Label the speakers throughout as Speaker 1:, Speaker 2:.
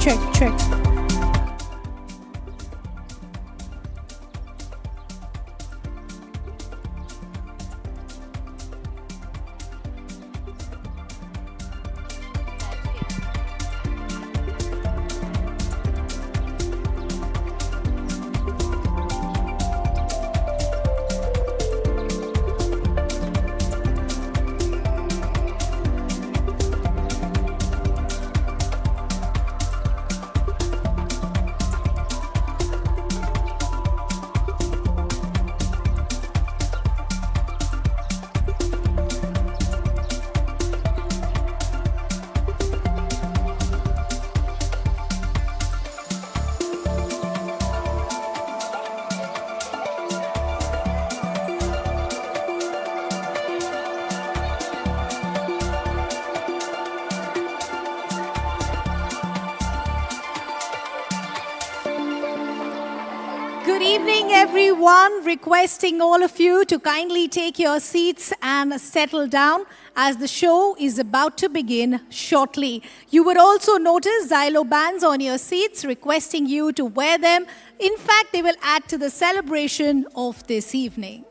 Speaker 1: check, check. Good evening, everyone. Requesting all of you to kindly take your seats and settle down as the show is about to begin shortly. You would also notice xylo bands on your seats, requesting you to wear them. In fact, they will add to the celebration of this evening.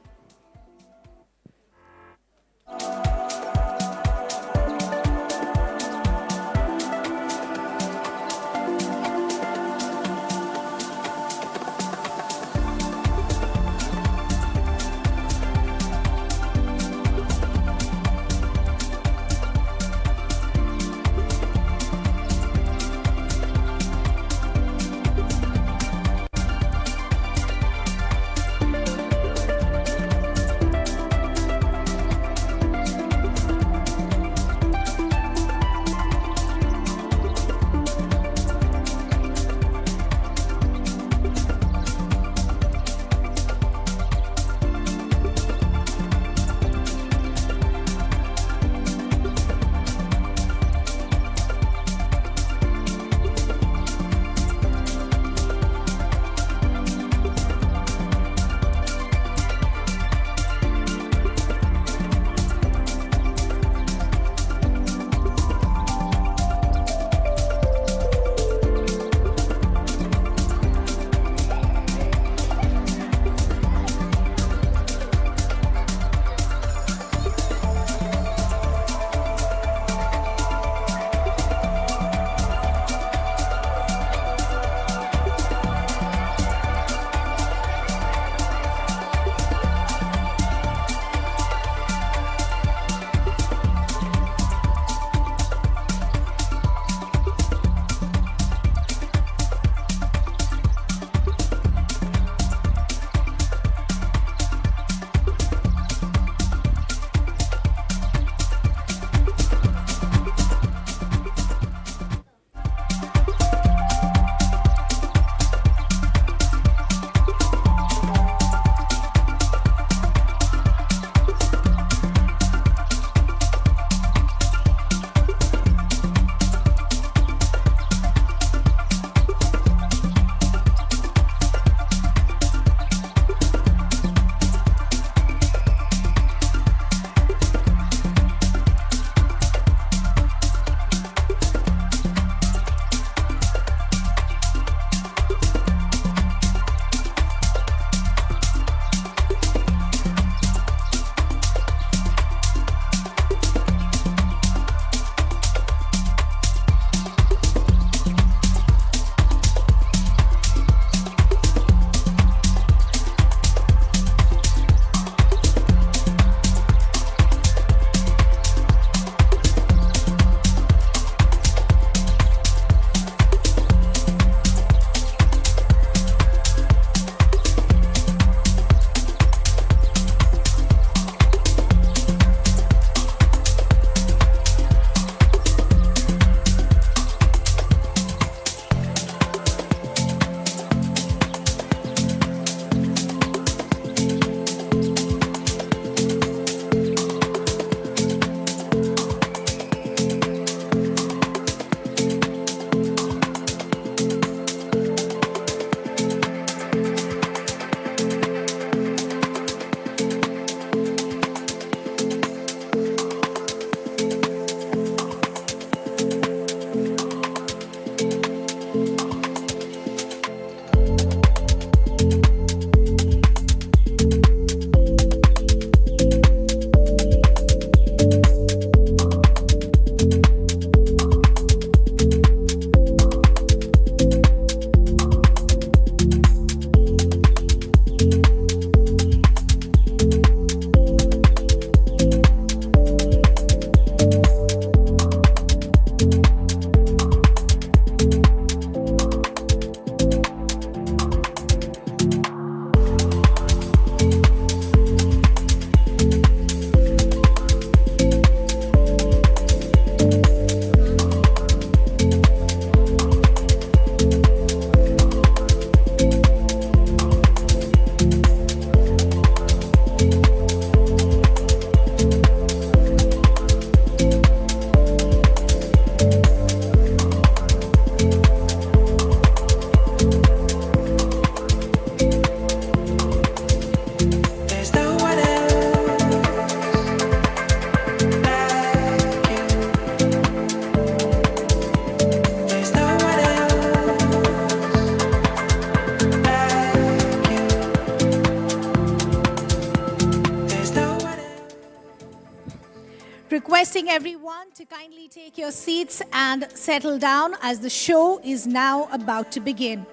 Speaker 1: Requesting everyone to kindly take your seats and settle down as the show is now about to begin.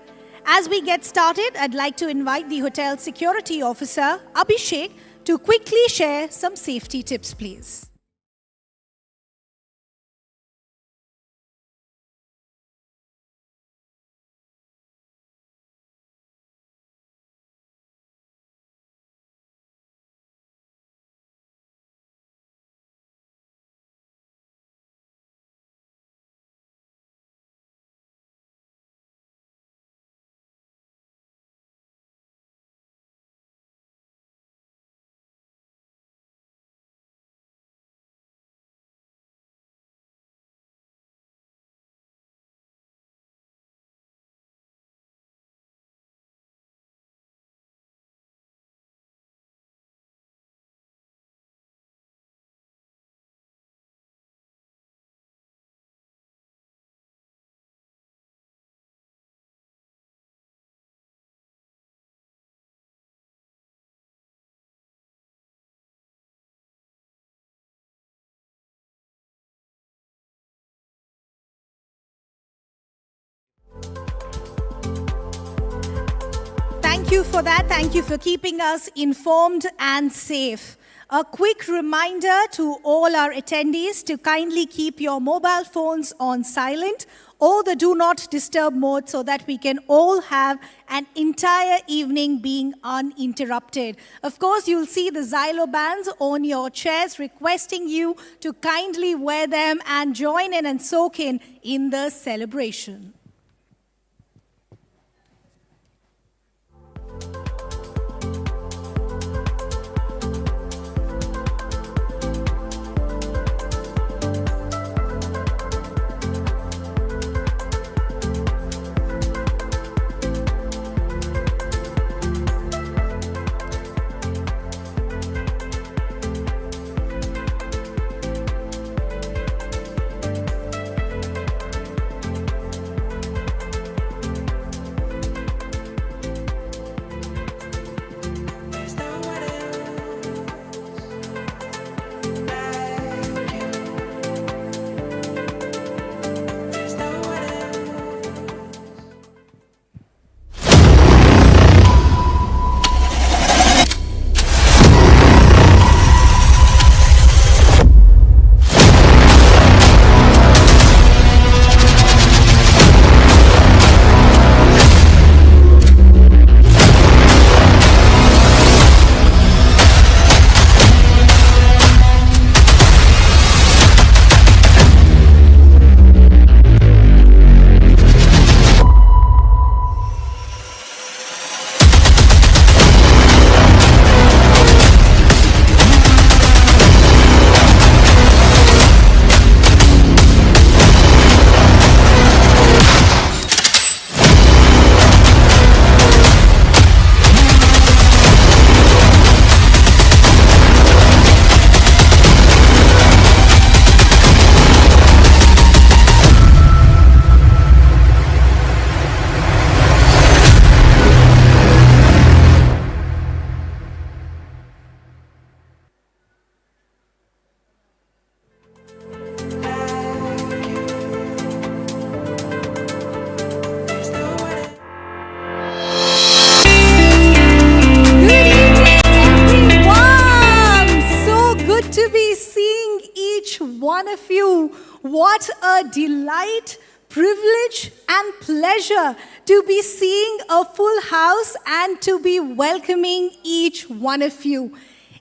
Speaker 1: As we get started, I'd like to invite the hotel security officer, Abhishek, to quickly share some safety tips, please. Thank you for that. Thank you for keeping us informed and safe. A quick reminder to all our attendees to kindly keep your mobile phones on silent or the do not disturb mode so that we can all have an entire evening being uninterrupted. Of course, you'll see the Xylo bands on your chairs requesting you to kindly wear them and join in and soak in the celebration. One of you. What a delight, privilege, and pleasure to be seeing a full house and to be welcoming each one of you.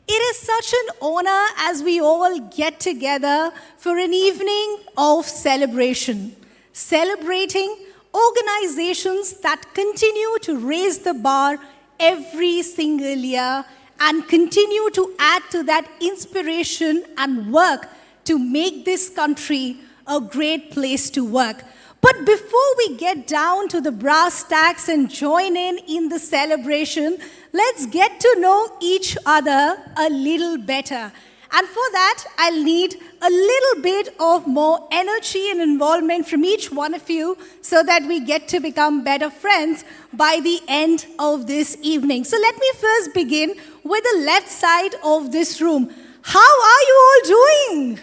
Speaker 1: It is such an honor as we all get together for an evening of celebration, celebrating organizations that continue to raise the bar every single year and continue to add to that inspiration and work to make this country a great place to work. But before we get down to the brass tacks and join in the celebration, let's get to know each other a little better. And for that, I'll need a little bit of more energy and involvement from each one of you so that we get to become better friends by the end of this evening. So let me first begin with the left side of this room. How are you all doing?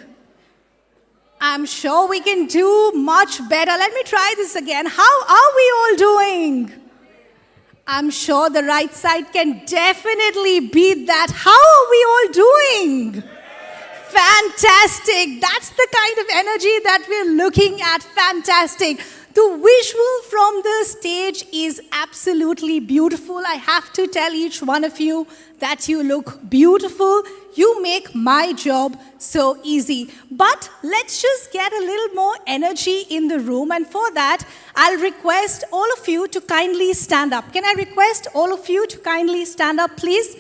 Speaker 1: I'm sure we can do much better. Let me try this again. How are we all doing? I'm sure the right side can definitely beat that. How are we all doing? Fantastic. That's the kind of energy that we're looking at. Fantastic. The visual from the stage is absolutely beautiful. I have to tell each one of you that you look beautiful. You make my job so easy. But let's just get a little more energy in the room. And for that, I'll request all of you to kindly stand up. Can I request all of you to kindly stand up, please?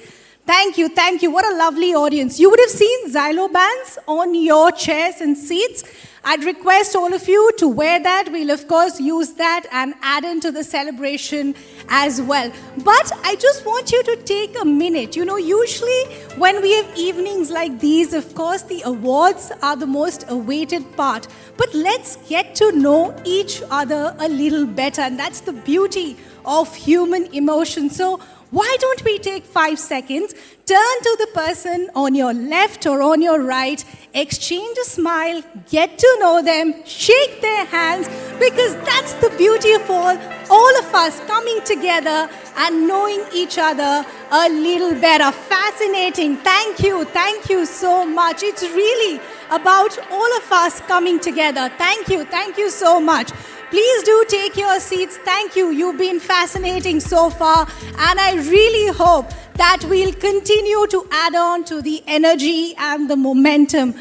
Speaker 1: Thank you, thank you. What a lovely audience. You would have seen Xylo bands on your chairs and seats. I'd request all of you to wear that. We'll, of course, use that and add into the celebration as well. But I just want you to take a minute. You know, usually when we have evenings like these, of course, the awards are the most awaited part. But let's get to know each other a little better. And that's the beauty of human emotion. So why don't we take 5 seconds, turn to the person on your left or on your right, exchange a smile, get to know them, shake their hands, because that's the beauty of all of us coming together and knowing each other a little better. Fascinating. Thank you so much. It's really about all of us coming together. Thank you so much. Please do take your seats. Thank you. You've been fascinating so far. And I really hope that we'll continue to add on to the energy and the momentum.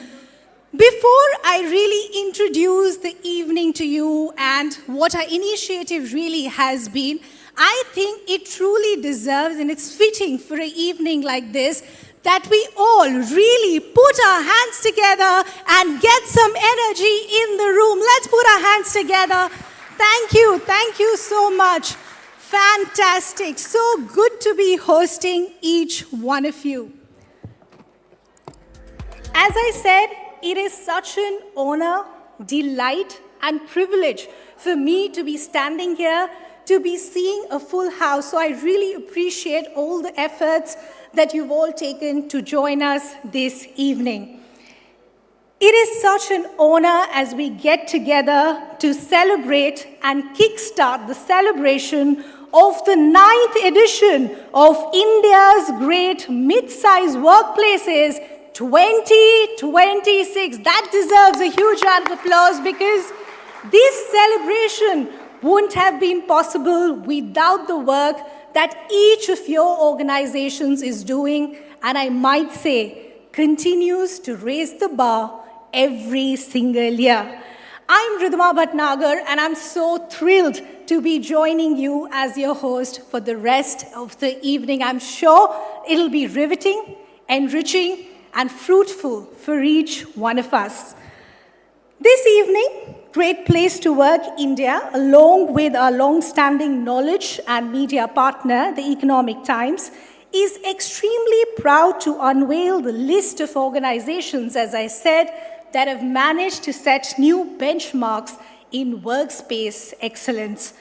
Speaker 1: Before I really introduce the evening to you and what our initiative really has been, I think it truly deserves, and it's fitting for an evening like this, that we all really put our hands together and get some energy in the room. Let's put our hands together. Thank you so much. Fantastic. So good to be hosting each one of you. As I said, it is such an honor, delight, and privilege for me to be standing here, to be seeing a full house. So I really appreciate all the efforts that you've all taken to join us this evening. It is such an honor as we get together to celebrate and kickstart the celebration of the 9th edition of India's Great Mid-Size Workplaces 2026. That deserves a huge round of applause, because this celebration wouldn't have been possible without the work that each of your organizations is doing, and I might say continues to raise the bar every single year. I'm Ridhima Bhatnagar, and I'm so thrilled to be joining you as your host for the rest of the evening. I'm sure it'll be riveting, enriching, and fruitful for each one of us. This evening, Great Place to Work India, along with our long-standing knowledge and media partner, the Economic Times, is extremely proud to unveil the list of organizations, as I said, that have managed to set new benchmarks in workspace excellence.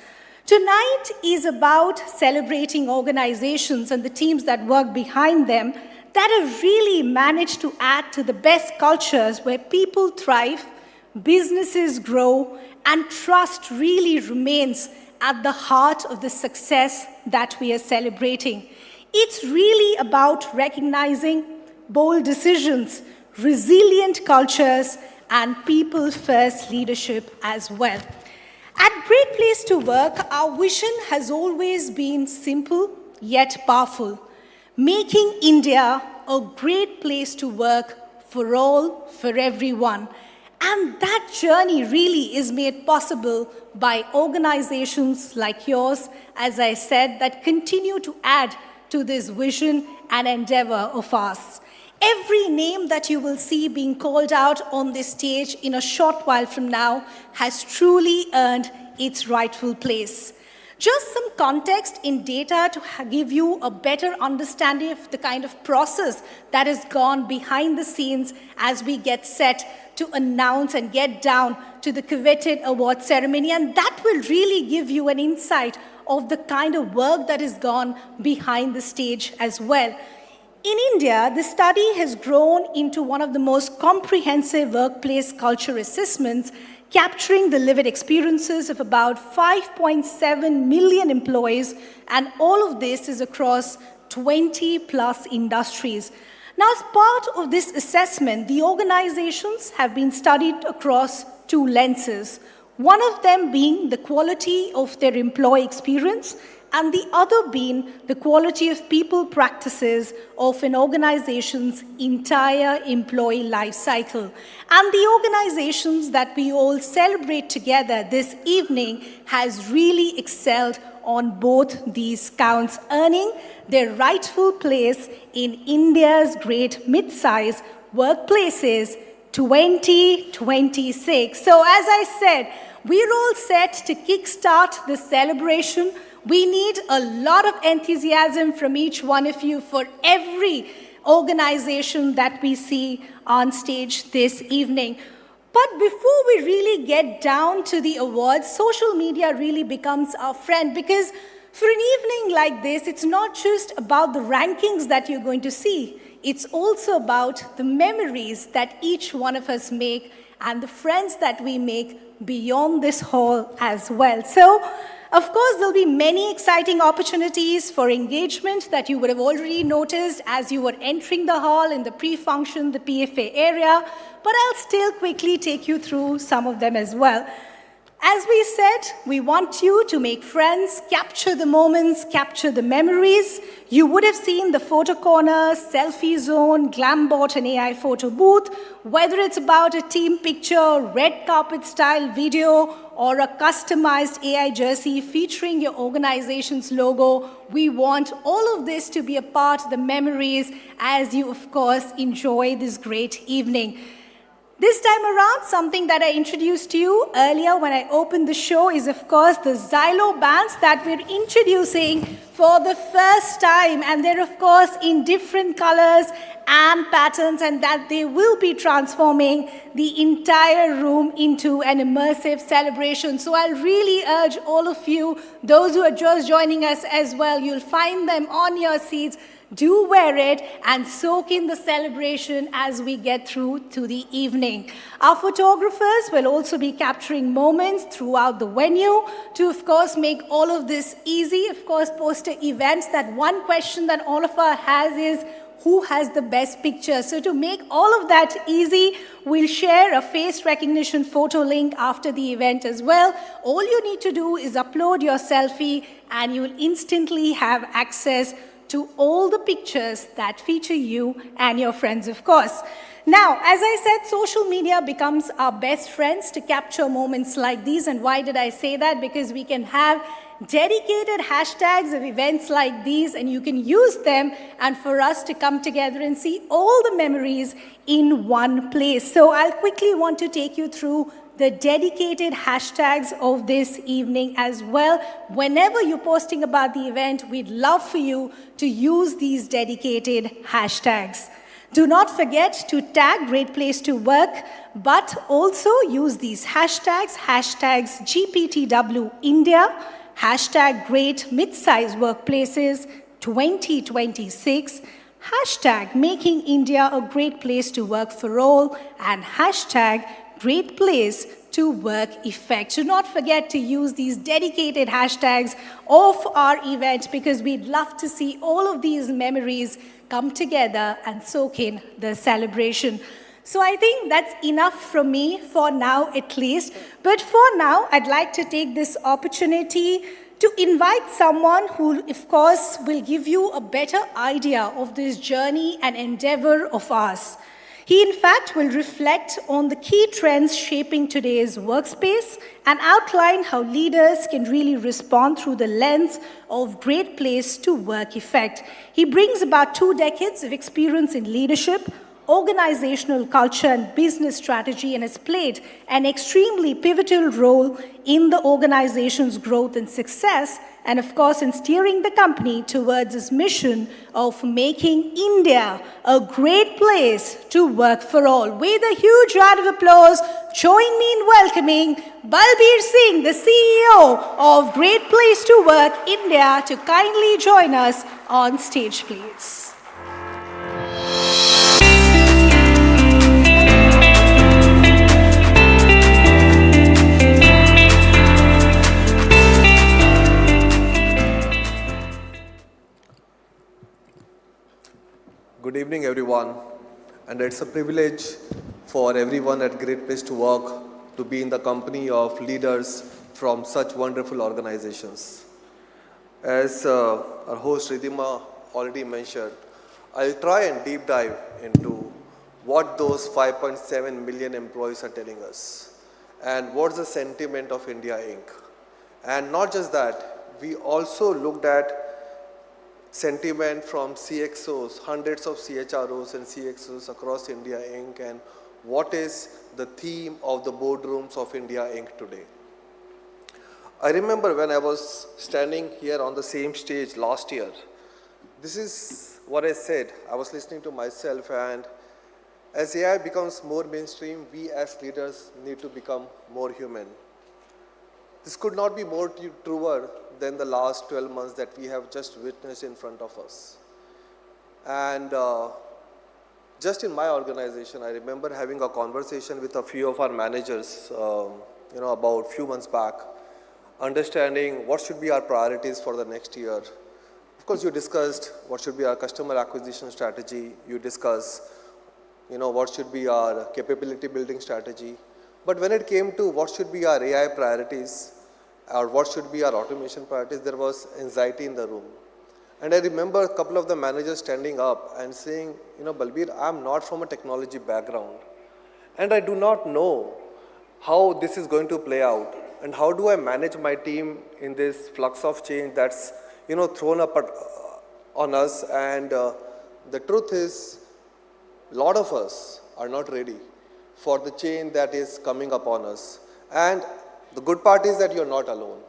Speaker 1: Tonight is about celebrating organizations and the teams that work behind them that have really managed to add to the best cultures where people thrive, businesses grow, and trust really remains at the heart of the success that we are celebrating. It's really about recognizing bold decisions, resilient cultures, and people-first leadership as well. At Great Place to Work, our vision has always been simple yet powerful: making India a great place to work for all, for everyone. And that journey really is made possible by organizations like yours, as I said, that continue to add to this vision and endeavor of ours. Every name that you will see being called out on this stage in a short while from now has truly earned its rightful place. Just some context in data to give you a better understanding of the kind of process that has gone behind the scenes as we get set to announce and get down to the coveted award ceremony. And that will really give you an insight of the kind of work that has gone behind the stage as well. In India, the study has grown into one of the most comprehensive workplace culture assessments, capturing the lived experiences of about 5.7 million employees, and all of this is across 20 plus industries. Now, as part of this assessment, the organizations have been studied across two lenses, one of them being the quality of their employee experience, and the other being the quality of people practices of an organization's entire employee life cycle. And the organizations that we all celebrate together this evening has really excelled on both these counts, earning their rightful place in India's great mid-size workplaces 2026. So as I said, we're all set to kickstart this celebration. We need a lot of enthusiasm from each one of you for every organization that we see on stage this evening. But before we really get down to the awards, social media really becomes our friend, because for an evening like this, it's not just about the rankings that you're going to see. It's also about the memories that each one of us make and the friends that we make beyond this hall as well. So, of course, there'll be many exciting opportunities for engagement that you would have already noticed as you were entering the hall in the pre-function, the PFA area, but I'll still quickly take you through some of them as well. As we said, we want you to make friends, capture the moments, capture the memories. You would have seen the photo corner, selfie zone, Glambot and AI photo booth, whether it's about a team picture, red carpet style video, or a customized AI jersey featuring your organization's logo. We want all of this to be a part of the memories as you, of course, enjoy this great evening. This time around, something that I introduced to you earlier when I opened the show is, of course, the Xylo bands that we're introducing for the first time. And they're, of course, in different colors and patterns, and that they will be transforming the entire room into an immersive celebration. So I'll really urge all of you, those who are just joining us as well, you'll find them on your seats. Do wear it and soak in the celebration as we get through to the evening. Our photographers will also be capturing moments throughout the venue to, of course, make all of this easy. Of course, poster events, that one question that all of us has is, who has the best picture? So to make all of that easy, we'll share a face recognition photo link after the event as well. All you need to do is upload your selfie and you'll instantly have access to all the pictures that feature you and your friends, of course. Now, as I said, social media becomes our best friends to capture moments like these. And why did I say that? Because we can have dedicated hashtags of events like these, and you can use them and for us to come together and see all the memories in one place. So I'll quickly want to take you through the dedicated hashtags of this evening as well. Whenever you're posting about the event, we'd love for you to use these dedicated hashtags. Do not forget to tag Great Place to Work, but also use these hashtags, hashtags GPTW India, hashtag Great Midsize Workplaces 2026, hashtag Making India a Great Place to Work for All, and hashtag Great Place to Work Effect. Do not forget to use these dedicated hashtags of our event, because we'd love to see all of these memories come together and soak in the celebration. So I think that's enough from me for now, at least. But for now, I'd like to take this opportunity to invite someone who, of course, will give you a better idea of this journey and endeavor of ours. He, in fact, will reflect on the key trends shaping today's workspace and outline how leaders can really respond through the lens of Great Place to Work effect. He brings about 2 decades of experience in leadership, organizational culture, and business strategy, and has played an extremely pivotal role in the organization's growth and success, and of course in steering the company towards its mission of making India a great place to work for all. With a huge round of applause, join me in welcoming Balbir Singh, the CEO of Great Place to Work India, to kindly join us on stage, please.
Speaker 2: and it's a privilege for everyone at Great Place to Work to be in the company of leaders from such wonderful organizations. As our host Ridhima already mentioned, I'll try and deep dive into what those 5.7 million employees are telling us and what's the sentiment of India Inc. And not just that, we also looked at sentiment from CXOs, hundreds of CHROs and CXOs across India Inc. and what is the theme of the boardrooms of India Inc. today. I remember when I was standing here on the same stage last year, this is what I said. I was listening to myself, and as AI becomes more mainstream, we as leaders need to become more human. This could not be more truer than the last 12 months that we have just witnessed in front of us. And just in my organization, I remember having a conversation with a few of our managers, about a few months back, understanding what should be our priorities for the next year. Of course, you discussed what should be our customer acquisition strategy. You discussed, what should be our capability building strategy. But when it came to what should be our AI priorities or what should be our automation priorities, there was anxiety in the room. And I remember a couple of the managers standing up and saying, Balbir, I'm not from a technology background. And I do not know how this is going to play out. And how do I manage my team in this flux of change that's, thrown up on us. And the truth is, a lot of us are not ready for the change that is coming upon us. And the good part is that you're not alone.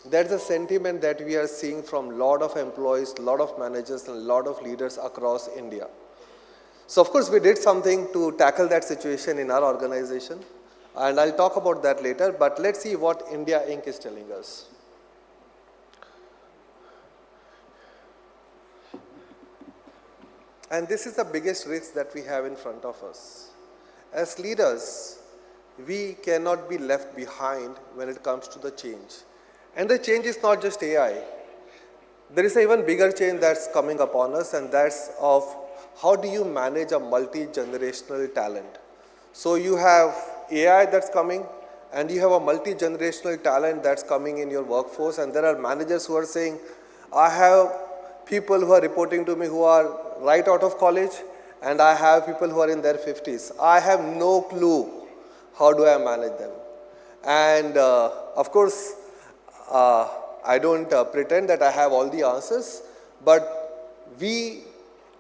Speaker 2: There's a sentiment that we are seeing from a lot of employees, a lot of managers, and a lot of leaders across India. So, of course, we did something to tackle that situation in our organization. And I'll talk about that later, but let's see what India Inc. is telling us. And this is the biggest risk that we have in front of us. As leaders, we cannot be left behind when it comes to the change. And the change is not just AI. There is an even bigger change that's coming upon us, and that's of how do you manage a multi-generational talent. So you have AI that's coming, and you have a multi-generational talent that's coming in your workforce, and there are managers who are saying, I have people who are reporting to me who are right out of college, and I have people who are in their 50s. I have no clue how do I manage them. And of course, I don't pretend that I have all the answers, but we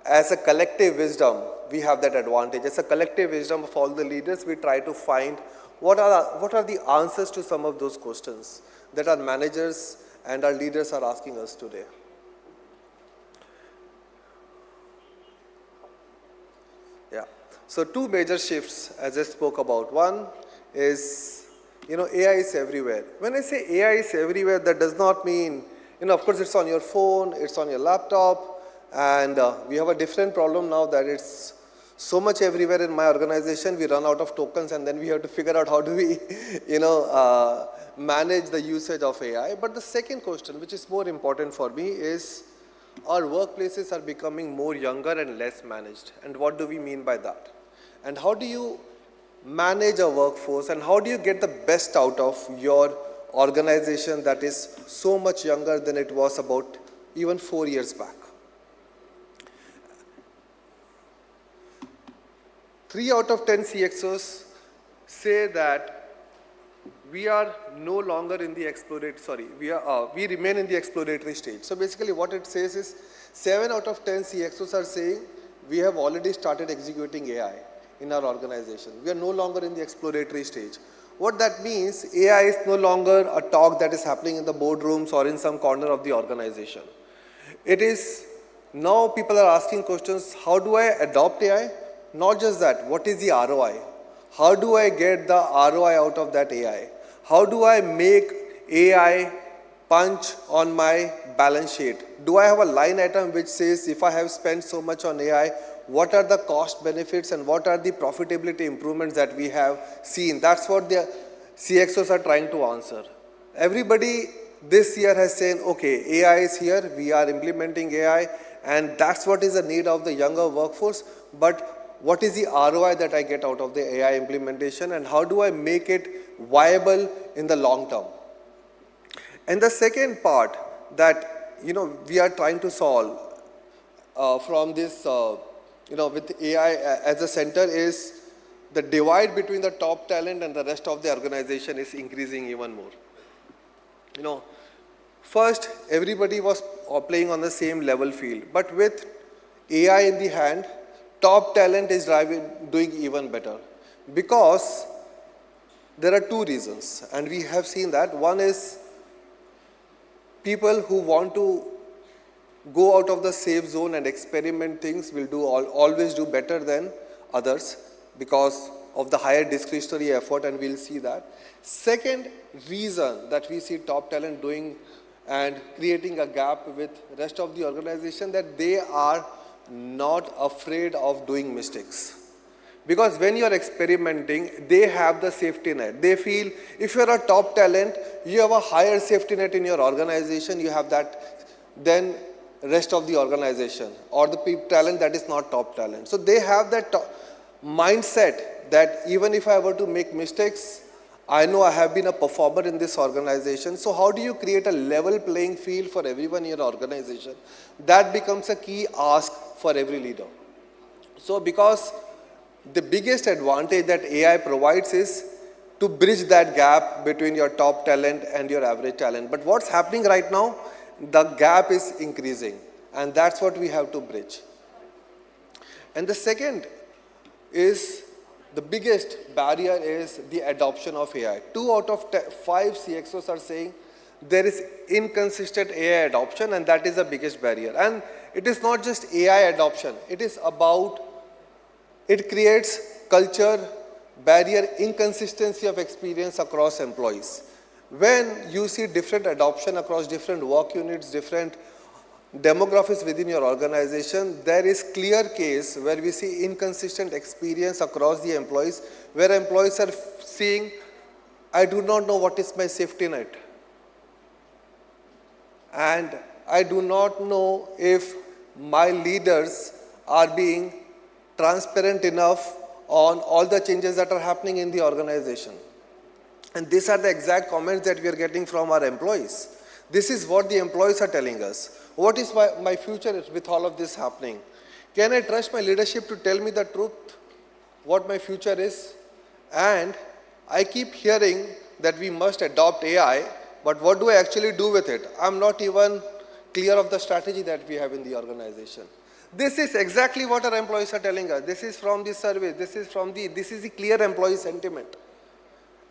Speaker 2: as a collective wisdom, we have that advantage. As a collective wisdom of all the leaders, we try to find what are the answers to some of those questions that our managers and our leaders are asking us today. Yeah. So two major shifts, as I spoke about. One is, AI is everywhere. When I say AI is everywhere, that does not mean, of course it's on your phone, it's on your laptop, and we have a different problem now that it's so much everywhere in my organization, we run out of tokens, and then we have to figure out how do we, manage the usage of AI. But the second question, which is more important for me, is our workplaces are becoming more younger and less managed. And what do we mean by that? And how do you manage a workforce, and how do you get the best out of your organization that is so much younger than it was about even 4 years back? 3 out of 10 CXOs say that we are no longer in the we remain in the exploratory stage. So basically what it says is 7 out of 10 CXOs are saying we have already started executing AI in our organization. We are no longer in the exploratory stage. What that means, AI is no longer a talk that is happening in the boardrooms or in some corner of the organization. It is now people are asking questions, how do I adopt AI? Not just that, what is the ROI? How do I get the ROI out of that AI? How do I make AI punch on my balance sheet? Do I have a line item which says if I have spent so much on AI, what are the cost benefits and what are the profitability improvements that we have seen? That's what the CXOs are trying to answer. Everybody this year has said, okay, AI is here, we are implementing AI, and that's what is the need of the younger workforce. But what is the ROI that I get out of the AI implementation, and how do I make it viable in the long term. And the second part that we are trying to solve from this with AI as a center is the divide between the top talent and the rest of the organization is increasing even more. First, everybody was playing on the same level field, but with AI in the hand, top talent is doing even better, because there are two reasons, and we have seen that. One is people who want to go out of the safe zone and experiment things will always do better than others because of the higher discretionary effort, and we'll see that. Second reason that we see top talent doing and creating a gap with rest of the organization, that they are not afraid of doing mistakes. Because when you are experimenting, they have the safety net. They feel if you are a top talent, you have a higher safety net in your organization, you have that than rest of the organization or the talent that is not top talent. So they have that mindset that even if I were to make mistakes, I know I have been a performer in this organization. So how do you create a level playing field for everyone in your organization? That becomes a key ask for every leader. So because the biggest advantage that AI provides is to bridge that gap between your top talent and your average talent. But what's happening right now, the gap is increasing, and that's what we have to bridge. And the second is, the biggest barrier is the adoption of AI. 2 out of 5 CXOs are saying there is inconsistent AI adoption, and that is the biggest barrier. And it is not just AI adoption, it creates culture, barrier, inconsistency of experience across employees. When you see different adoption across different work units, different demographics within your organization, there is clear case where we see inconsistent experience across the employees, where employees are seeing, I do not know what is my safety net. And I do not know if my leaders are being transparent enough on all the changes that are happening in the organization. And these are the exact comments that we are getting from our employees. This is what the employees are telling us. What is my future with all of this happening? Can I trust my leadership to tell me the truth, what my future is? And I keep hearing that we must adopt AI, but what do I actually do with it? I'm not even clear of the strategy that we have in the organization. This is exactly what our employees are telling us. This is from the survey. This is the clear employee sentiment.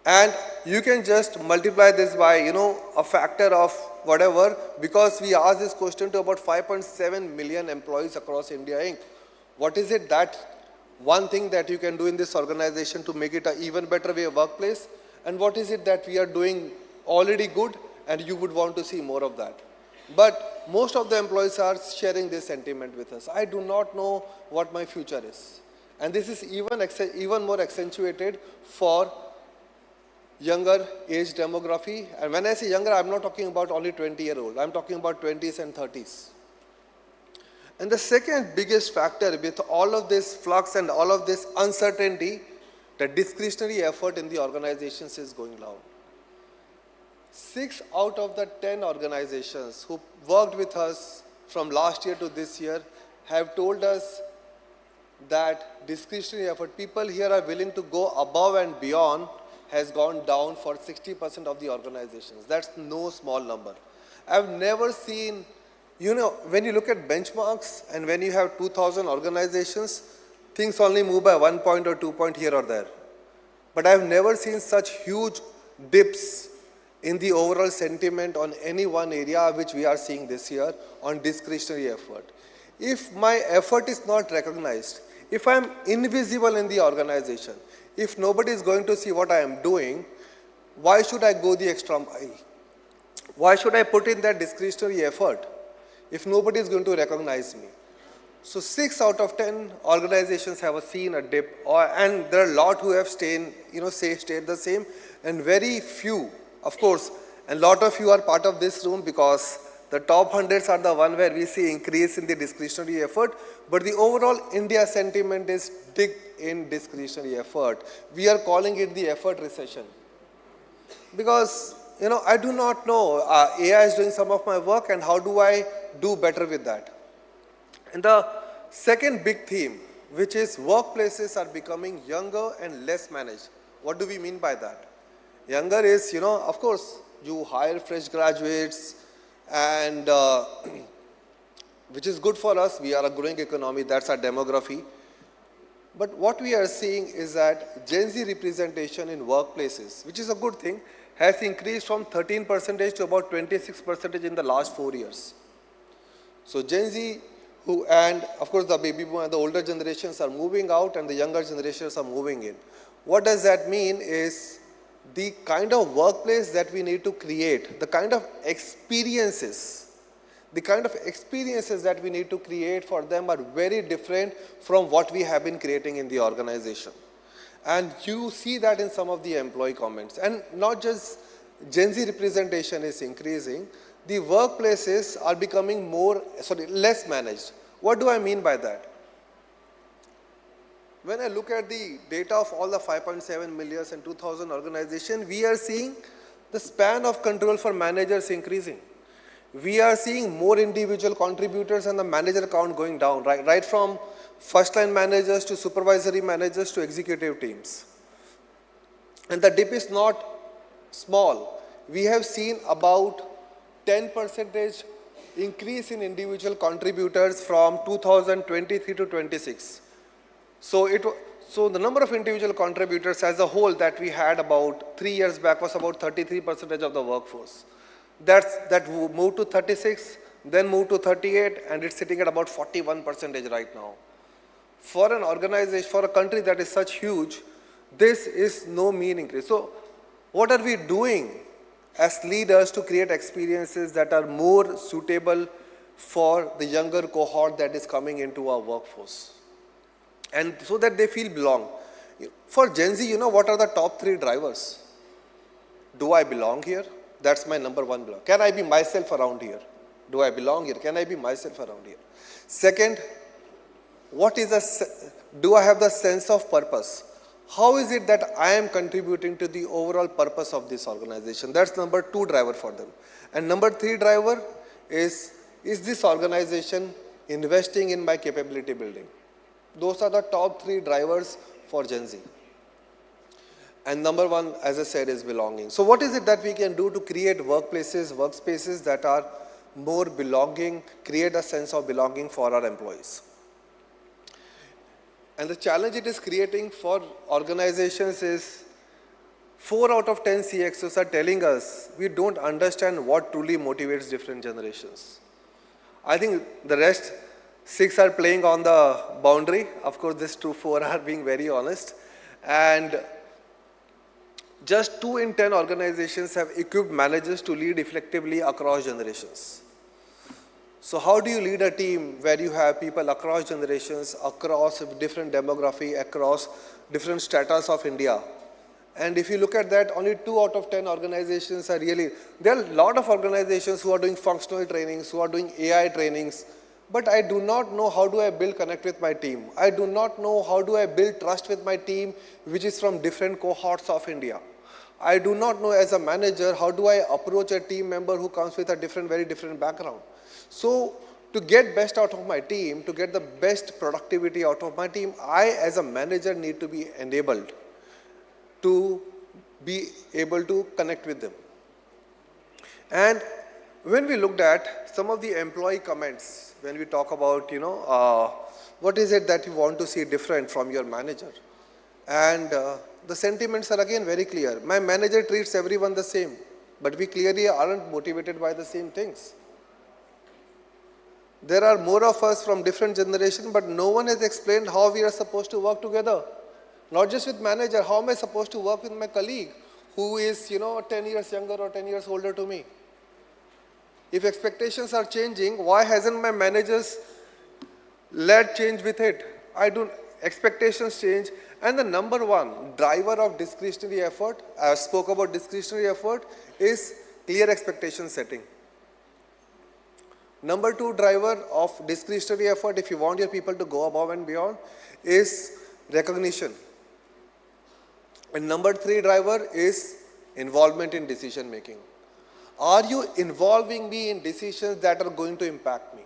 Speaker 2: And you can just multiply this by, a factor of whatever, because we asked this question to about 5.7 million employees across India Inc. What is it that one thing that you can do in this organization to make it an even better way of workplace? And what is it that we are doing already good and you would want to see more of that? But most of the employees are sharing this sentiment with us. I do not know what my future is. And this is even more accentuated for younger age demography. And when I say younger, I'm not talking about only 20-year-old. I'm talking about 20s and 30s. And the second biggest factor with all of this flux and all of this uncertainty, the discretionary effort in the organizations is going down. 6 out of the 10 organizations who worked with us from last year to this year have told us that discretionary effort, people here are willing to go above and beyond, has gone down for 60% of the organizations. That's no small number. I've never seen, when you look at benchmarks and when you have 2,000 organizations, things only move by 1 point or 2 point here or there. But I've never seen such huge dips in the overall sentiment on any one area which we are seeing this year on discretionary effort. If my effort is not recognized, if I'm invisible in the organization, if nobody is going to see what I am doing, why should I go the extra mile? Why should I put in that discretionary effort if nobody is going to recognize me? So 6 out of 10 organizations have seen a dip, and there are a lot who have stayed the same, and very few, of course, and a lot of you are part of this room because The top hundreds are the one where we see increase in the discretionary effort, but the overall India sentiment is dig in discretionary effort. We are calling it the effort recession. Because, I do not know, AI is doing some of my work and how do I do better with that? And the second big theme, which is workplaces are becoming younger and less managed. What do we mean by that? Younger is, of course, you hire fresh graduates and which is good for us. We are a growing economy, that's our demography. But what we are seeing is that Gen Z representation in workplaces, which is a good thing, has increased from 13% to about 26% in the last 4 years. So Gen Z, and of course the baby boom and the older generations are moving out and the younger generations are moving in. What does that mean is the kind of workplace that we need to create, the kind of experiences that we need to create for them are very different from what we have been creating in the organization. And you see that in some of the employee comments. And not just Gen Z representation is increasing, the workplaces are becoming less managed. What do I mean by that? When I look at the data of all the 5.7 million and 2,000 organizations, we are seeing the span of control for managers increasing. We are seeing more individual contributors and the manager count going down, right from first-line managers to supervisory managers to executive teams. And the dip is not small. We have seen about 10% increase in individual contributors from 2023 to 26. So the number of individual contributors as a whole that we had about 3 years back was about 33% of the workforce. That moved to 36, then moved to 38, and it's sitting at about 41% right now. For an organization, for a country that is such huge, this is no mean increase. So what are we doing as leaders to create experiences that are more suitable for the younger cohort that is coming into our workforce? And so that they feel belong. For Gen Z, what are the top 3 drivers? Do I belong here? That's my number one block. Can I be myself around here? Do I belong here? Can I be myself around here? Second, do I have the sense of purpose? How is it that I am contributing to the overall purpose of this organization? That's number 2 driver for them. And number 3 driver is this organization investing in my capability building? Those are the top 3 drivers for Gen Z. And number 1, as I said, is belonging. So what is it that we can do to create workspaces that are more belonging, create a sense of belonging for our employees? And the challenge it is creating for organizations is 4 out of 10 CXOs are telling us we don't understand what truly motivates different generations. I think the rest 6 are playing on the boundary. Of course, these 4 are being very honest. And just 2 in 10 organizations have equipped managers to lead effectively across generations. So how do you lead a team where you have people across generations, across different demography, across different stratas of India? And if you look at that, only 2 out of 10 organizations are really, there are a lot of organizations who are doing functional trainings, who are doing AI trainings, but I do not know how do I build connect with my team. I do not know how do I build trust with my team, which is from different cohorts of India. I do not know as a manager, how do I approach a team member who comes with a very different background. So to get best out of my team, to get the best productivity out of my team, I as a manager need to be enabled to be able to connect with them. And when we looked at some of the employee comments, when we talk about, what is it that you want to see different from your manager? And the sentiments are again very clear. My manager treats everyone the same, but we clearly aren't motivated by the same things. There are more of us from different generations, but no one has explained how we are supposed to work together. Not just with manager, how am I supposed to work with my colleague who is, 10 years younger or 10 years older to me? If expectations are changing, why hasn't my managers led change with it? Expectations change. And the number 1 driver of discretionary effort, I spoke about discretionary effort, is clear expectation setting. Number two driver of discretionary effort, if you want your people to go above and beyond, is recognition. And number three driver is involvement in decision making. Are you involving me in decisions that are going to impact me?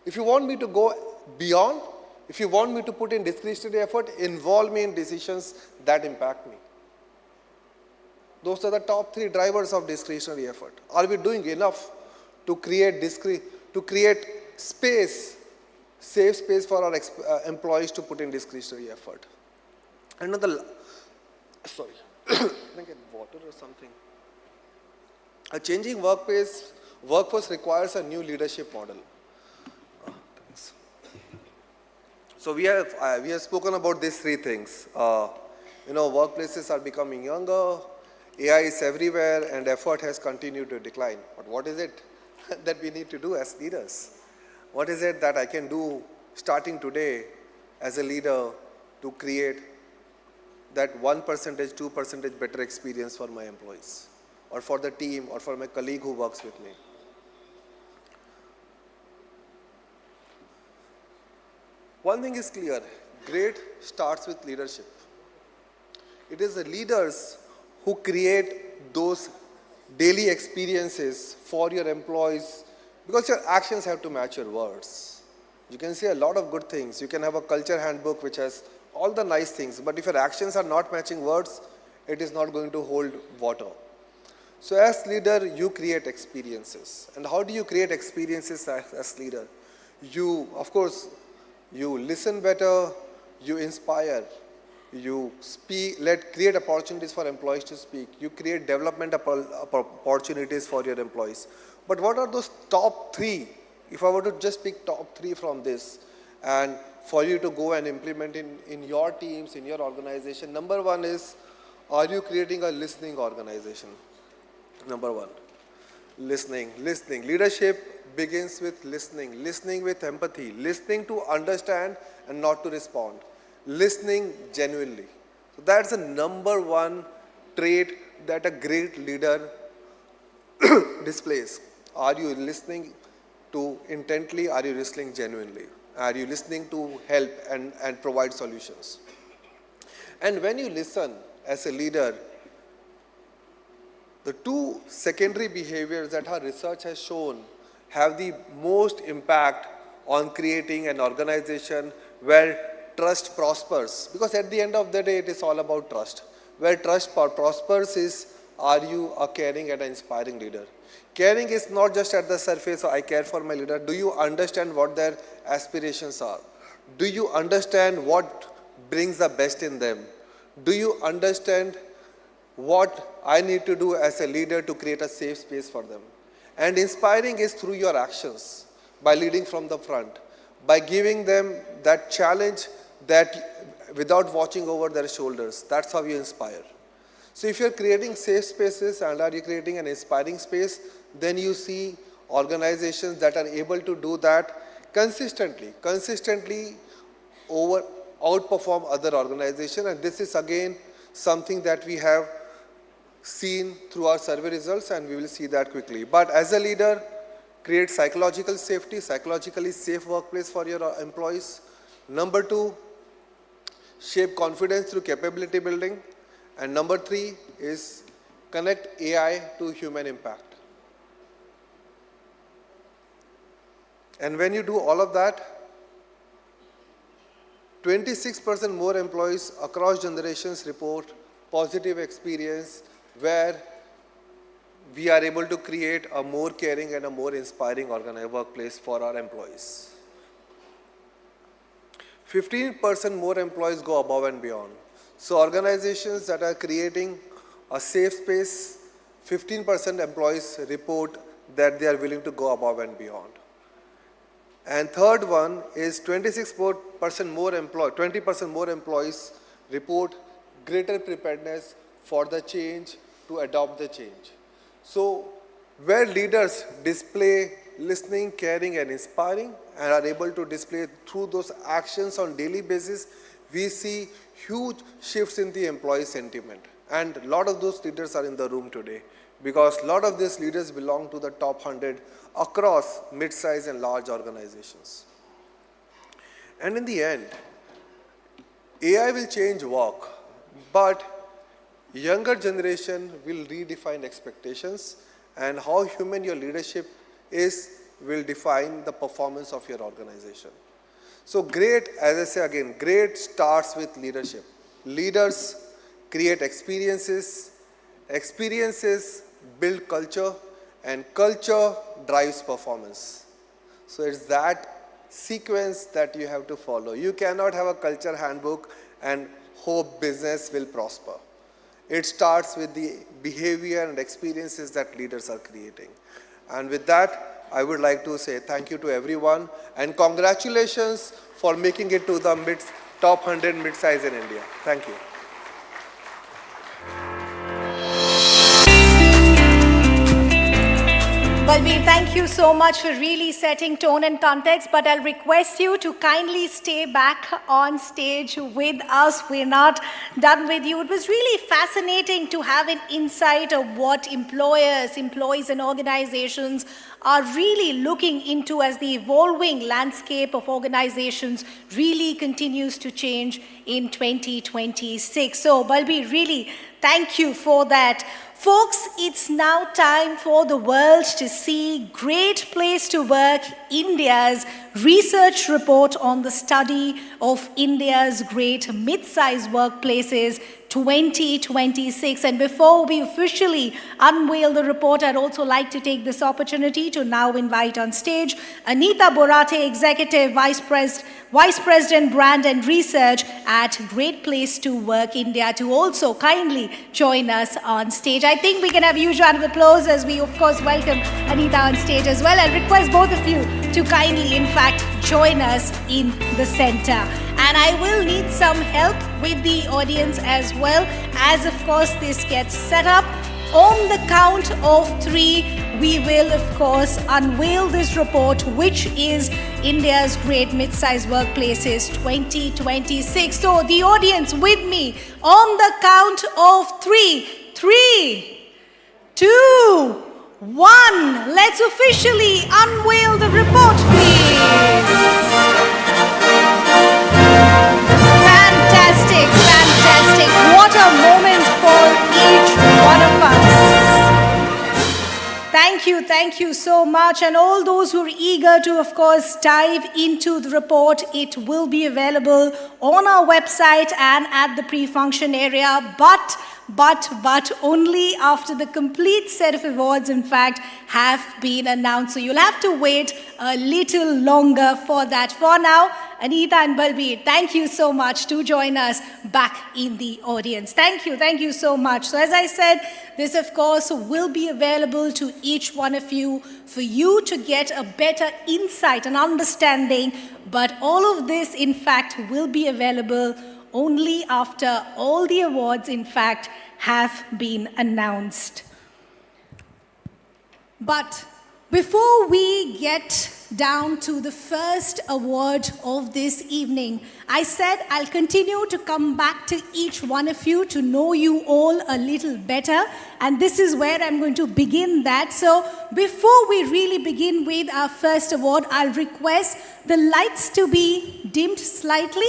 Speaker 2: If you want me to go beyond, if you want me to put in discretionary effort, involve me in decisions that impact me. Those are the top three drivers of discretionary effort. Are we doing enough to create space, safe space for our employees to put in discretionary effort? Another, sorry, can I get water or something? A changing workforce requires a new leadership model. Thanks. So we have spoken about these three things. Workplaces are becoming younger, AI is everywhere, and effort has continued to decline. But what is it that we need to do as leaders? What is it that I can do starting today as a leader to create that 1%, 2% better experience for my employees, or for the team, or for my colleague who works with me? One thing is clear, great starts with leadership. It is the leaders who create those daily experiences for your employees, because your actions have to match your words. You can say a lot of good things. You can have a culture handbook which has all the nice things, but if your actions are not matching words, it is not going to hold water. So as leader, you create experiences. And how do you create experiences as leader? You, of course, you listen better, you inspire, you speak, create opportunities for employees to speak, you create development opportunities for your employees. But what are those top three? If I were to just pick top three from this, and for you to go and implement in your teams, in your organization, number one is, are you creating a listening organization? Number one, listening. Leadership begins with listening with empathy, listening to understand and not to respond, listening genuinely. So that's the number one trait that a great leader displays. Are you listening to intently? Are you listening genuinely? Are you listening to help and provide solutions? And when you listen as a leader, the two secondary behaviors that our research has shown have the most impact on creating an organization where trust prospers. Because at the end of the day, it is all about trust. Where trust prospers is, are you a caring and an inspiring leader? Caring is not just at the surface, so I care for my leader. Do you understand what their aspirations are? Do you understand what brings the best in them? Do you understand what I need to do as a leader to create a safe space for them? And inspiring is through your actions, by leading from the front, by giving them that challenge that without watching over their shoulders. That's how you inspire. So if you're creating safe spaces and are you creating an inspiring space, then you see organizations that are able to do that consistently outperform other organizations. And this is again something that we have seen through our survey results, and we will see that quickly. But as a leader, create psychological safety, psychologically safe workplace for your employees. Number two, shape confidence through capability building. And number three is connect AI to human impact. And when you do all of that, 26% more employees across generations report positive experience where we are able to create a more caring and a more inspiring workplace for our employees. 15% more employees go above and beyond. So organizations that are creating a safe space, 15% employees report that they are willing to go above and beyond. And third one is 20% more employees report greater preparedness for the change, to adopt the change. So where leaders display listening, caring and inspiring and are able to display through those actions on daily basis, we see huge shifts in the employee sentiment. And a lot of those leaders are in the room today because a lot of these leaders belong to the top 100 across mid-size and large organizations. And in the end, AI will change work, but younger generation will redefine expectations, and how human your leadership is will define the performance of your organization. So great, as I say again, great starts with leadership. Leaders create experiences, experiences build culture, and culture drives performance. So it's that sequence that you have to follow. You cannot have a culture handbook and hope business will prosper. It starts with the behavior and experiences that leaders are creating. And with that, I would like to say thank you to everyone and congratulations for making it to the top 100 mid-size in India. Thank you.
Speaker 1: Balbir, thank you so much for really setting tone and context, but I'll request you to kindly stay back on stage with us. We're not done with you. It was really fascinating to have an insight of what employees and organizations are really looking into as the evolving landscape of organizations really continues to change in 2026. So Balbir, really thank you for that. Folks, it's now time for the world to see Great Place to Work, India's research report on the study of India's great mid-sized workplaces 2026. And before we officially unveil the report, I'd also like to take this opportunity to now invite on stage Anita Borate, Executive Vice President Brand and Research at Great Place to Work India, to also kindly join us on stage. I think we can have a huge round of applause as we, of course, welcome Anita on stage as well. I'll request both of you to kindly, in fact, join us in the center. And I will need some help with the audience as well, as of course this gets set up. On the count of 3, we will of course unveil this report, which is India's Great Mid-Sized Workplaces 2026. So the audience with me on the count of 3. 3, 2, 1. Let's officially unveil the report, please. Fantastic. What a moment for each one of us. Thank you so much. And all those who are eager to, of course, dive into the report, it will be available on our website and at the pre-function area. But only after the complete set of awards, in fact, have been announced. So you'll have to wait a little longer for that. For now, Anita and Balbir, thank you so much to join us back in the audience. Thank you so much. So as I said, this of course will be available to each one of you for you to get a better insight and understanding. But all of this, in fact, will be available only after all the awards, in fact, have been announced. But before we get down to the first award of this evening, I said I'll continue to come back to each one of you to know you all a little better, and this is where I'm going to begin that. So before we really begin with our first award, I'll request the lights to be dimmed slightly,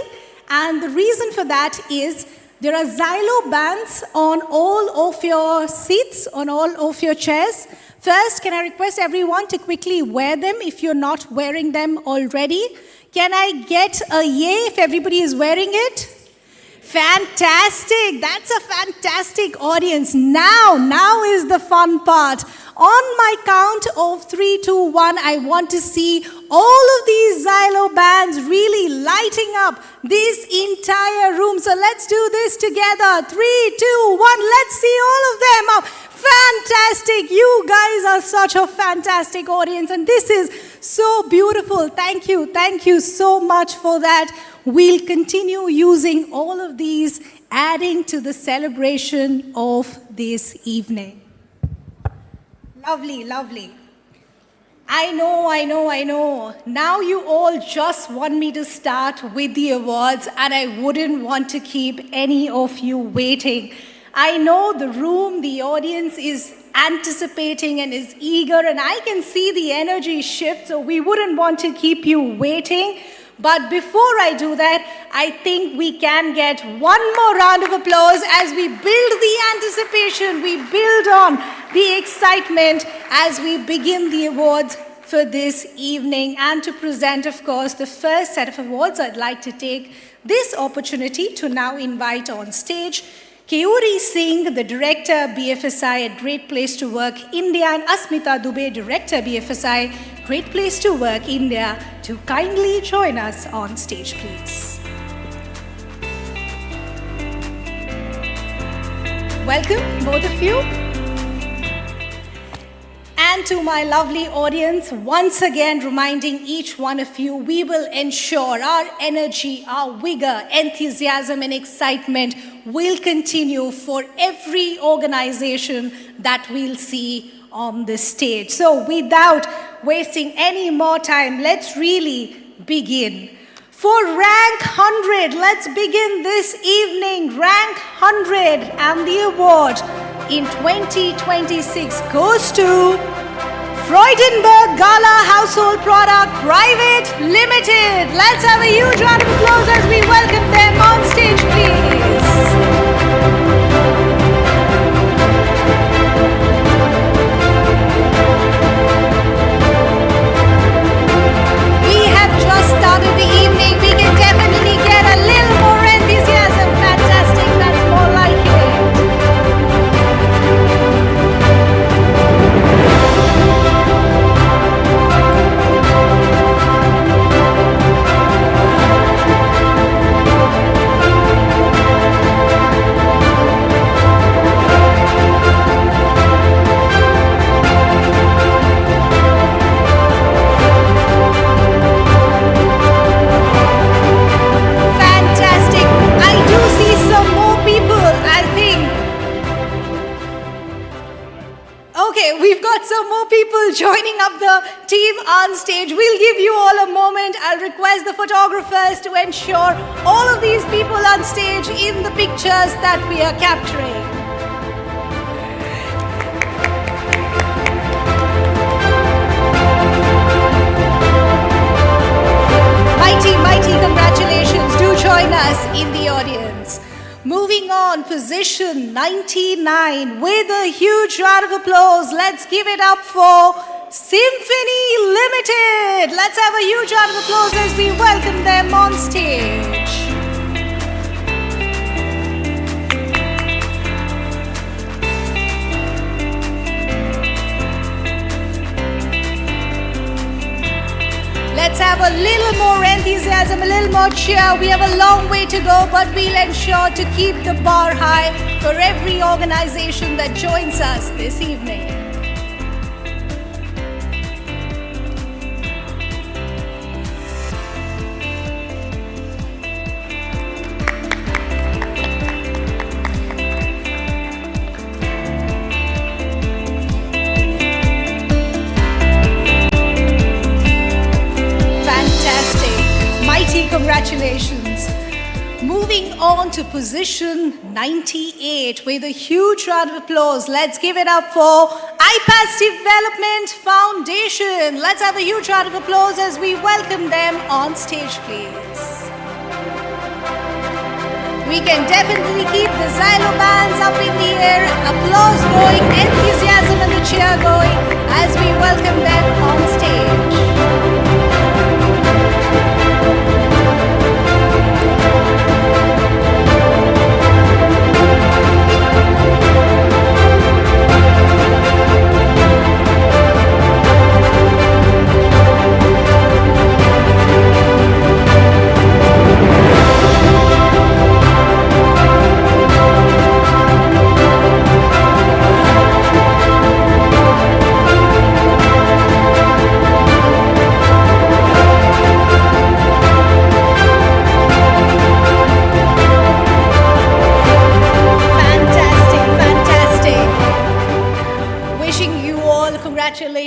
Speaker 1: and the reason for that is there are Xylo bands on all of your seats, on all of your chairs. First, can I request everyone to quickly wear them if you're not wearing them already? Can I get a yay if everybody is wearing it? Fantastic. That's a fantastic audience. Now is the fun part. On my count of 3, 2, 1, I want to see all of these Xylo bands really lighting up this entire room. So let's do this together. 3, 2, 1. Let's see all of them up. Fantastic. You guys are such a fantastic audience, and this is so beautiful. Thank you so much for that. We'll continue using all of these, adding to the celebration of this evening. Lovely. I know. Now you all just want me to start with the awards, and I wouldn't want to keep any of you waiting. I know the room, the audience is anticipating and is eager, and I can see the energy shift, so we wouldn't want to keep you waiting. But before I do that, I think we can get one more round of applause as we build the anticipation, we build on the excitement as we begin the awards for this evening. And to present, of course, the first set of awards, I'd like to take this opportunity to now invite on stage Keyuri Singh, the Director, BFSI at Great Place to Work India, and Asmita Dubey, Director, BFSI, Great Place to Work India, to kindly join us on stage, please. Welcome, both of you. And to my lovely audience, once again reminding each one of you, we will ensure our energy, our vigor, enthusiasm and excitement will continue for every organization that we'll see on this stage. So without wasting any more time, let's really begin. For rank 100, let's begin this evening. Rank 100 and the award in 2026 goes to Freudenberg Gala Household Product Private Limited. Let's have a huge round of applause as we welcome them on stage, please. We have just started the evening. We can definitely get a little more enthusiasm. Fantastic, that's more like it. We've got some more people joining up the team on stage. We'll give you all a moment. I'll request the photographers to ensure all of these people on stage in the pictures that we are capturing. Mighty congratulations. Do join us in the audience. Moving on, position 99 with a huge round of applause. Let's give it up for Symphony Limited. Let's have a huge round of applause as we welcome them on stage. Let's have a little more enthusiasm, a little more cheer. We have a long way to go, but we'll ensure to keep the bar high for every organization that joins us this evening. Congratulations. Moving on to position 98 with a huge round of applause. Let's give it up for iPass Development Foundation. Let's have a huge round of applause as we welcome them on stage, please. We can definitely keep the xylo bands up in the air, applause going, enthusiasm and the cheer going as we welcome them on stage.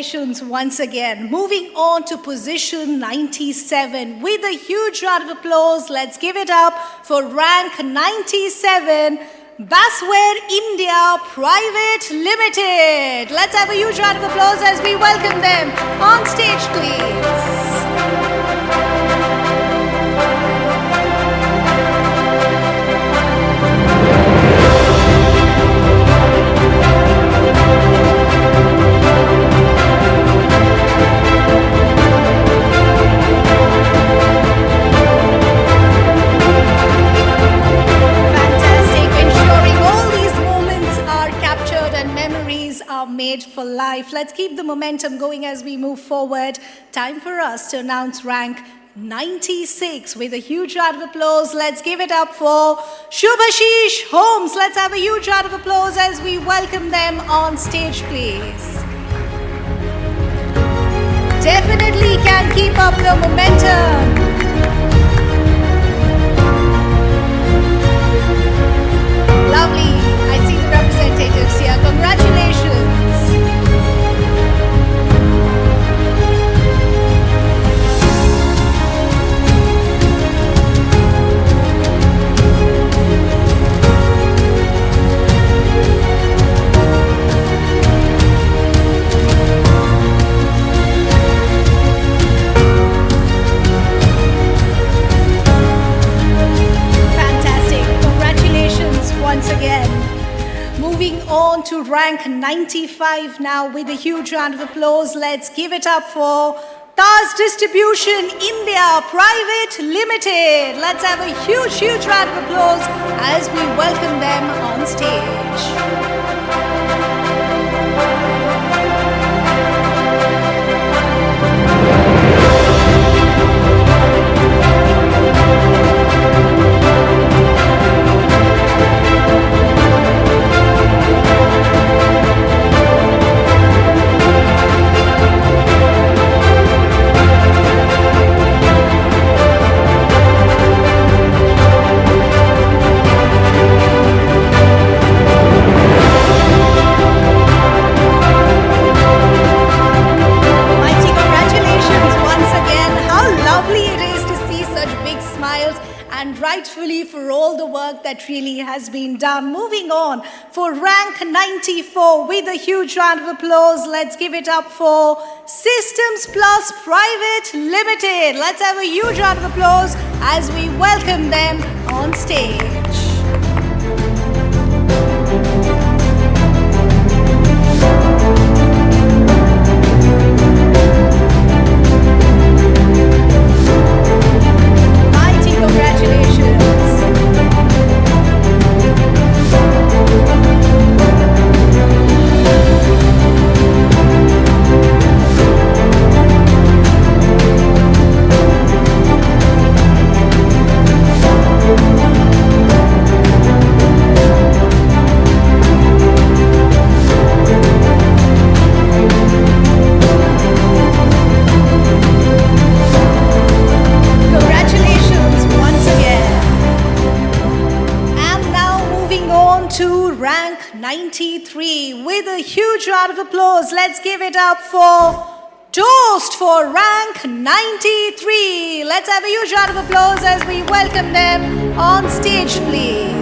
Speaker 1: Congratulations once again. Moving on to position 97. With a huge round of applause, let's give it up for rank 97, Basware India Private Limited. Let's have a huge round of applause as we welcome them on stage, please. Made for life. Let's keep the momentum going as we move forward. Time for us to announce rank 96 with a huge round of applause. Let's give it up for Shubhashish Holmes. Let's have a huge round of applause as we welcome them on stage, please. Definitely can keep up the momentum. Lovely. I see the representatives here. Congratulations. Once again. Moving on to rank 95 now with a huge round of applause. Let's give it up for Taz Distribution India Private Limited. Let's have a huge round of applause as we welcome them on stage. Rightfully for all the work that really has been done. Moving on for rank 94 with a huge round of applause. Let's give it up for Systems Plus Private Limited. Let's have a huge round of applause as we welcome them on stage. Rank 93 with a huge round of applause. Let's give it up for Toast for rank 93. Let's have a huge round of applause as we welcome them on stage, please.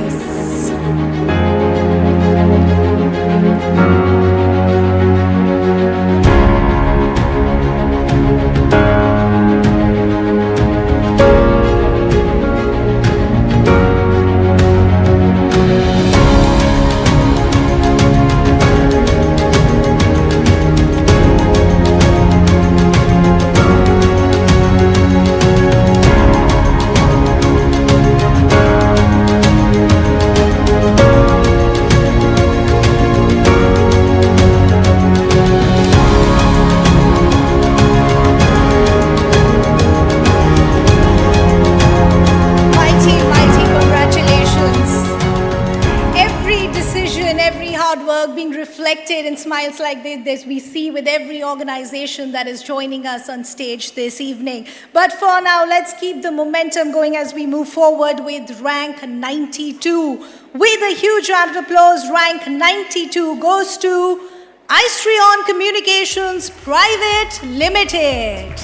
Speaker 1: And smiles like this we see with every organization that is joining us on stage this evening. But for now, let's keep the momentum going as we move forward with rank 92. With a huge round of applause, rank 92 goes to Istrion Communications Private Limited.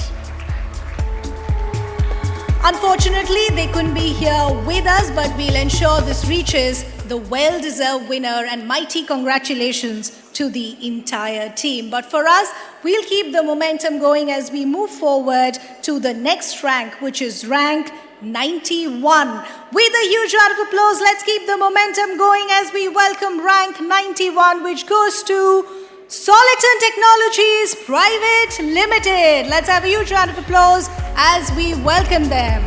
Speaker 1: Unfortunately, they couldn't be here with us, but we'll ensure this reaches the well-deserved winner, and mighty congratulations to the entire team. But for us, we'll keep the momentum going as we move forward to the next rank, which is rank 91. With a huge round of applause, let's keep the momentum going as we welcome rank 91, which goes to Soliton Technologies Private Limited. Let's have a huge round of applause as we welcome them.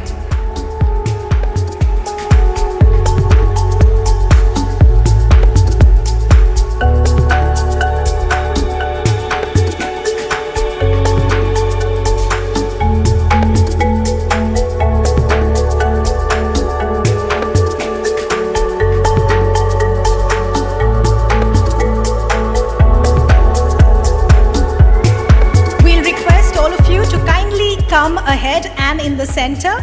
Speaker 1: Come ahead, and in the center,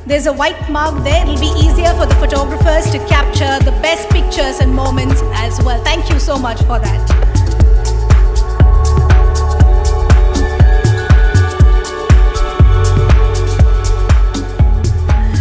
Speaker 1: there's a white mark there. It'll be easier for the photographers to capture the best pictures and moments as well. Thank you so much for that.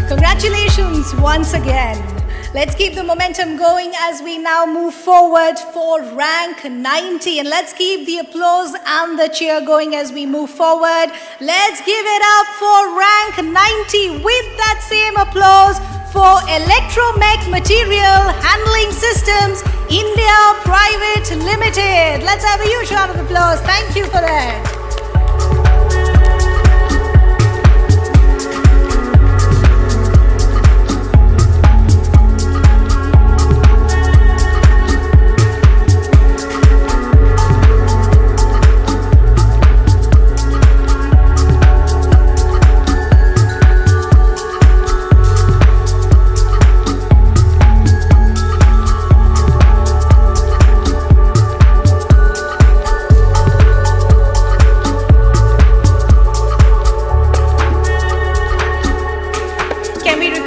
Speaker 1: Congratulations once again. Let's keep the momentum going as we now move forward for rank 90. And let's keep the applause and the cheer going as we move forward. Let's give it up for rank 90 with that same applause for Electromech Material Handling Systems India Private Limited. Let's have a huge round of applause. Thank you for that.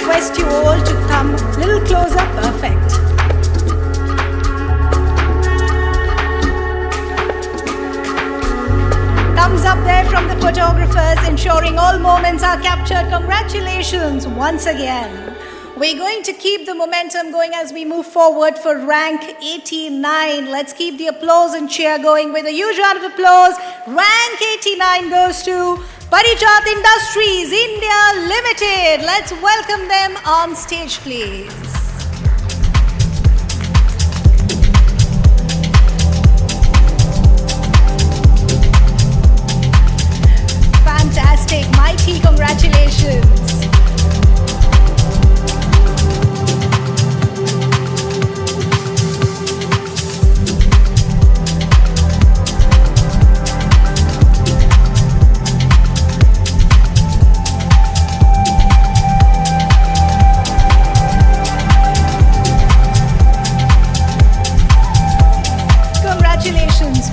Speaker 1: Request you all to come a little closer. Perfect. Thumbs up there from the photographers, ensuring all moments are captured. Congratulations once again. We're going to keep the momentum going as we move forward for rank 89. Let's keep the applause and cheer going with a huge round of applause. Rank 89 goes to Parijat Industries India Limited. Let's welcome them on stage, please. Fantastic, mighty congratulations.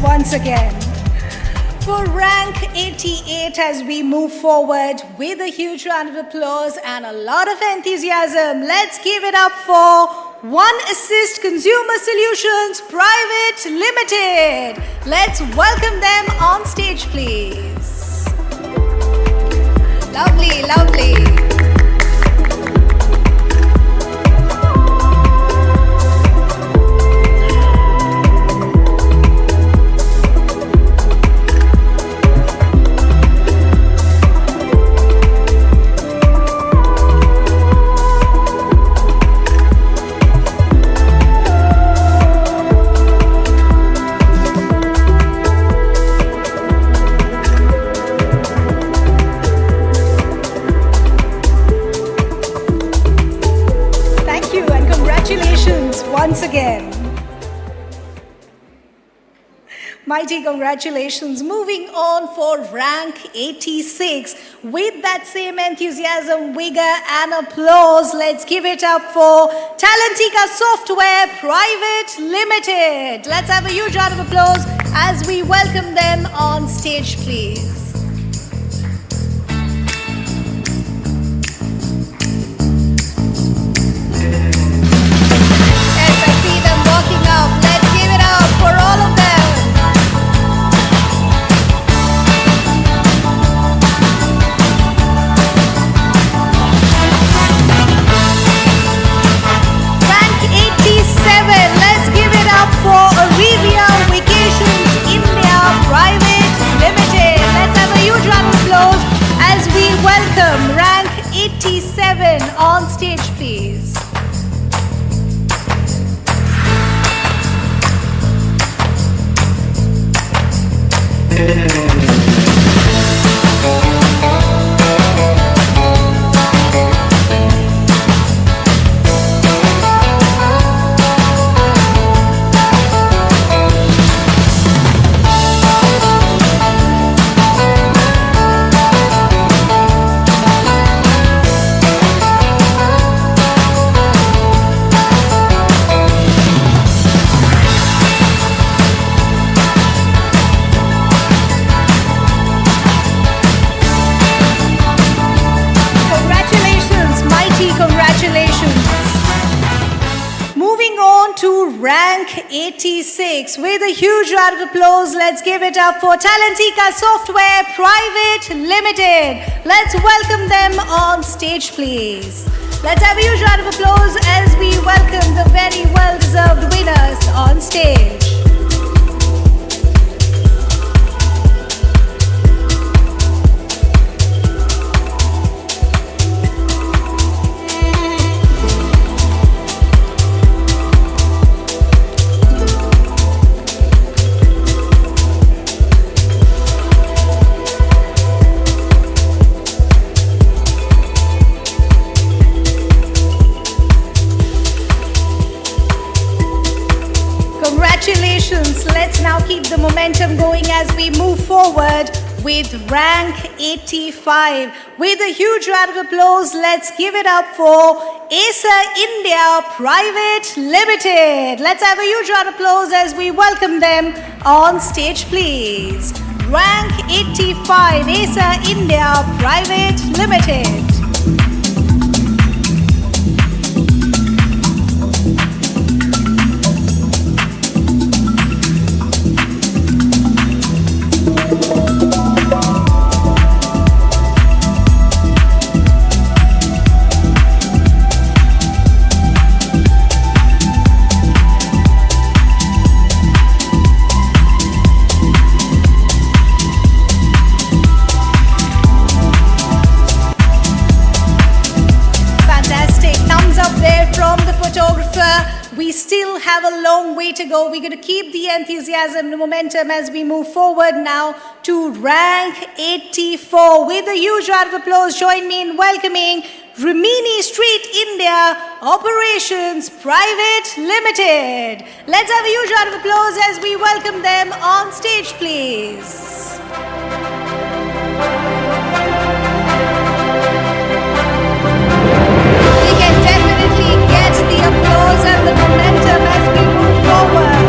Speaker 1: Once again, for rank 88 as we move forward with a huge round of applause and a lot of enthusiasm, let's give it up for One Assist Consumer Solutions Private Limited. Let's welcome them on stage, please. Lovely, lovely. Once again, mighty congratulations. Moving on for rank 86 with that same enthusiasm, vigor and applause. Let's give it up for Talentica Software Private Limited. Let's have a huge round of applause as we welcome them on stage, please. For all of them. Congratulations, mighty congratulations. Moving on to rank 86 with a huge round of applause. Let's give it up for Talentica Software Private Limited. Let's welcome them on stage, please. Let's have a huge round of applause as we welcome the very well-deserved winners on stage. Congratulations. Let's now keep the momentum going as we move forward with rank 85. With a huge round of applause, let's give it up for Acer India Private Limited. Let's have a huge round of applause as we welcome them on stage, please. Rank 85, Acer India Private Limited. We still have a long way to go. We're going to keep the enthusiasm and momentum as we move forward now to rank 84. With a huge round of applause, join me in welcoming Rimini Street India Operations Private Limited. Let's have a huge round of applause as we welcome them on stage, please. We can definitely get the applause and the momentum as we move forward.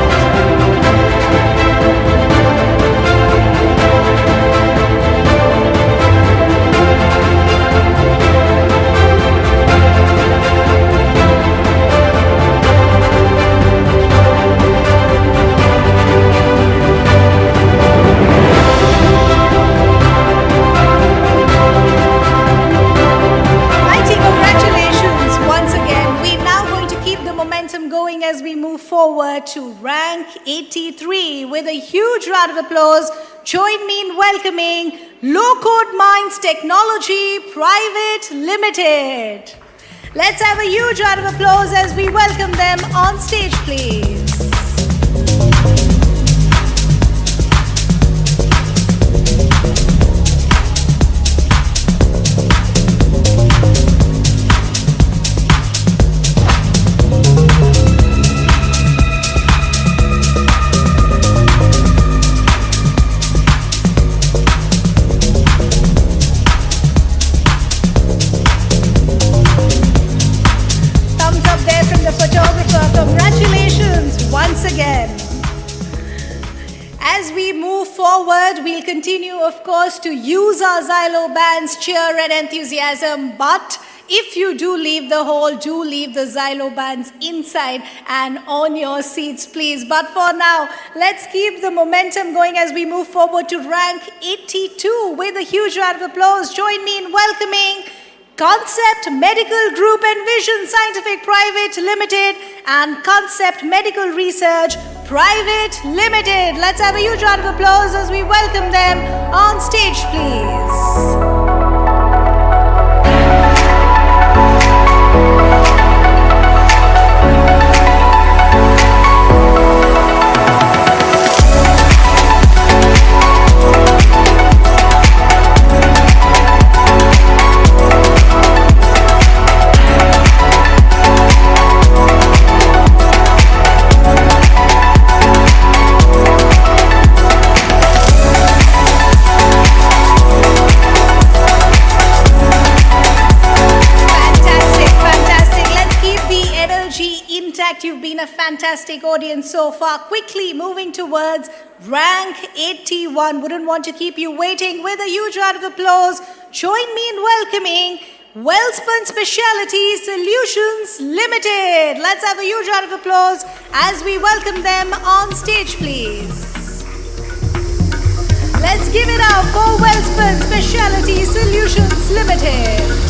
Speaker 1: Going as we move forward to rank 83 with a huge round of applause. Join me in welcoming Low Code Minds Technology Private Limited. Let's have a huge round of applause as we welcome them on stage, please. Congratulations once again. As we move forward, we'll continue, of course, to use our Xylo Band's cheer and enthusiasm, but if you do leave the hall, do leave the Xylo Bands inside and on your seats, please. But for now, let's keep the momentum going as we move forward to rank 82 with a huge round of applause. Join me in welcoming Concept Medical Group and Vision Scientific Private Limited and Concept Medical Research Private Limited. Let's have a huge round of applause as we welcome them on stage, please. a fantastic audience so far. Quickly moving towards rank 81. Wouldn't want to keep you waiting. With a huge round of applause, join me in welcoming Wellspun Specialty Solutions Limited. Let's have a huge round of applause as we welcome them on stage, please. Let's give it up for Wellspun Specialty Solutions Limited.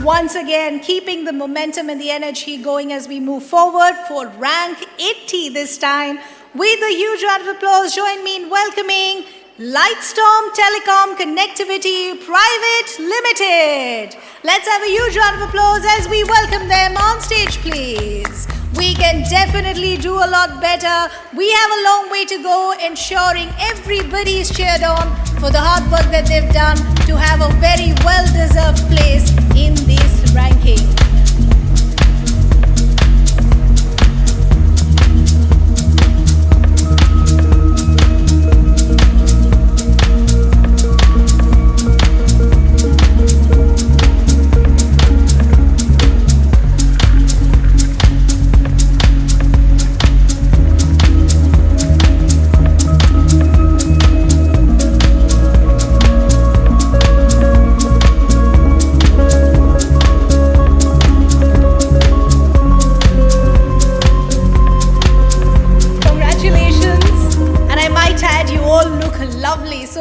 Speaker 1: Once again, keeping the momentum and the energy going as we move forward for rank 80 this time. With a huge round of applause, join me in welcoming Lightstorm Telecom Connectivity Private Limited. Let's have a huge round of applause as we welcome them on stage, please. We can definitely do a lot better. We have a long way to go, ensuring everybody is cheered on for the hard work that they've done to have a very well-deserved place in this ranking.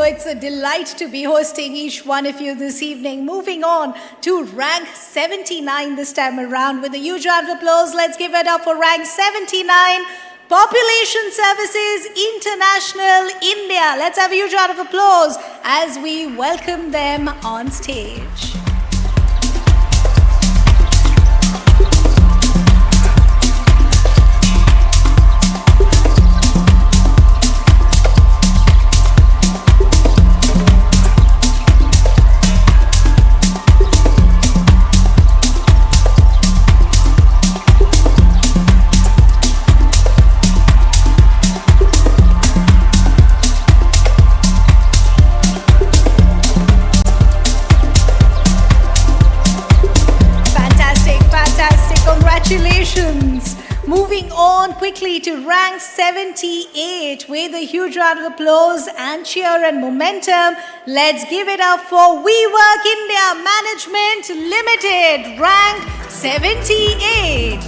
Speaker 1: It's a delight to be hosting each one of you this evening. Moving on to rank 79 this time around. With a huge round of applause, let's give it up for rank 79, Population Services International India. Let's have a huge round of applause as we welcome them on stage. Congratulations. Moving on quickly to rank 78 with a huge round of applause and cheer and momentum. Let's give it up for WeWork India Management Limited, rank 78.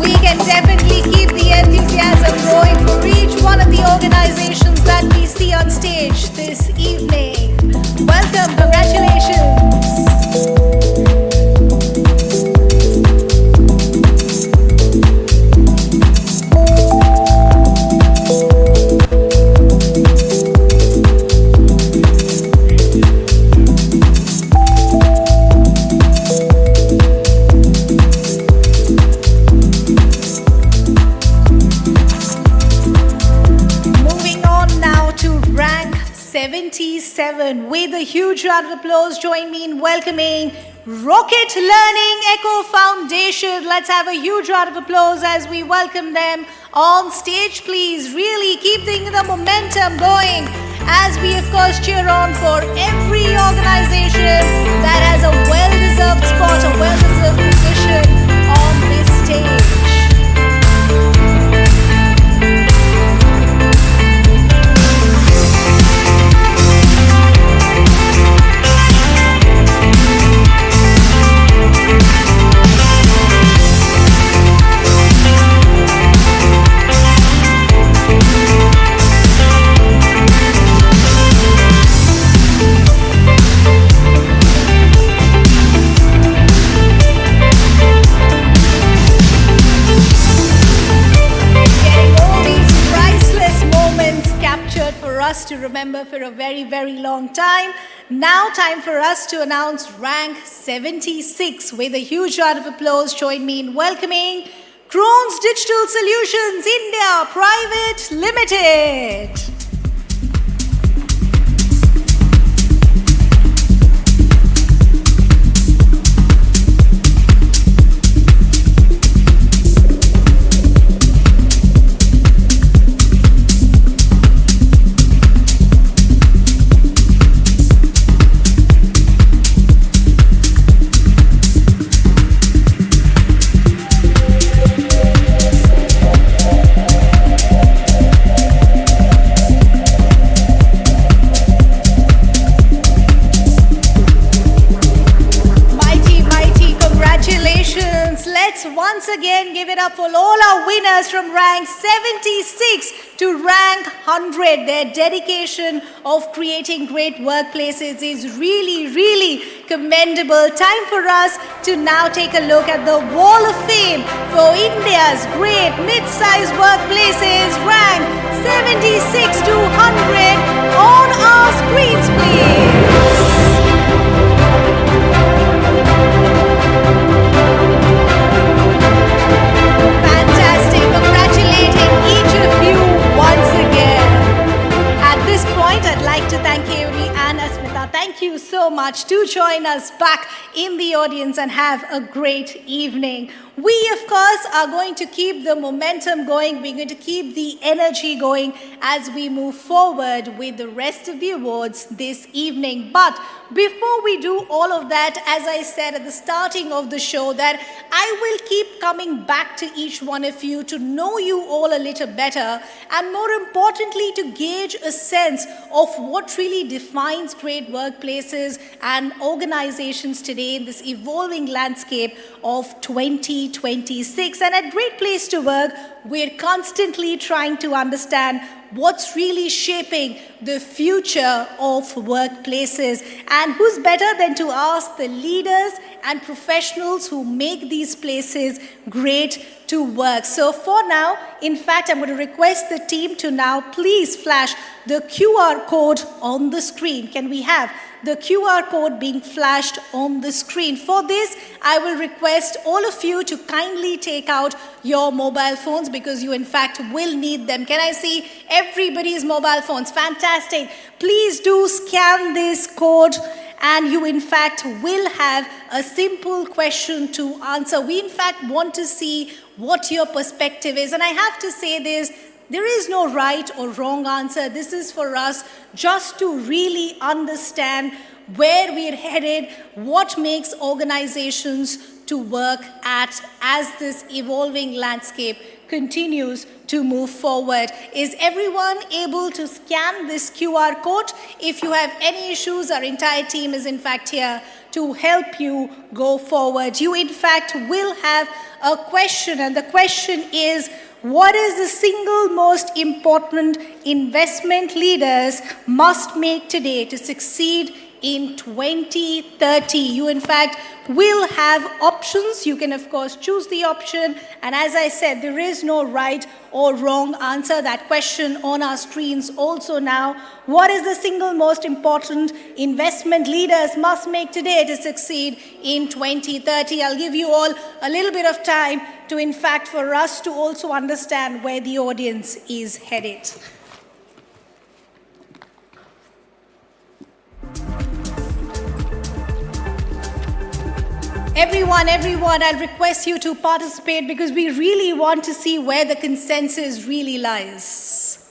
Speaker 1: We can definitely keep the enthusiasm going for each one of the organizations that we see on stage this evening. Welcome, congratulations. With a huge round of applause, join me in welcoming Rocket Learning Echo Foundation. Let's have a huge round of applause as we welcome them on stage, please. Really keeping the momentum going as we, of course, cheer on for every organization that has a well-deserved spot, a well-deserved position on this stage. to remember for a very, very long time. Now time for us to announce rank 76. With a huge round of applause, join me in welcoming Crohn's Digital Solutions India Private Limited. Once again, give it up for all our winners from rank 76 to rank 100. Their dedication of creating great workplaces is really, really commendable. Time for us to now take a look at the Wall of Fame for India's great mid-sized workplaces, rank 76 to 100 on our screens, please. I'd like to thank Keuri and Asmita. Thank you so much to join us back in the audience and have a great evening. We, of course, are going to keep the momentum going. We're going to keep the energy going as we move forward with the rest of the awards this evening. But before we do all of that, as I said at the starting of the show, that I will keep coming back to each one of you to know you all a little better, and more importantly, to gauge a sense of what really defines great workplaces and organizations today in this evolving landscape of 2026. And at Great Place to Work, we're constantly trying to understand what's really shaping the future of workplaces. And who's better than to ask the leaders and professionals who make these places great to work. So for now, in fact, I'm going to request the team to now please flash the QR code on the screen. Can we have the QR code being flashed on the screen? For this, I will request all of you to kindly take out your mobile phones, because you in fact will need them. Can I see everybody's mobile phones? Fantastic. Please do scan this code, and you in fact will have a simple question to answer. We in fact want to see what your perspective is, and I have to say this: there is no right or wrong answer. This is for us just to really understand where we're headed, what makes organizations to work at as this evolving landscape continues to move forward. Is everyone able to scan this QR code? If you have any issues, our entire team is in fact here to help you go forward. You in fact will have a question, and the question is: what is the single most important investment leaders must make today to succeed in 2030? You in fact will have options. You can of course choose the option, and as I said, there is no right or wrong answer. That question on our screens also now: what is the single most important investment leaders must make today to succeed in 2030? I'll give you all a little bit of time to in fact for us to also understand where the audience is headed. Everyone, I'll request you to participate, because we really want to see where the consensus really lies.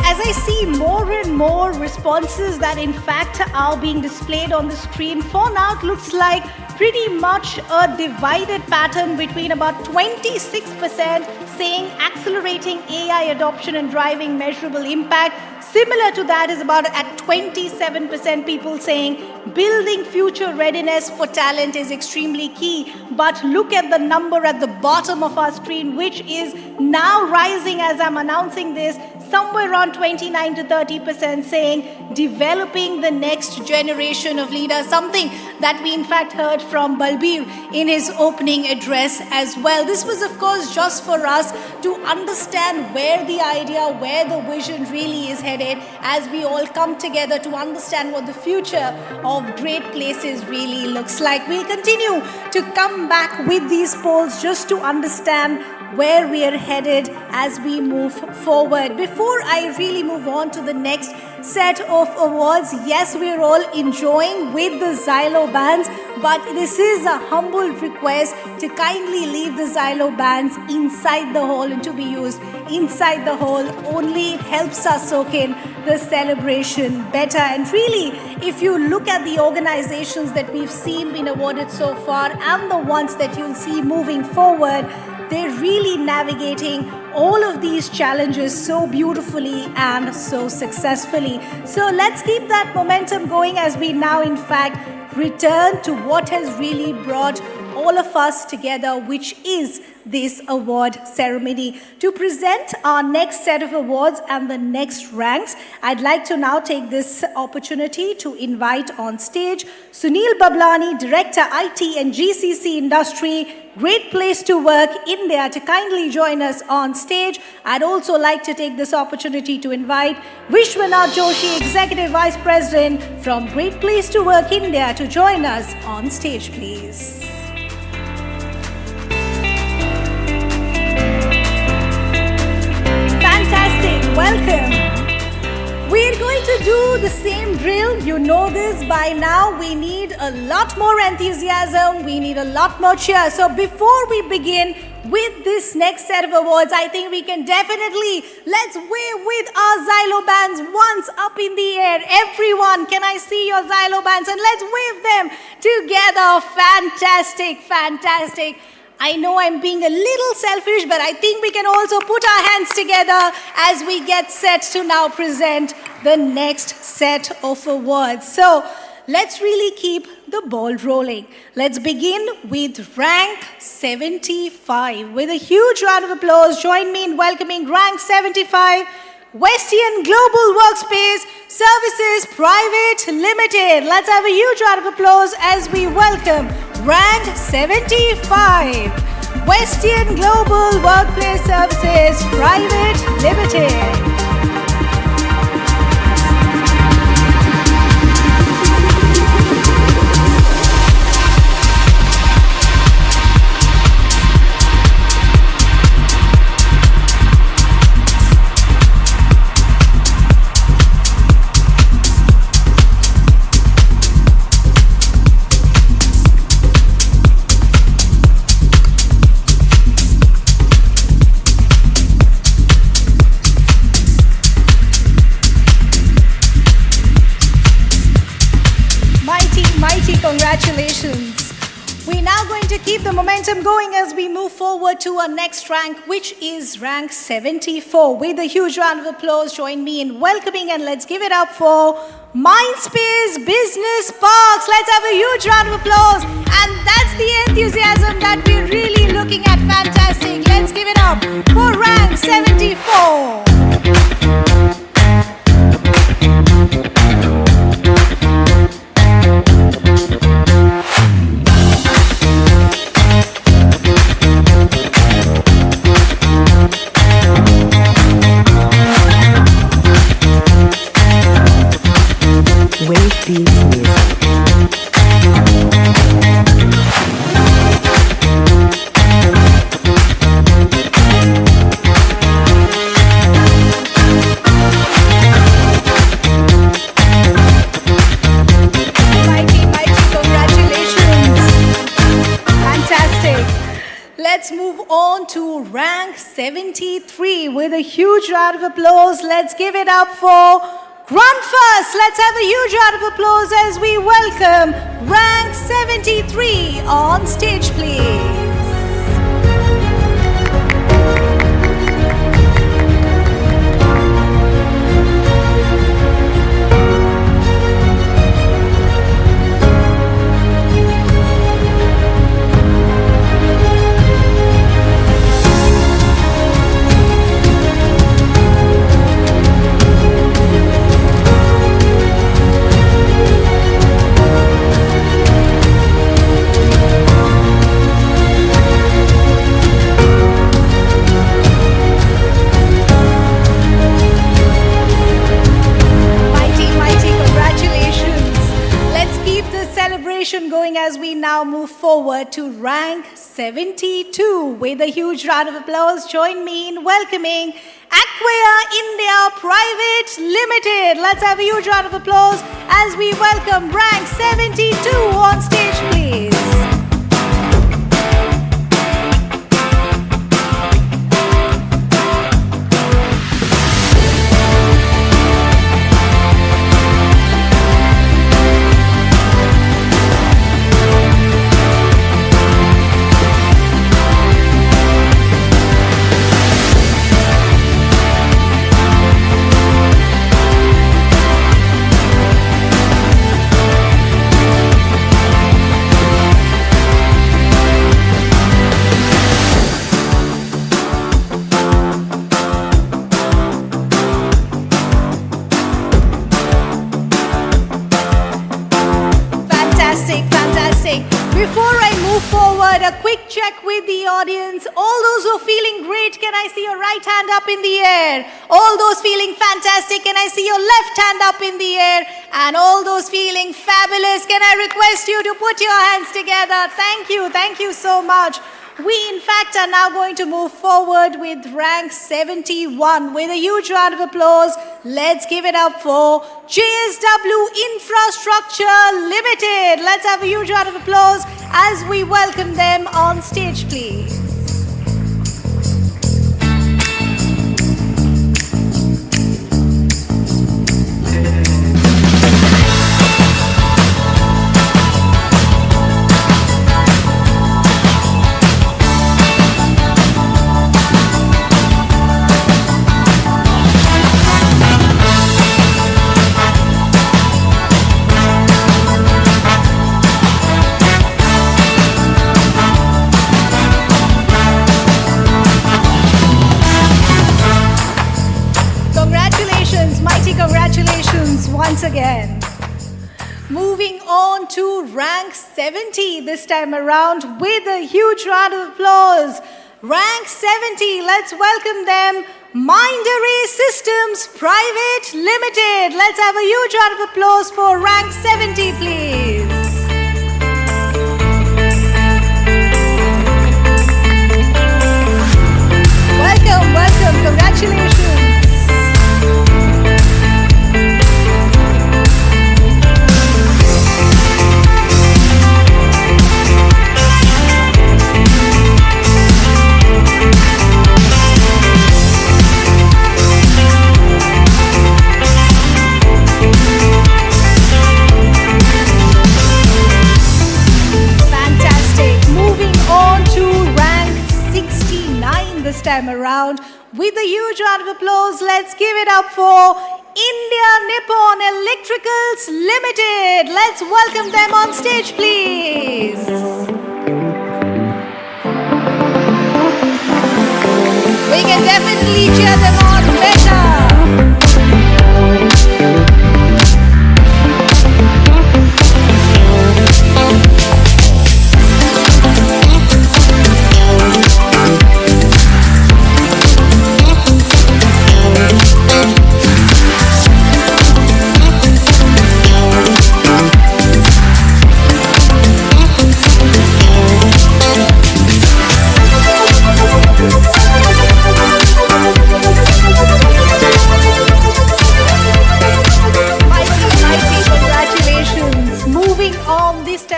Speaker 1: As I see more and more responses that in fact are being displayed on the screen, for now it looks like pretty much a divided pattern between about 26% saying accelerating AI adoption and driving measurable impact. Similar to that is about at 27% people saying building future readiness for talent is extremely key. But look at the number at the bottom of our screen, which is now rising as I'm announcing this, somewhere around 29 to 30% saying developing the next generation of leaders, something that we in fact heard from Balbir in his opening address as well. This was of course just for us to understand where the idea, where the vision really is headed as we all come together to understand what the future of great places really looks like. We'll continue to come back with these polls just to understand where we are headed as we move forward. Before I really move on to the next set of awards, yes, we're all enjoying with the Xylo bands, but this is a humble request to kindly leave the Xylo bands inside the hall and to be used inside the hall. Only it helps us soak in the celebration better. And really, if you look at the organizations that we've seen been awarded so far and the ones that you'll see moving forward, they're really navigating all of these challenges so beautifully and so successfully. So let's keep that momentum going as we now in fact return to what has really brought all of us together, which is this award ceremony. To present our next set of awards and the next ranks, I'd like to now take this opportunity to invite on stage Sunil Bablani, Director IT and GCC Industry, Great Place to Work, India, to kindly join us on stage. I'd also like to take this opportunity to invite Vishwanath Joshi, Executive Vice President from Great Place to Work, India, to join us on stage, please. Fantastic, welcome. We're going to do the same drill. You know this by now. We need a lot more enthusiasm. We need a lot more cheer. So before we begin with this next set of awards, I think we can definitely, let's wave with our Xylo bands once up in the air. Everyone, can I see your Xylo bands? And let's wave them together. Fantastic, fantastic. I know I'm being a little selfish, but I think we can also put our hands together as we get set to now present the next set of awards. So let's really keep the ball rolling. Let's begin with rank 75. With a huge round of applause, join me in welcoming rank 75, Westian Global Workspace Services Private Limited. Let's have a huge round of applause as we welcome rank 75, Westian Global Workplace Services Private Limited. Congratulations. We're now going to keep the momentum going as we move forward to our next rank, which is rank 74. With a huge round of applause, join me in welcoming and let's give it up for Mindspace Business Parks. Let's have a huge round of applause. And that's the enthusiasm that we're really looking at. Fantastic. Let's give it up for rank 74. Let's move on to rank 73 with a huge round of applause. Let's give it up for Grundfos. Let's have a huge round of applause as we welcome rank 73 on stage, please. celebration going as we now move forward to rank 72. With a huge round of applause, join me in welcoming Acquia India Private Limited. Let's have a huge round of applause as we welcome rank 72 on stage, please. Fantastic. Before I move forward, a quick check with the audience. All those who are feeling great, can I see your right hand up in the air? All those feeling fantastic, can I see your left hand up in the air? And all those feeling fabulous, can I request you to put your hands together? Thank you so much. We, in fact, are now going to move forward with rank 71 with a huge round of applause. Let's give it up for JSW Infrastructure Limited. Let's have a huge round of applause as we welcome them on stage, please. Congratulations once again. Moving on to rank 70 this time around with a huge round of applause. Rank 70, let's welcome them, Mindarray Systems Private Limited. Let's have a huge round of applause for rank 70, please. Welcome, congratulations. This time around with a huge round of applause, let's give it up for India Nippon Electricals Limited. Let's welcome them on stage, please. We can definitely cheer them on better.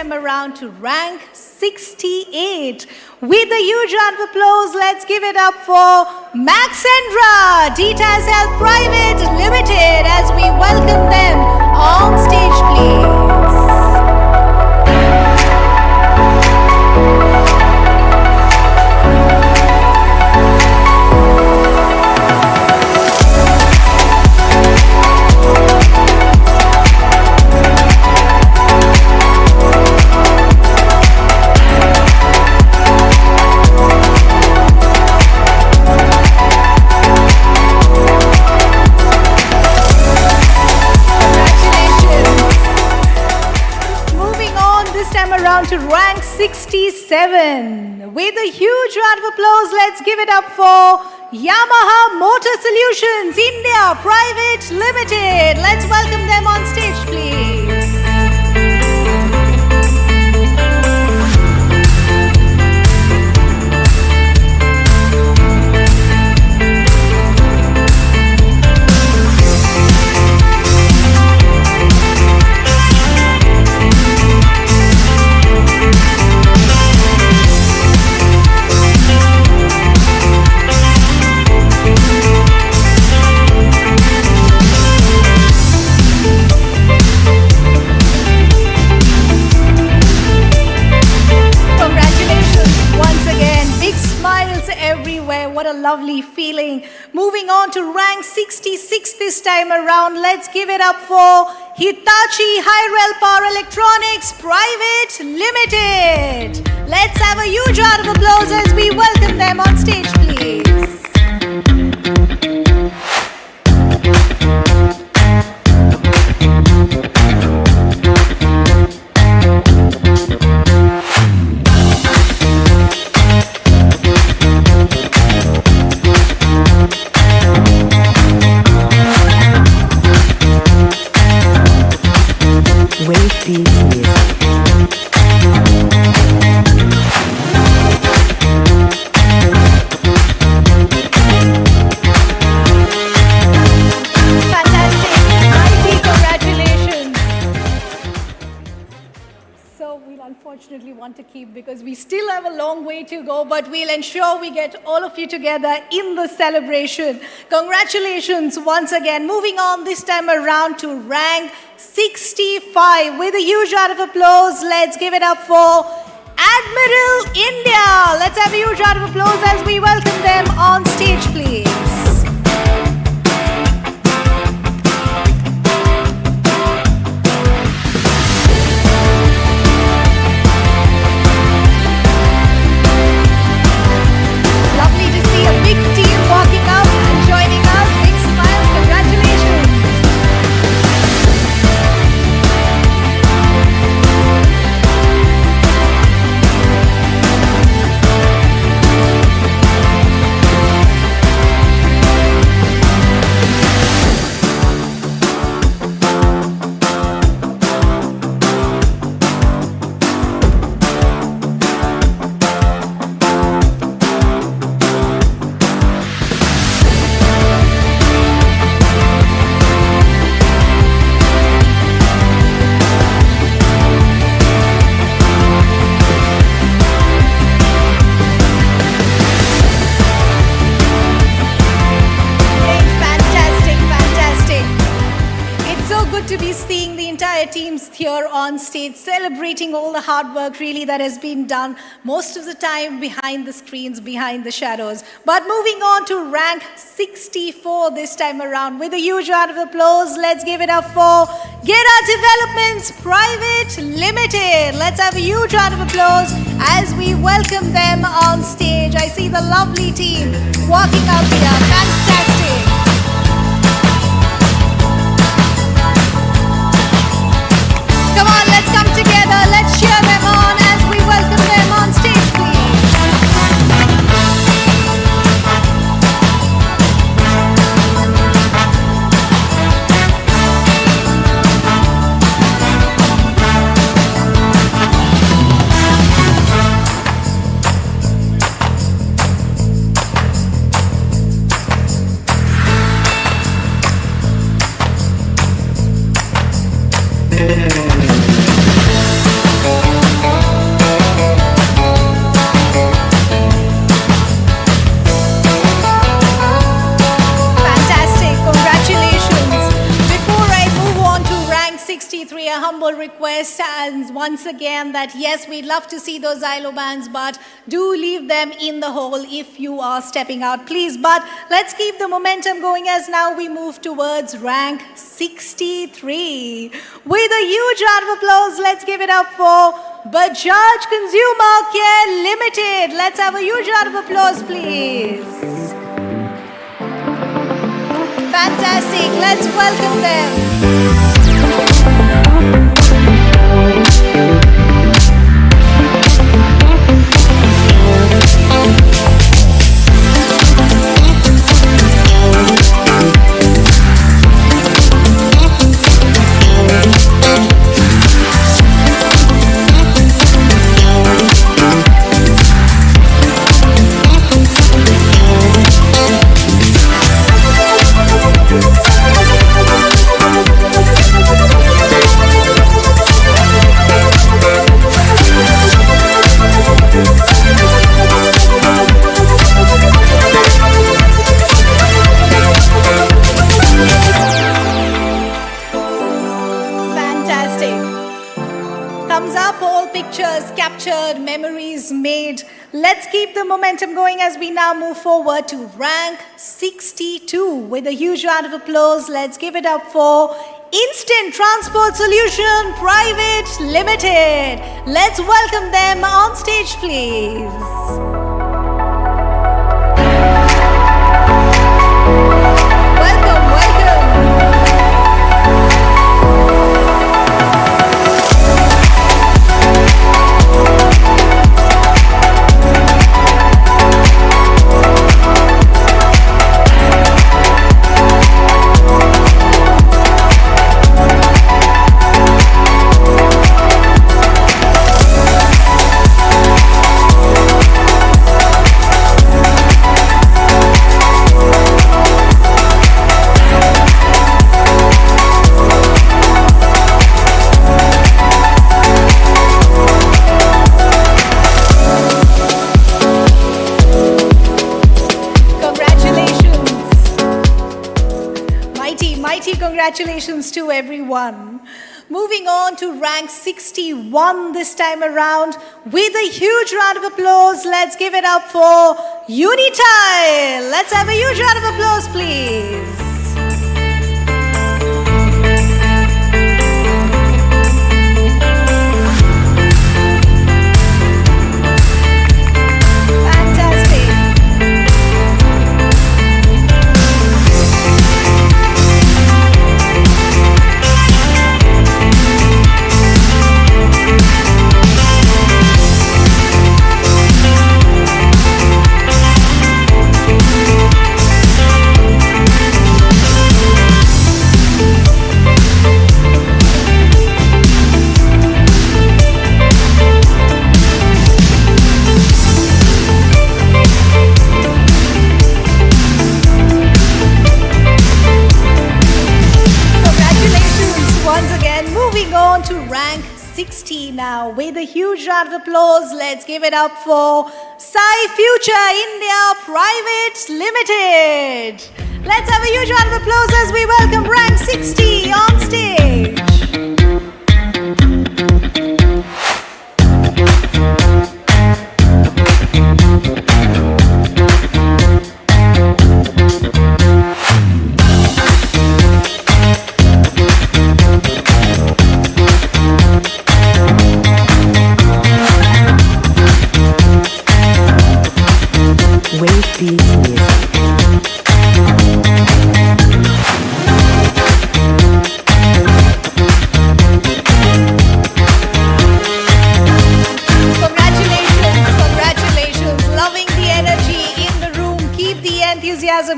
Speaker 1: Around to rank 68 with a huge round of applause. Let's give it up for Maxendra Details Health Private Limited as we welcome them on stage, please. To rank 67 with a huge round of applause. Let's give it up for Yamaha Motor Solutions India Private Limited. Let's welcome them on stage, please. What a lovely feeling. Moving on to rank 66 this time around. Let's give it up for Hitachi Hyrel Power Electronics Private Limited. Let's have a huge round of applause as we welcome them on stage, please.
Speaker 3: Wave Beats Music.
Speaker 1: Fantastic. Mighty congratulations. So we'll unfortunately want to keep because we still have a long way to go, but we'll ensure we get all of you together in the celebration. Congratulations once again. Moving on this time around to rank 65 with a huge round of applause. Let's give it up for Admiral India. Let's have a huge round of applause as we welcome them on stage, please. Lovely to see a big team walking out and joining us. Big smiles. Congratulations. Fantastic, fantastic. It's so good to be seeing the entire teams here on stage celebrating all the hard work really that has been done most of the time behind the screens, behind the shadows. But moving on to rank 64 this time around with a huge round of applause. Let's give it up for Gera Developments Private Limited. Let's have a huge round of applause as we welcome them on stage. I see the lovely team walking out here. Fantastic. Come on, let's come together. Let's cheer them on as we welcome them on stage, please. Fantastic, congratulations. Before I move on to rank 63, a humble request and once again that yes, we'd love to see those ILO bands, but do leave them in the hall if you are stepping out, please. But let's keep the momentum going as now we move towards rank 63. With a huge round of applause, let's give it up for Bajaj Consumer Care Limited. Let's have a huge round of applause, please. Fantastic. Let's welcome them. Thumbs up, all pictures captured, memories made. Let's keep the momentum going as we now move forward to rank 62. With a huge round of applause, let's give it up for Instant Transport Solution Private Limited. Let's welcome them on stage, please. Welcome, welcome. Congratulations to everyone. Moving on to rank 61 this time around with a huge round of applause. Let's give it up for Unitile. Let's have a huge round of applause, please. Now, with a huge round of applause, let's give it up for Sai Future India Private Limited. Let's have a huge round of applause as we welcome rank 60 on stage.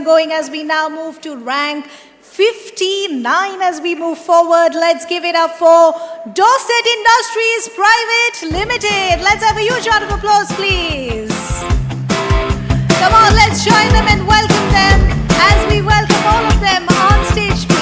Speaker 1: Going as we now move to rank 59 as we move forward. Let's give it up for Dorset Industries Private Limited. Let's have a huge round of applause, please. Come on, let's join them and welcome them as we welcome all of them on stage, please.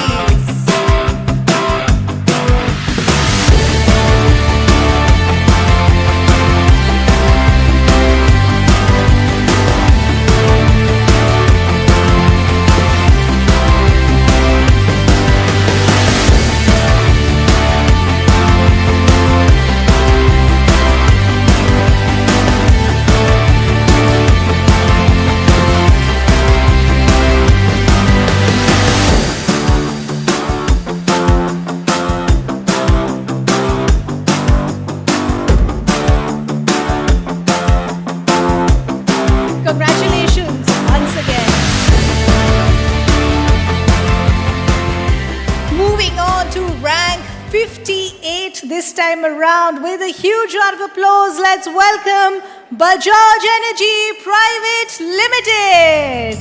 Speaker 1: This time around with a huge round of applause, let's welcome Bajaj Energy Private Limited.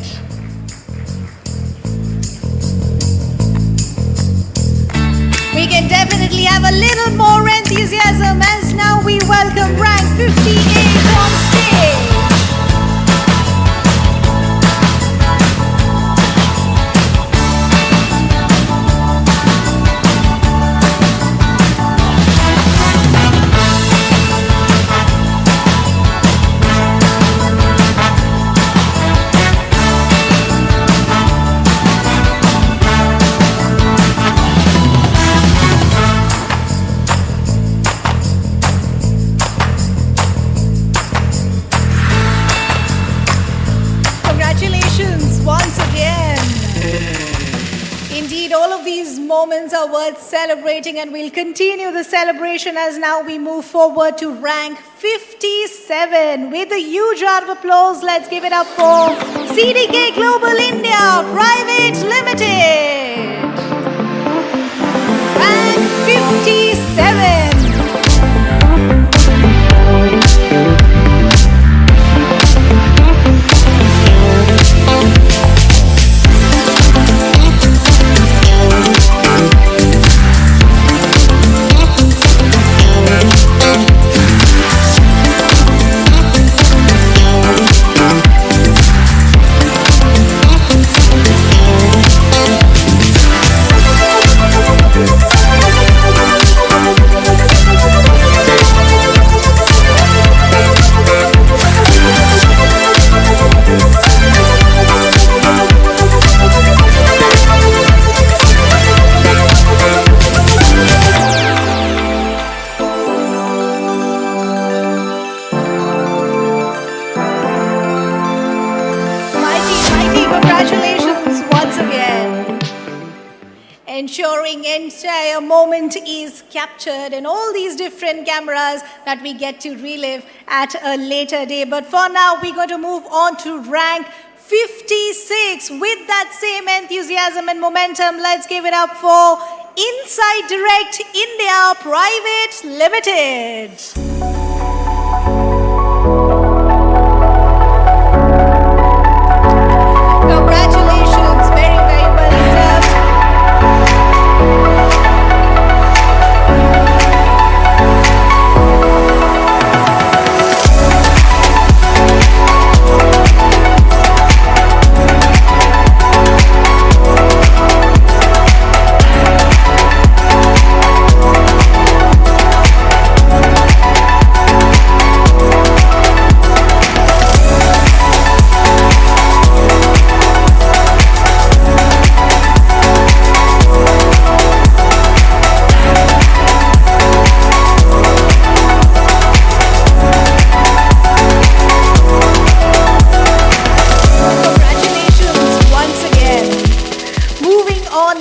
Speaker 1: We can definitely have a little more enthusiasm as now we welcome rank 58 on stage. are worth celebrating, and we'll continue the celebration as now we move forward to rank 57. With a huge round of applause, let's give it up for CDK Global India Private Limited. Rank 57. Ensuring entire moment is captured in all these different cameras that we get to relive at a later day. But for now, we're going to move on to rank 56. With that same enthusiasm and momentum, let's give it up for Inside Direct India Private Limited. Congratulations, very, very well deserved.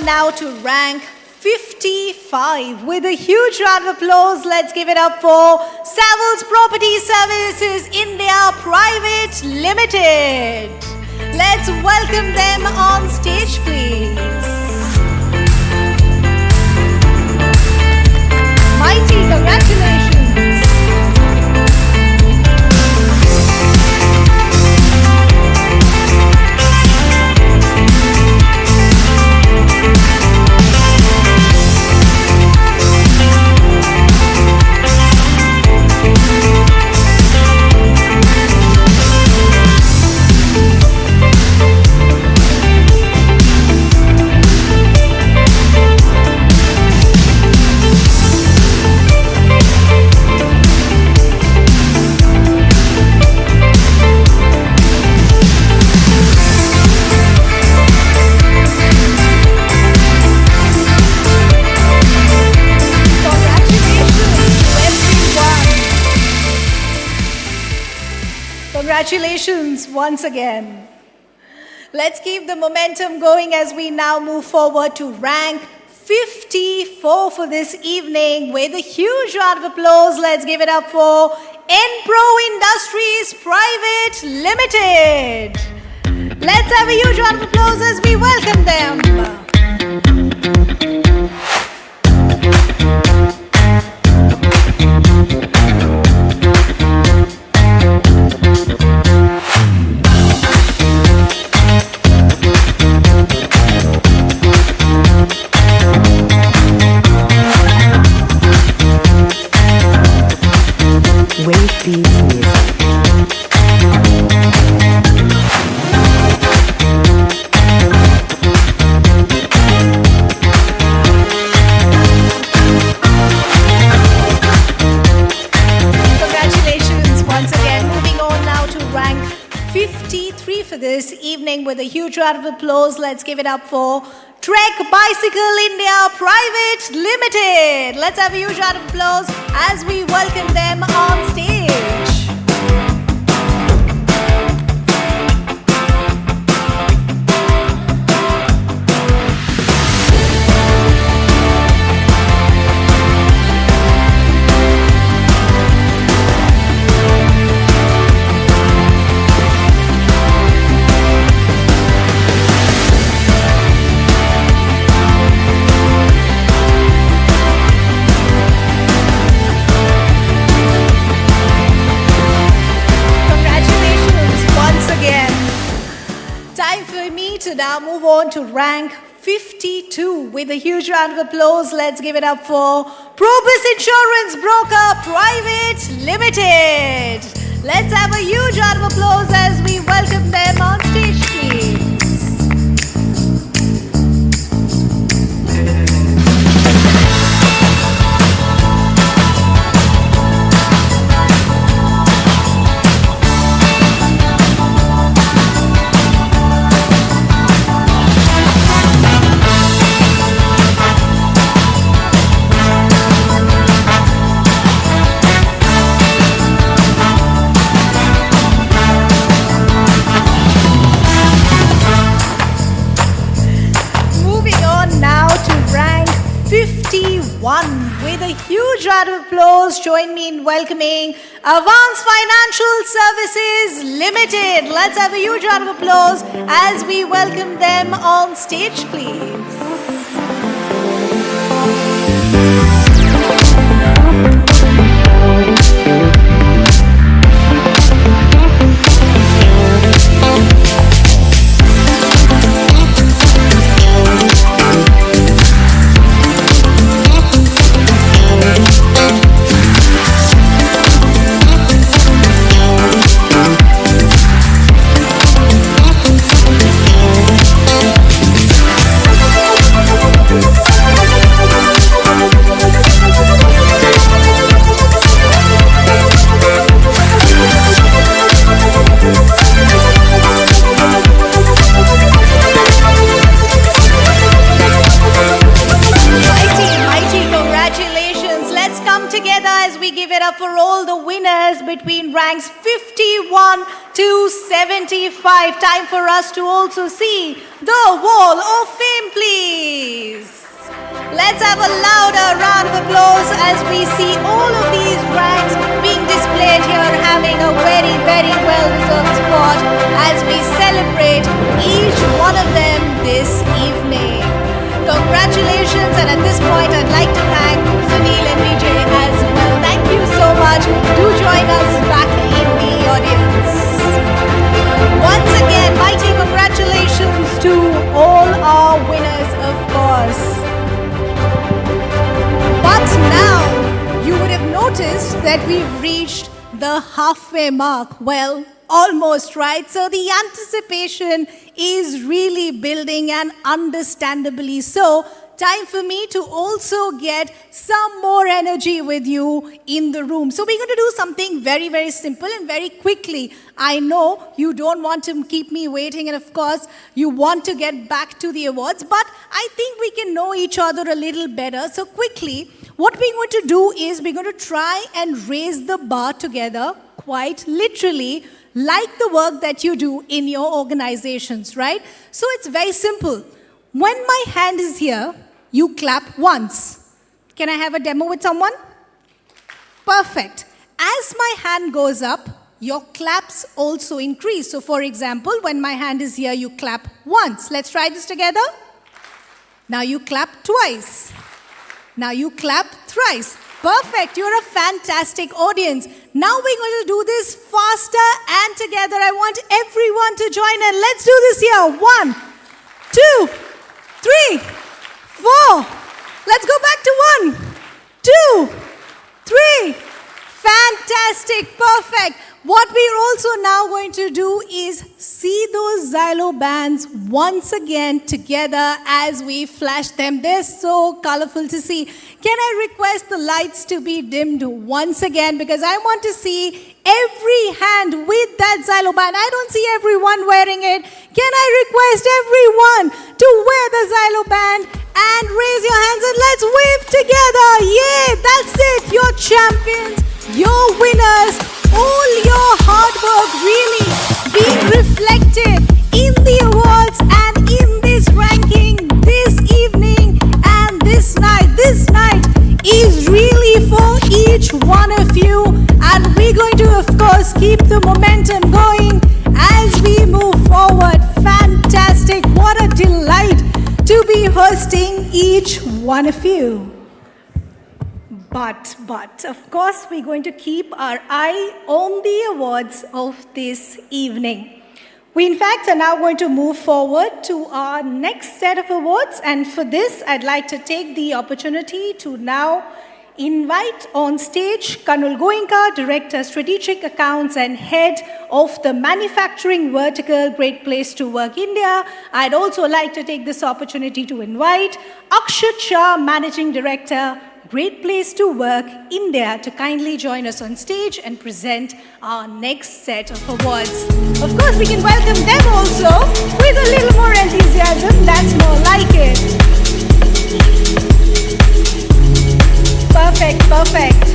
Speaker 1: Now to rank 55. With a huge round of applause, let's give it up for Savills Property Services India Private Limited. Let's welcome them on stage, please. Mighty congratulations. Congratulations once again. Let's keep the momentum going as we now move forward to rank 54 for this evening. With a huge round of applause, let's give it up for Enpro Industries Private Limited. Let's have a huge round of applause as we welcome them. This evening with a huge round of applause, let's give it up for Trek Bicycle India Private Limited. Let's have a huge round of applause as we welcome them on stage. on to rank 52 with a huge round of applause. Let's give it up for Probus Insurance Broker Private Limited. Let's have a huge round of applause as we welcome them on stage, please. With a huge round of applause, join me in welcoming Avance Financial Services Limited. Let's have a huge round of applause as we welcome them on stage, please. For all the winners between ranks 51 to 75. Time for us to also see the Wall of Fame, please. Let's have a louder round of applause as we see all of these ranks being displayed here, having a very, very well-deserved spot as we celebrate each one of them this evening. Congratulations, and at this point I'd like to thank Sunil and Vijay as well. Thank you so much. Do join us back in the audience. Once again, mighty congratulations to all our winners, of course. But now, you would have noticed that we've reached the halfway mark. Well, almost, right? So the anticipation is really building, and understandably so. Time for me to also get some more energy with you in the room. So we're going to do something very, very simple and very quickly. I know you don't want to keep me waiting, and of course, you want to get back to the awards, but I think we can know each other a little better. So quickly, what we're going to do is we're going to try and raise the bar together, quite literally, like the work that you do in your organizations, right? So it's very simple. When my hand is here, you clap once. Can I have a demo with someone? Perfect. As my hand goes up, your claps also increase. So for example, when my hand is here, you clap once. Let's try this together. Now you clap twice. Now you clap thrice. Perfect. You're a fantastic audience. Now we're going to do this faster and together. I want everyone to join in. Let's do this here. 1, 2, 3, 4. Let's go back to 1, 2, 3. Fantastic. Perfect. What we're also now going to do is see those xylo bands once again together as we flash them. They're so colorful to see. Can I request the lights to be dimmed once again, because I want to see every hand with that xylo band. I don't see everyone wearing it. Can I request everyone to wear the xylo band and raise your hands and let's wave together. Yeah, that's it. You're champions. You're winners. All your hard work really being reflected in the awards and in this ranking this evening and this night. This night is really for each one of you, and we're going to, of course, keep the momentum going as we move forward. Fantastic. What a delight to be hosting each one of you. But, of course, we're going to keep our eye on the awards of this evening. We, in fact, are now going to move forward to our next set of awards. And for this, I'd like to take the opportunity to now invite on stage Kanul Goenka, Director, Strategic Accounts and Head of the Manufacturing Vertical, Great Place to Work India. I'd also like to take this opportunity to invite Akshat Shah, Managing Director, Great Place to Work India, to kindly join us on stage and present our next set of awards. Of course, we can welcome them also with a little more enthusiasm. That's more like it. Perfect, perfect.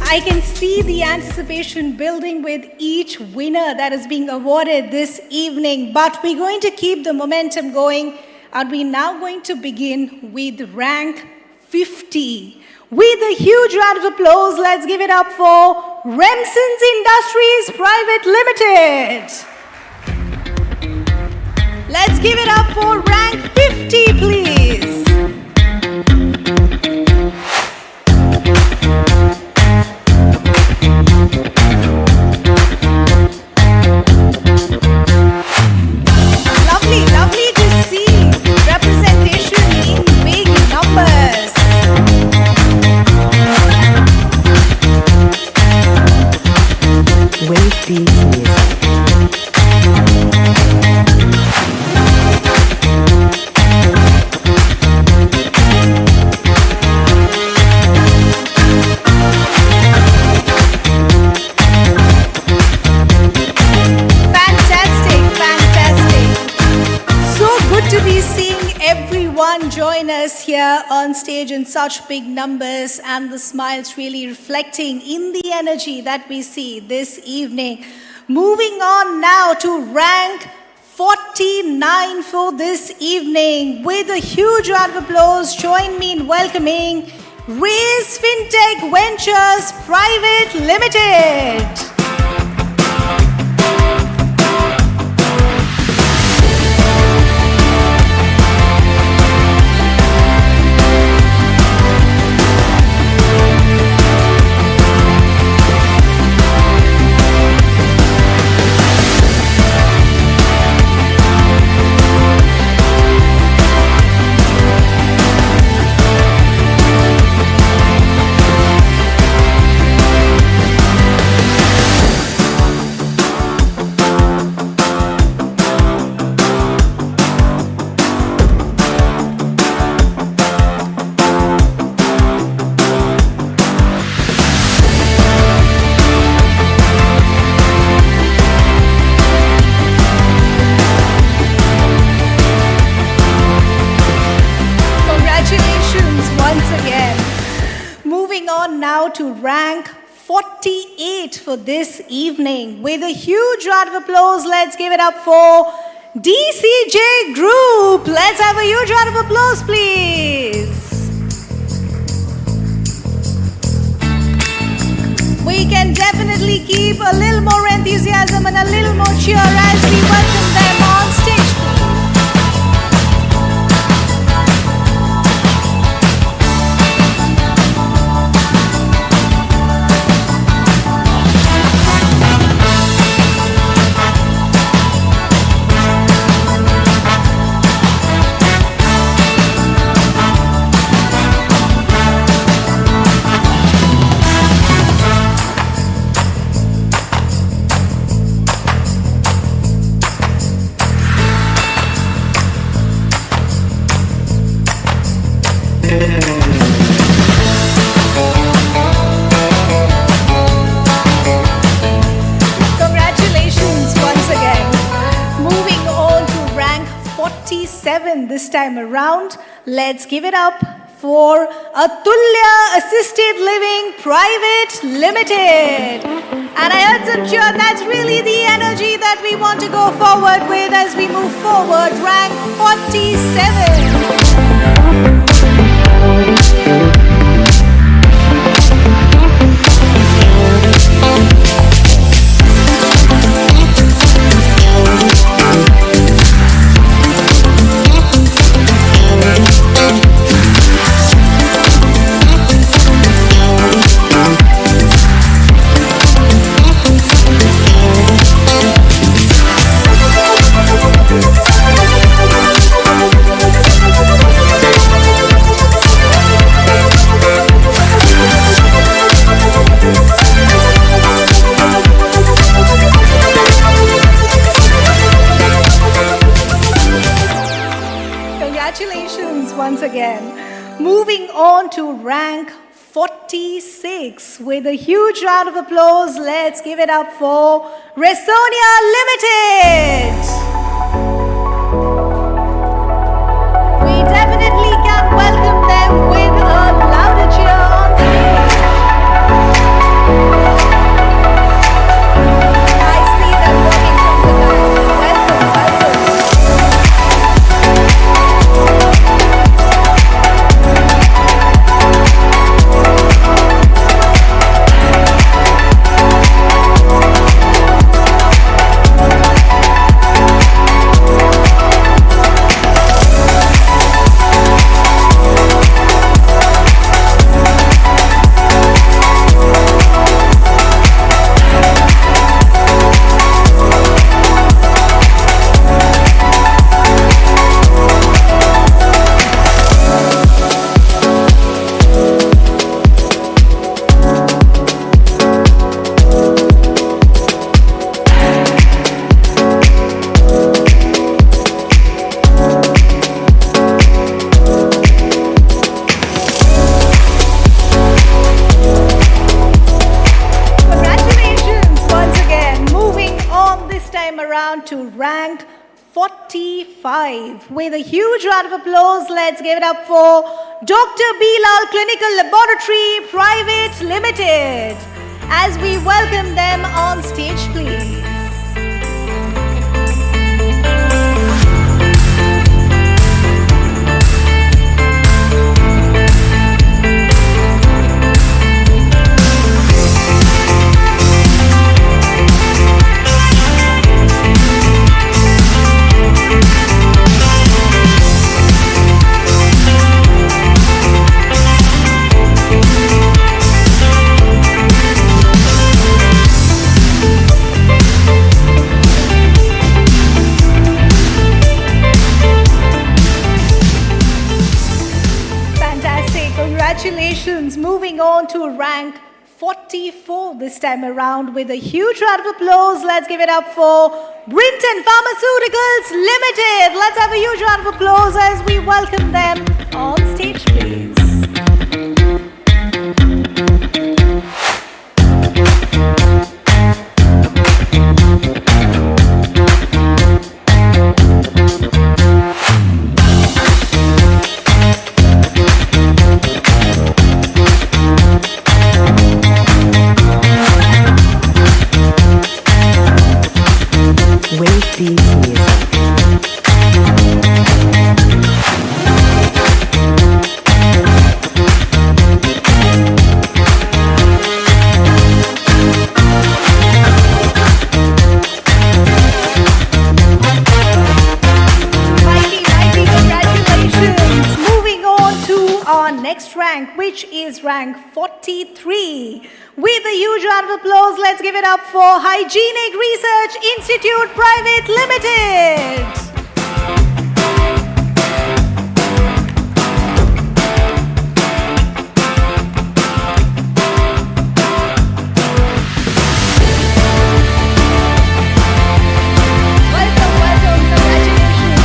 Speaker 1: I can see the anticipation building with each winner that is being awarded this evening, but we're going to keep the momentum going, and we're now going to begin with rank 50. With a huge round of applause, let's give it up for Remsons Industries Private Limited. Let's give it up for rank 50, please. Lovely to see representation in big numbers.
Speaker 3: Wave Beat Music. Join us here on stage in such big numbers, and the smiles really reflecting in the energy that we see this evening. Moving on now to rank 49 for this evening. With a huge round of applause, join me in welcoming Raise Fintech Ventures Private Limited. To rank 48 for this evening. With a huge round of applause, let's give it up for DCJ Group. Let's have a huge round of applause, please. We can definitely keep a little more enthusiasm and a little more cheer as we welcome them on stage. This time around, let's give it up for Atulya Assisted Living Private Limited. And I heard some cheer. That's really the energy that we want to go forward with as we move forward. Rank 47. to rank 46. With a huge round of applause, let's give it up for Resonia Limited. We definitely can welcome them with a louder cheer on stage. I see them walking from the back. Welcome, welcome. Congratulations once again. Moving on this time around to rank 45. With a huge round of applause, let's give it up for Dr. Bilal Clinical Laboratory Private Limited. As we welcome them on stage, please. Fantastic. Congratulations. Moving on to rank 44 this time around with a huge round of applause. Let's give it up for Brinton Pharmaceuticals Limited. Let's have a huge round of applause as we welcome them on stage, please.
Speaker 4: Wave Beats Music.
Speaker 3: Mighty, congratulations. Moving on to our next rank, which is rank 43. With a huge round of applause, let's give it up for Hygienic Research Institute Private Limited. Welcome, welcome, congratulations.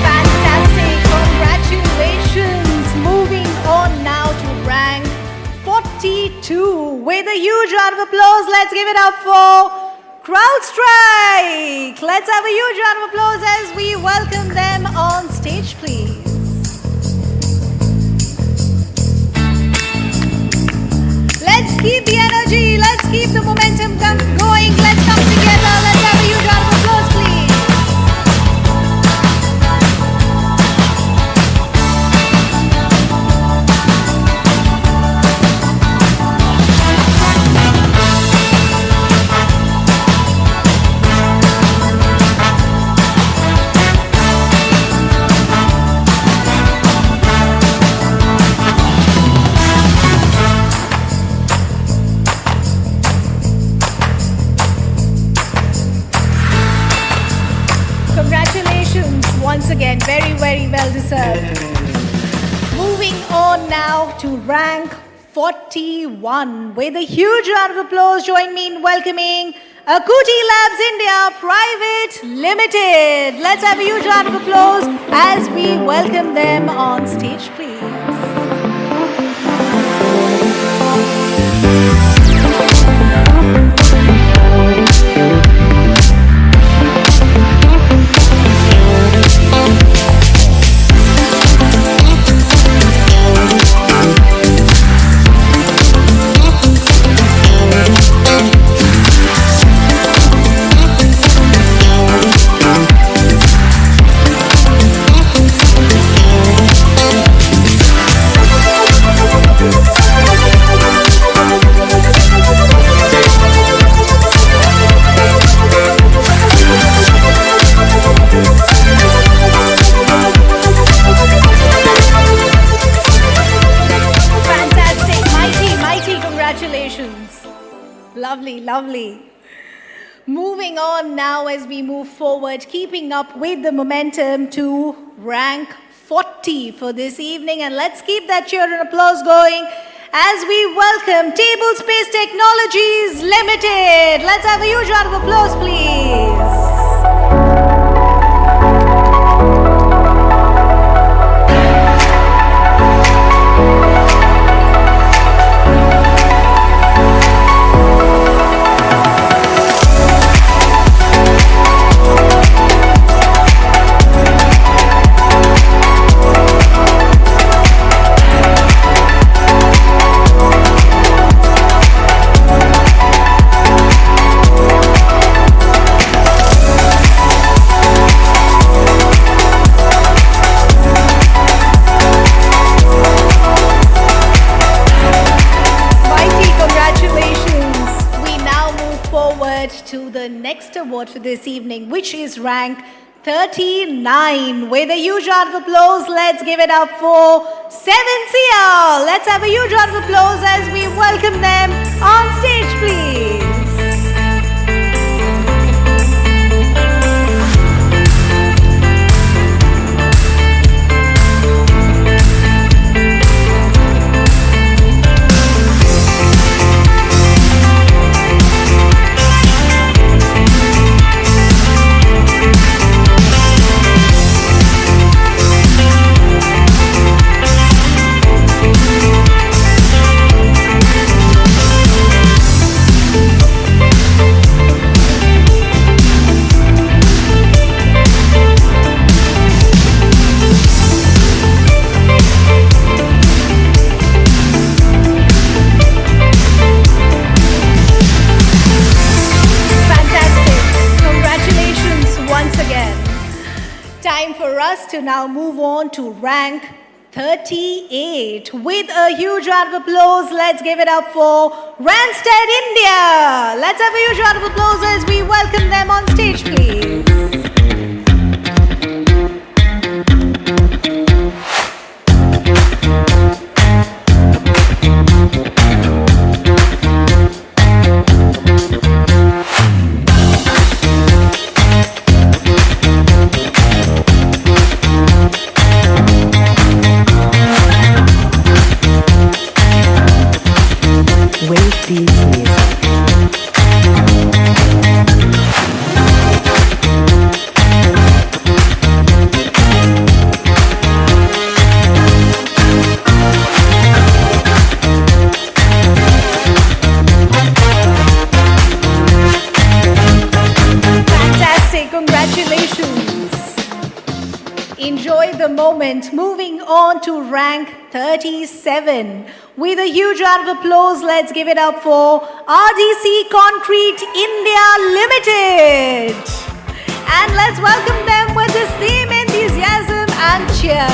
Speaker 3: Fantastic, congratulations. Moving on now to rank 42. With a huge round of applause, let's give it up for CrowdStrike. Let's have a huge round of applause as we welcome them on stage, please. Let's keep the energy, let's keep the momentum going, let's come together, let's have a huge round of applause, please. very well deserved. Moving on now to rank 41. With a huge round of applause, join me in welcoming Akuti Labs India Private Limited. Let's have a huge round of applause as we welcome them on stage, please. Lovely, lovely. Moving on now as we move forward, keeping up with the momentum to rank 40 for this evening. And let's keep that cheer and applause going as we welcome Table Space Technologies Limited. Let's have a huge round of applause, please. To the next award for this evening, which is rank 39. With a huge round of applause, let's give it up for 7CL. Let's have a huge round of applause as we welcome them on stage, please. Time for us to now move on to rank 38. With a huge round of applause, let's give it up for Randstad India. Let's have a huge round of applause as we welcome them on stage, please.
Speaker 4: Wave Beats Music.
Speaker 3: Fantastic, congratulations. Enjoy the moment. Moving on to rank 37. With a huge round of applause, let's give it up for RDC Concrete India Limited. And let's welcome them with the same enthusiasm and cheer.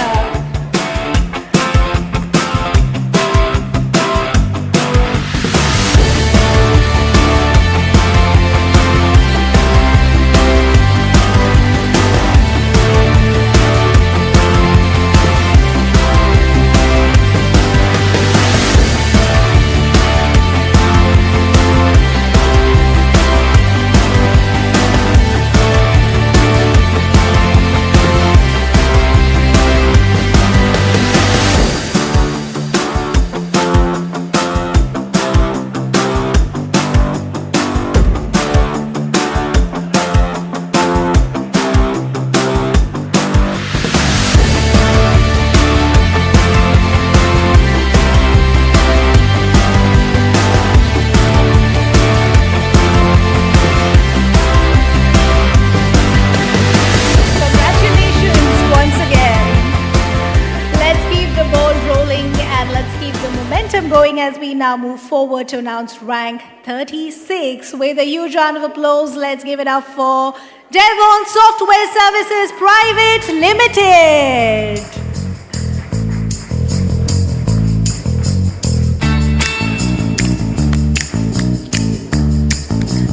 Speaker 3: momentum going as we now move forward to announce rank 36. With a huge round of applause, let's give it up for Devon Software Services Private Limited.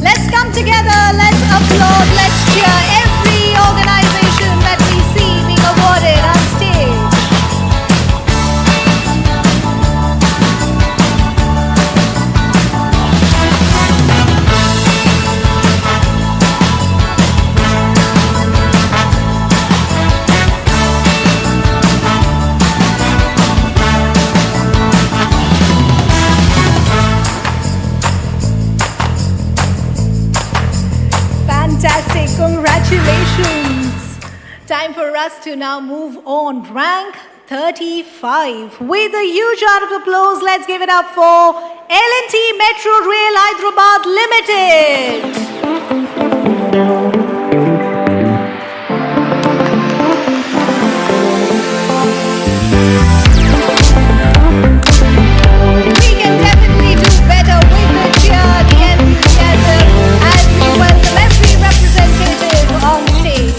Speaker 3: Let's come together, let's applaud, let's cheer every organization that we see being awarded on stage. Fantastic, congratulations. Time for us to now move on. Rank 35. With a huge round of applause, let's give it up for L&T Metro Rail Hyderabad Limited. We can definitely do better with the cheer, the enthusiasm, as we welcome every representative on stage.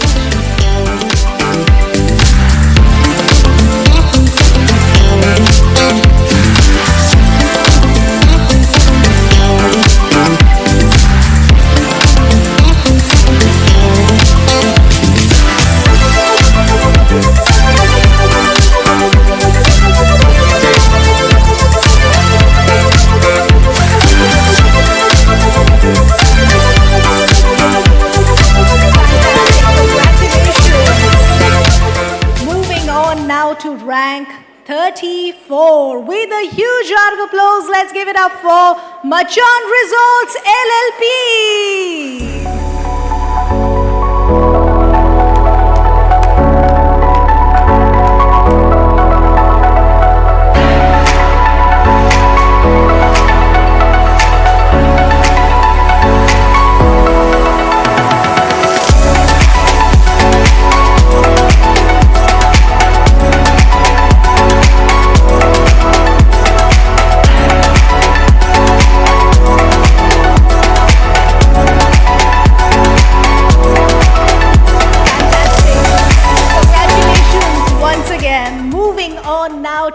Speaker 3: To rank 34. With a huge round of applause, let's give it up for Machan Resorts LLP.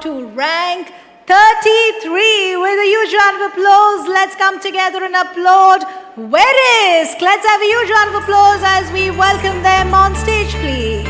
Speaker 3: To rank 33. With a huge round of applause, let's come together and applaud Verisk. Let's have a huge round of applause as we welcome them on stage, please.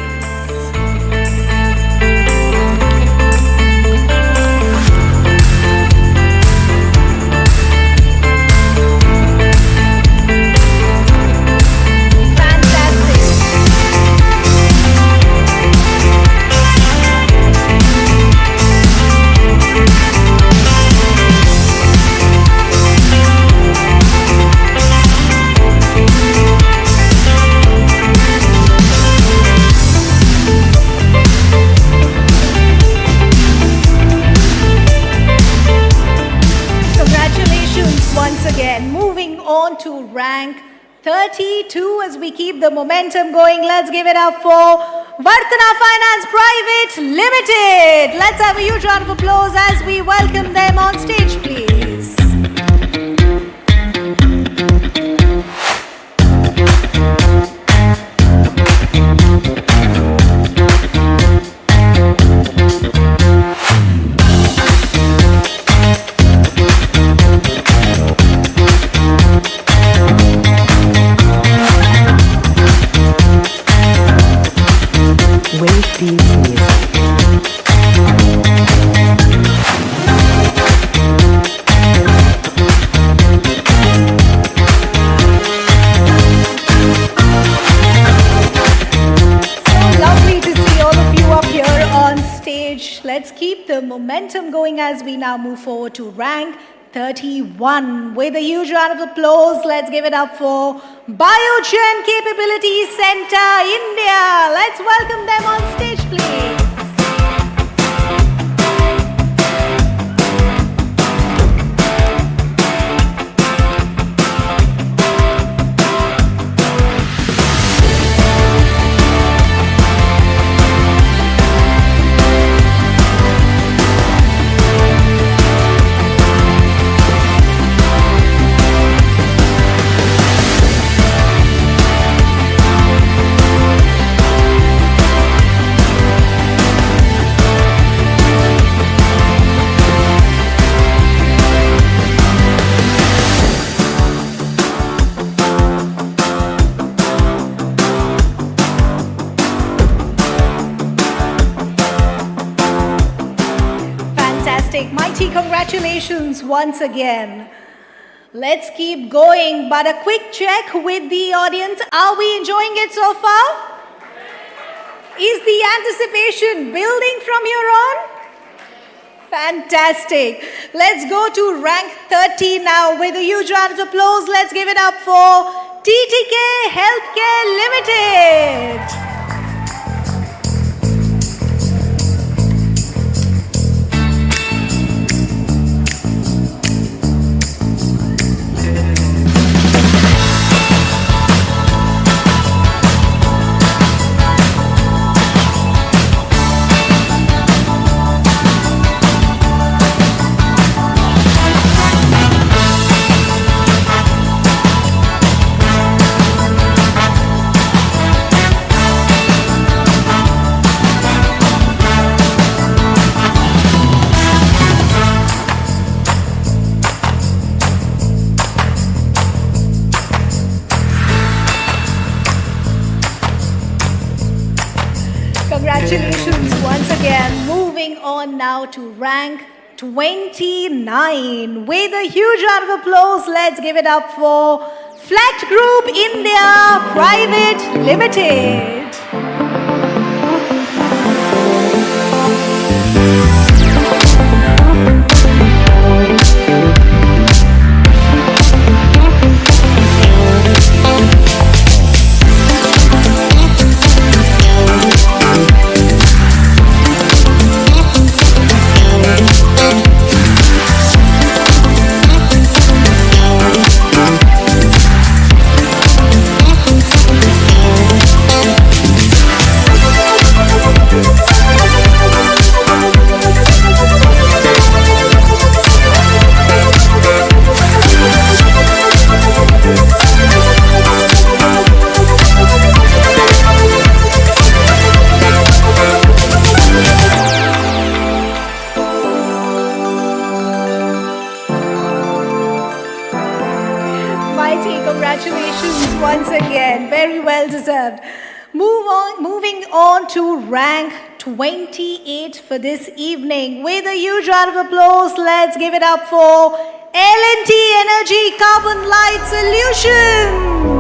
Speaker 3: Once again, moving on to rank 32 as we keep the momentum going. Let's give it up for Vartana Finance Private Limited. Let's have a huge round of applause as we welcome them on stage, please.
Speaker 4: Wave Beats Music.
Speaker 3: Let's keep the momentum going as we now move forward to rank 31. With a huge round of applause, let's give it up for Biogen Capability Center India. Let's welcome them on stage, please. Fantastic. Mighty congratulations once again. Let's keep going, but a quick check with the audience. Are we enjoying it so far? Is the anticipation building from here on? Fantastic. Let's go to rank 30 now with a huge round of applause. Let's give it up for TTK Healthcare Limited. Congratulations once again. Moving on now to rank 29. With a huge round of applause, let's give it up for Flat Group India Private Limited. Congratulations once again. Very well deserved. Moving on to rank 28 for this evening. With a huge round of applause, let's give it up for L&T Energy Carbon Light Solutions.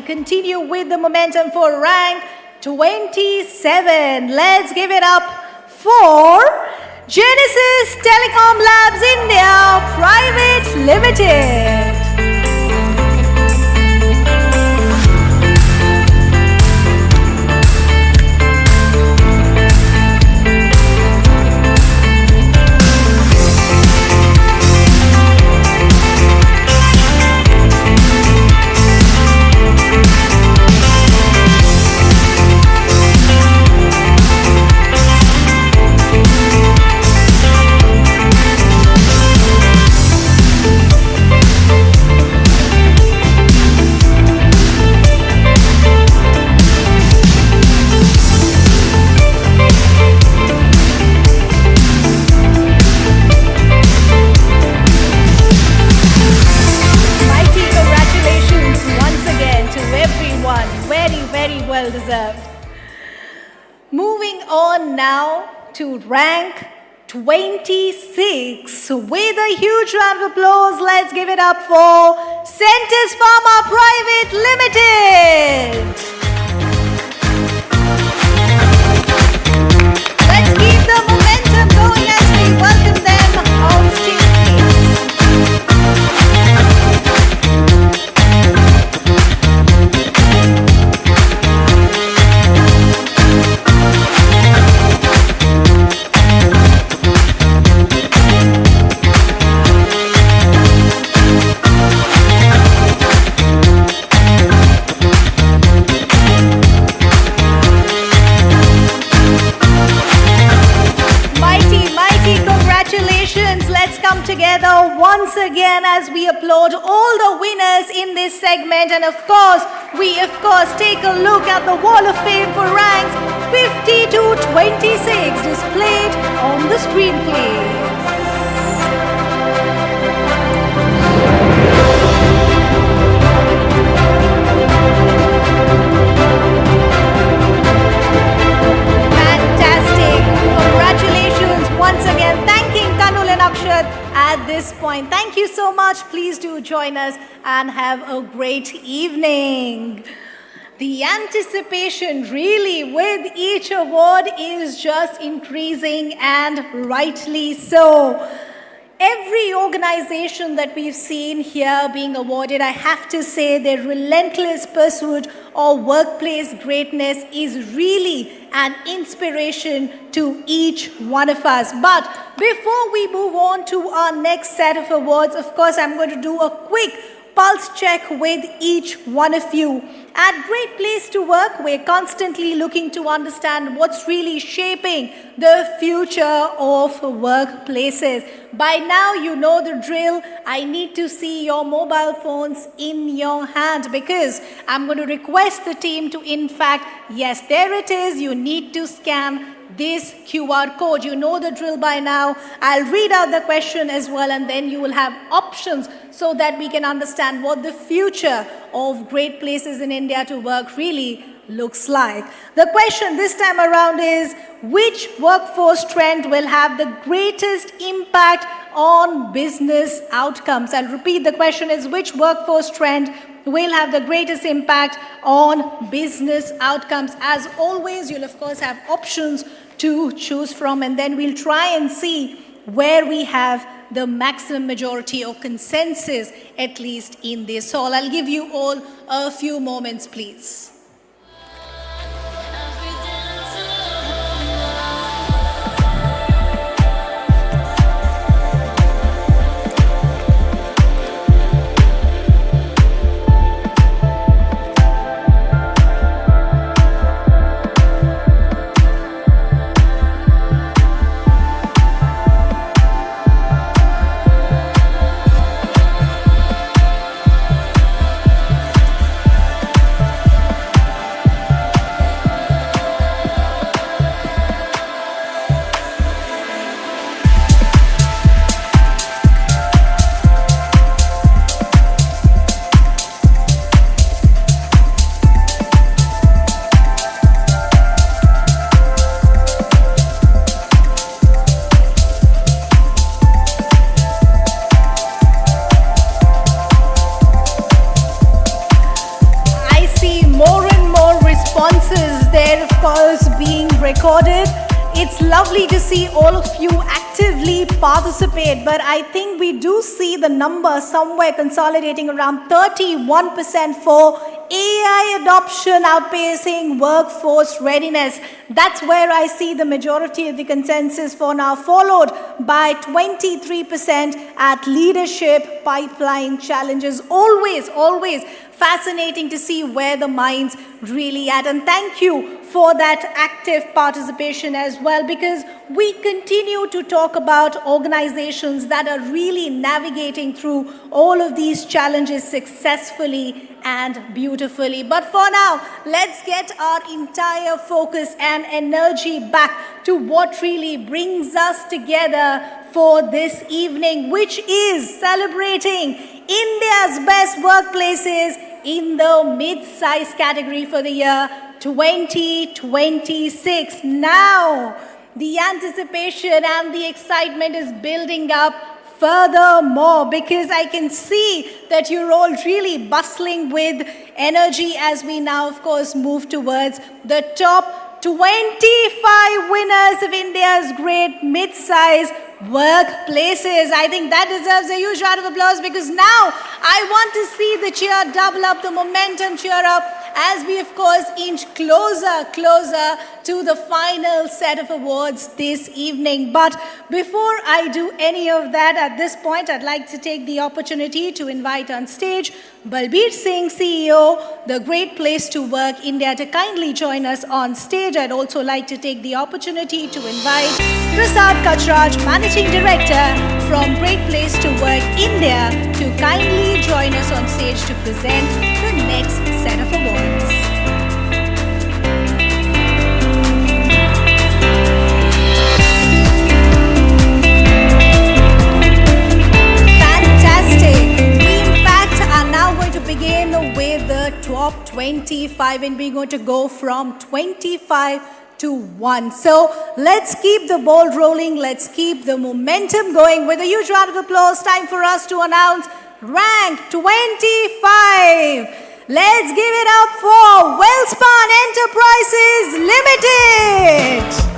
Speaker 3: Continue with the momentum for rank 27. Let's give it up for Genesis Telecom Labs India Private Limited. Well deserved. Moving on now to rank 26. With a huge round of applause, let's give it up for Centis Pharma Private Limited. Let's keep the momentum going as we welcome them on stage. let's come together once again as we applaud all the winners in this segment. And of course, we take a look at the Wall of Fame for ranks 50 to 26 displayed on the screen, please. Once again, thanking Tanul and Akshat at this point. Thank you so much. Please do join us and have a great evening. The anticipation really with each award is just increasing, and rightly so. Every organization that we've seen here being awarded, I have to say their relentless pursuit of workplace greatness is really an inspiration to each one of us. But before we move on to our next set of awards, of course, I'm going to do a quick pulse check with each one of you. At Great Place to Work, we're constantly looking to understand what's really shaping the future of workplaces. By now, you know the drill. I need to see your mobile phones in your hand because I'm going to request the team to, in fact, yes, there it is. You need to scan this QR code. You know the drill by now. I'll read out the question as well, and then you will have options so that we can understand what the future of great places in India to work really looks like. The question this time around is, which workforce trend will have the greatest impact on business outcomes? I'll repeat, the question is, which workforce trend will have the greatest impact on business outcomes? As always, you'll of course have options to choose from, and then we'll try and see where we have the maximum majority or consensus, at least in this hall. I'll give you all a few moments, please. Recorded. It's lovely to see all of you actively participate, but I think we do see the number somewhere consolidating around 31% for AI adoption outpacing workforce readiness. That's where I see the majority of the consensus for now, followed by 23% at leadership pipeline challenges. Always fascinating to see where the minds really at. And thank you for that active participation as well, because we continue to talk about organizations that are really navigating through all of these challenges successfully and beautifully. But for now, let's get our entire focus and energy back to what really brings us together for this evening, which is celebrating India's best workplaces in the mid-size category for the year 2026. Now, the anticipation and the excitement is building up furthermore, because I can see that you're all really bustling with energy as we now, of course, move towards the top 25 winners of India's great mid-size workplaces. I think that deserves a huge round of applause, because now I want to see the cheer double up, the momentum cheer up, as we, of course, inch closer to the final set of awards this evening. But before I do any of that, at this point, I'd like to take the opportunity to invite on stage Balbir Singh, CEO, The Great Place to Work India, to kindly join us on stage. I'd also like to take the opportunity to invite Prasad Kachraj, Managing Director from Great Place to Work India, to kindly join us on stage to present the next set of awards. Begin with the top 25, and we're going to go from 25 to 1. So let's keep the ball rolling, let's keep the momentum going. With a huge round of applause, time for us to announce rank 25. Let's give it up for Wellspan Enterprises Limited.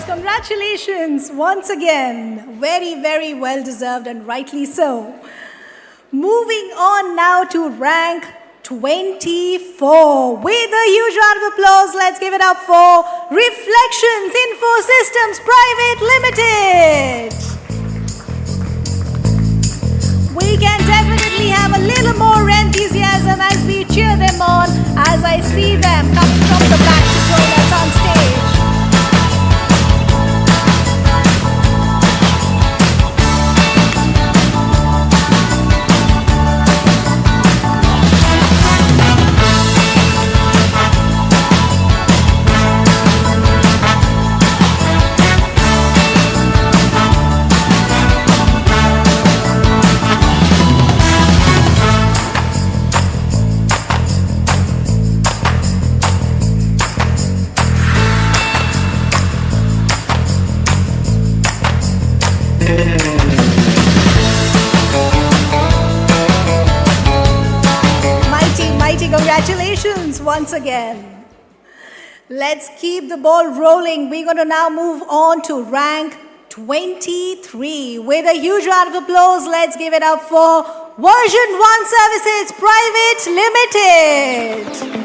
Speaker 3: Congratulations once again. Very, very well deserved, and rightly so. Moving on now to rank 24. With a huge round of applause, let's give it up for Reflections Infosystems Private Limited. We can definitely have a little more enthusiasm as we cheer them on, as I see them coming from the back to join us on stage. Congratulations once again. Let's keep the ball rolling. We're going to now move on to rank 23. With a huge round of applause, let's give it up for Version 1 Services Private Limited.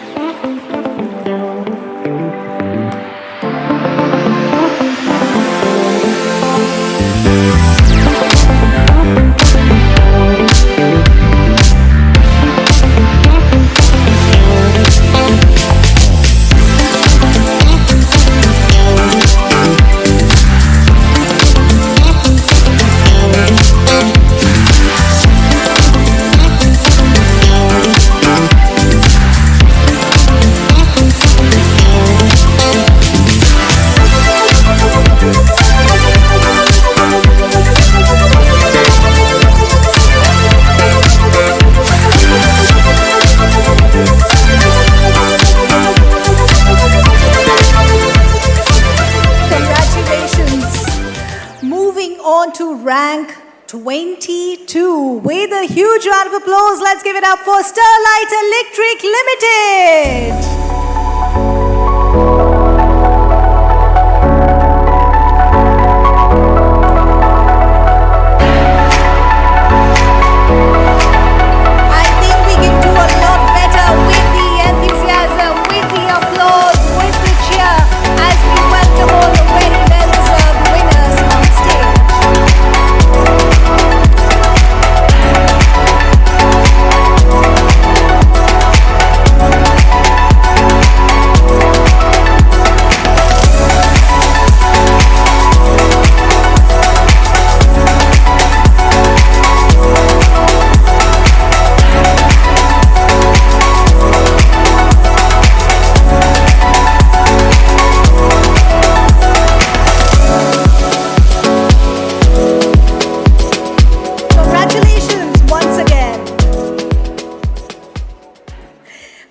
Speaker 3: Rank 22. With a huge round of applause, let's give it up for Sterlite Electric Limited.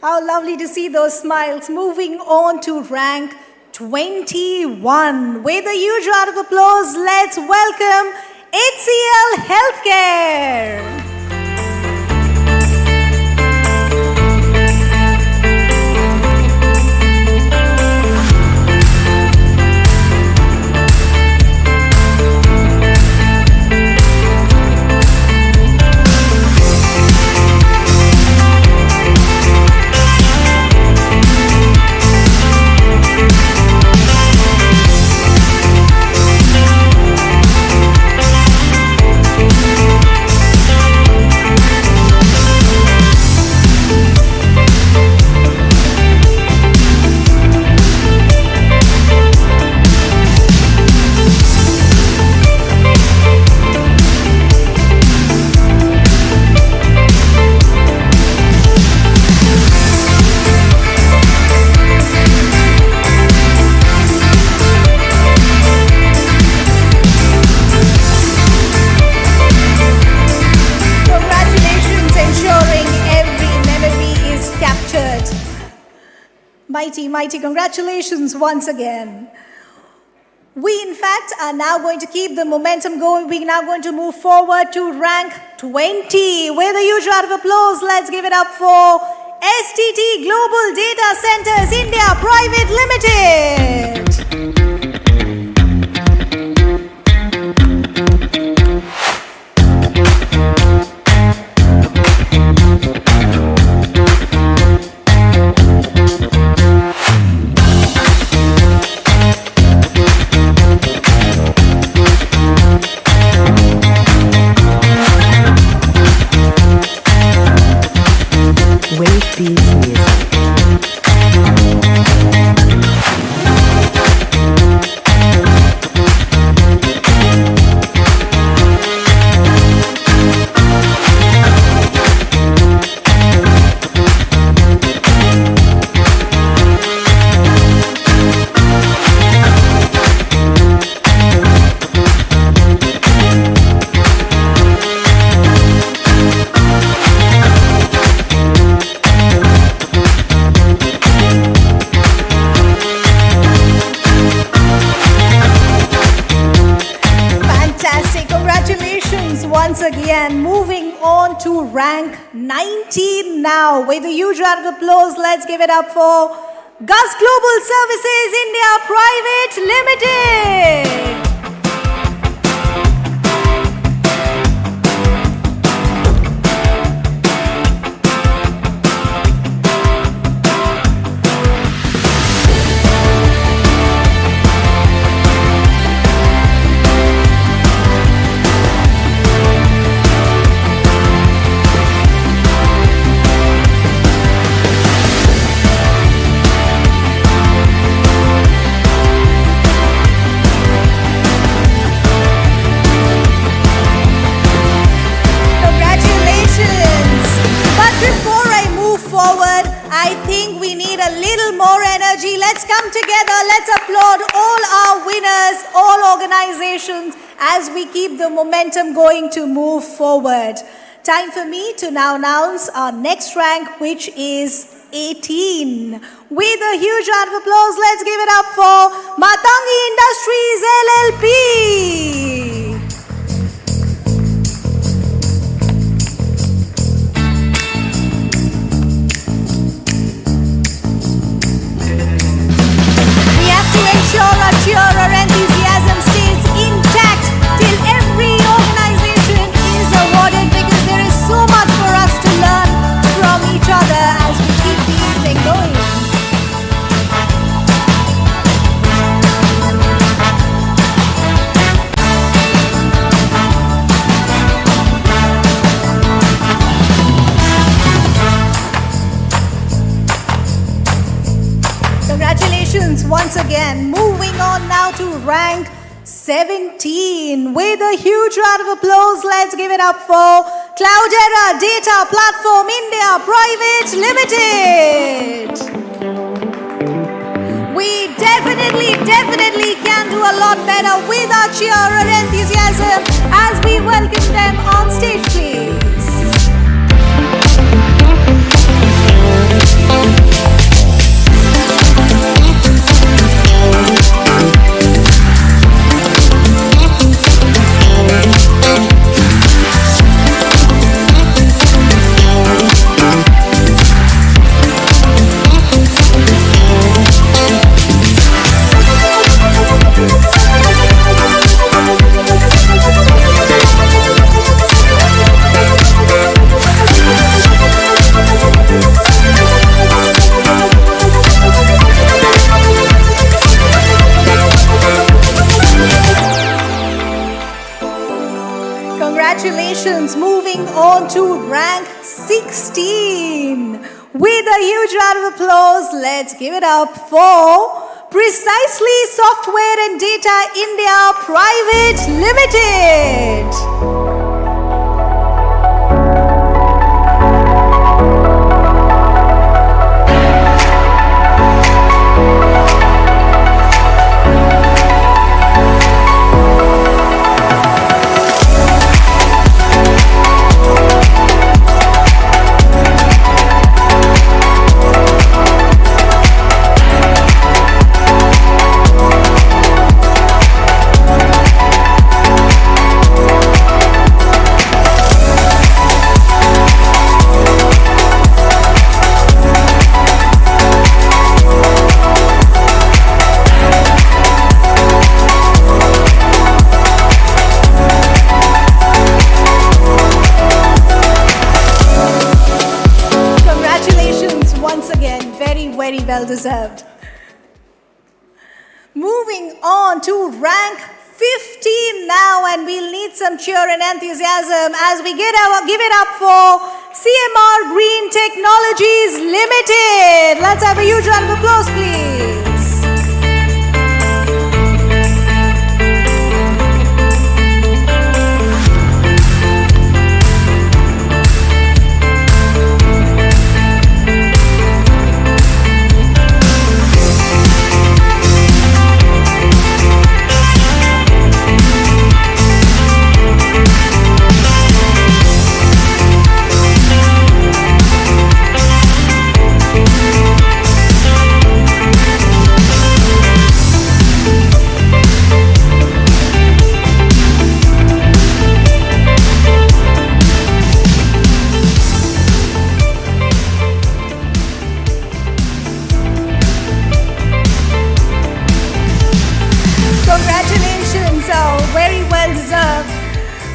Speaker 3: How lovely to see those smiles. Moving on to rank 21. With a huge round of applause, let's welcome HCL Healthcare. Mighty congratulations once again. We in fact are now going to keep the momentum going. We're now going to move forward to rank 20. With a huge round of applause, let's give it up for STT Global Data Centers India Private Limited. Once again, moving on to rank 19 now. With a huge round of applause, let's give it up for Gus Global Services India Private Limited. Let's come together, let's applaud all our winners, all organizations as we keep the momentum going to move forward. Time for me to now announce our next rank, which is 18. With a huge round of applause, let's give it up for Matangi Industries LLP. Our cheer, our enthusiasm stays intact till every organization is awarded, because there is so much for us to learn from each other as we keep the evening going. Congratulations once again. Moving on now to rank 17. With a huge round of applause, let's give it up for Cloudera Data Platform India Private Limited. We definitely can do a lot better with our cheer and enthusiasm as we welcome them on stage, please. on to rank 16. With a huge round of applause, let's give it up for Precisely Software and Data India Private Limited. Very well deserved. Moving on to rank 15 now, and we'll need some cheer and enthusiasm as we give it up for CMR Green Technologies Limited. Let's have a huge round of applause, please.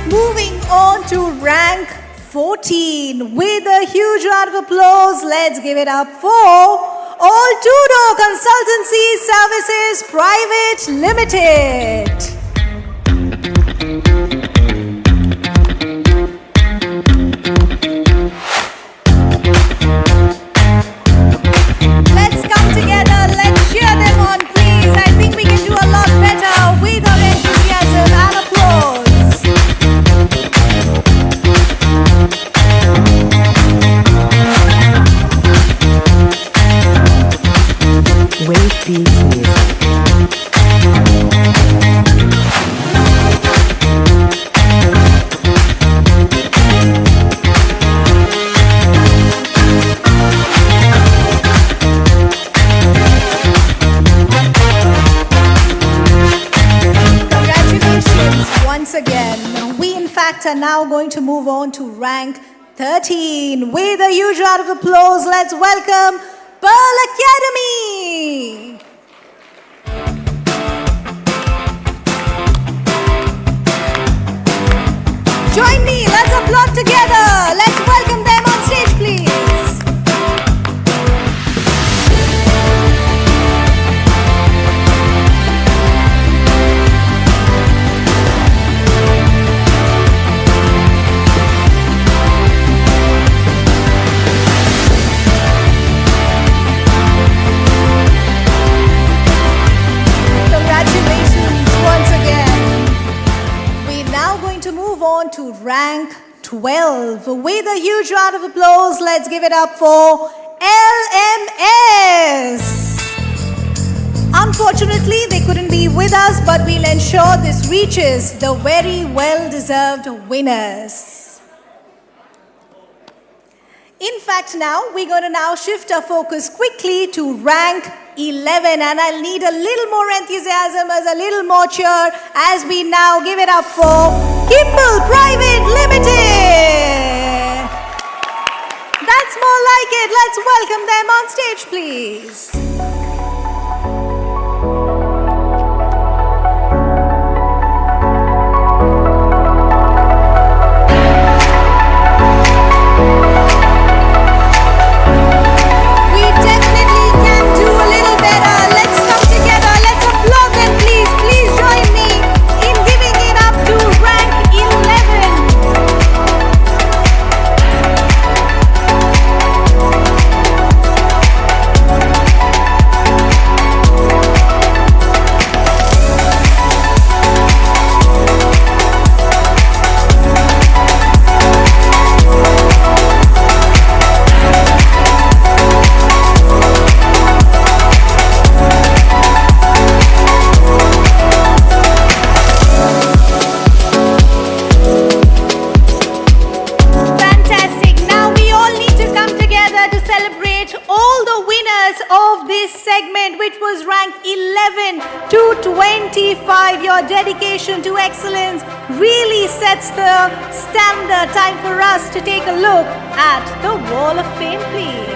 Speaker 3: Moving on to rank 14 with a huge round of applause. Let's give it up for Altudo Consultancy Services Private Limited. Let's come together. Let's cheer them on, please. I think we can do a lot better with our enthusiasm and applause.
Speaker 4: Wave Beats Music.
Speaker 3: Congratulations once again. We in fact are now going to move on to rank 13. With a huge round of applause, let's welcome Pearl Academy. Join me, let's applaud together. Let's welcome them on stage, please. To rank 12 with a huge round of applause. Let's give it up for LMS. Unfortunately, they couldn't be with us, but we'll ensure this reaches the very well-deserved winners. In fact, now we're going to now shift our focus quickly to rank 11, and I'll need a little more enthusiasm, as a little more cheer as we now give it up for Kimball Private Limited. That's more like it. Let's welcome them on stage, please. the winners of this segment, which was ranked 11 to 25. Your dedication to excellence really sets the standard. Time for us to take a look at the Wall of Fame, please.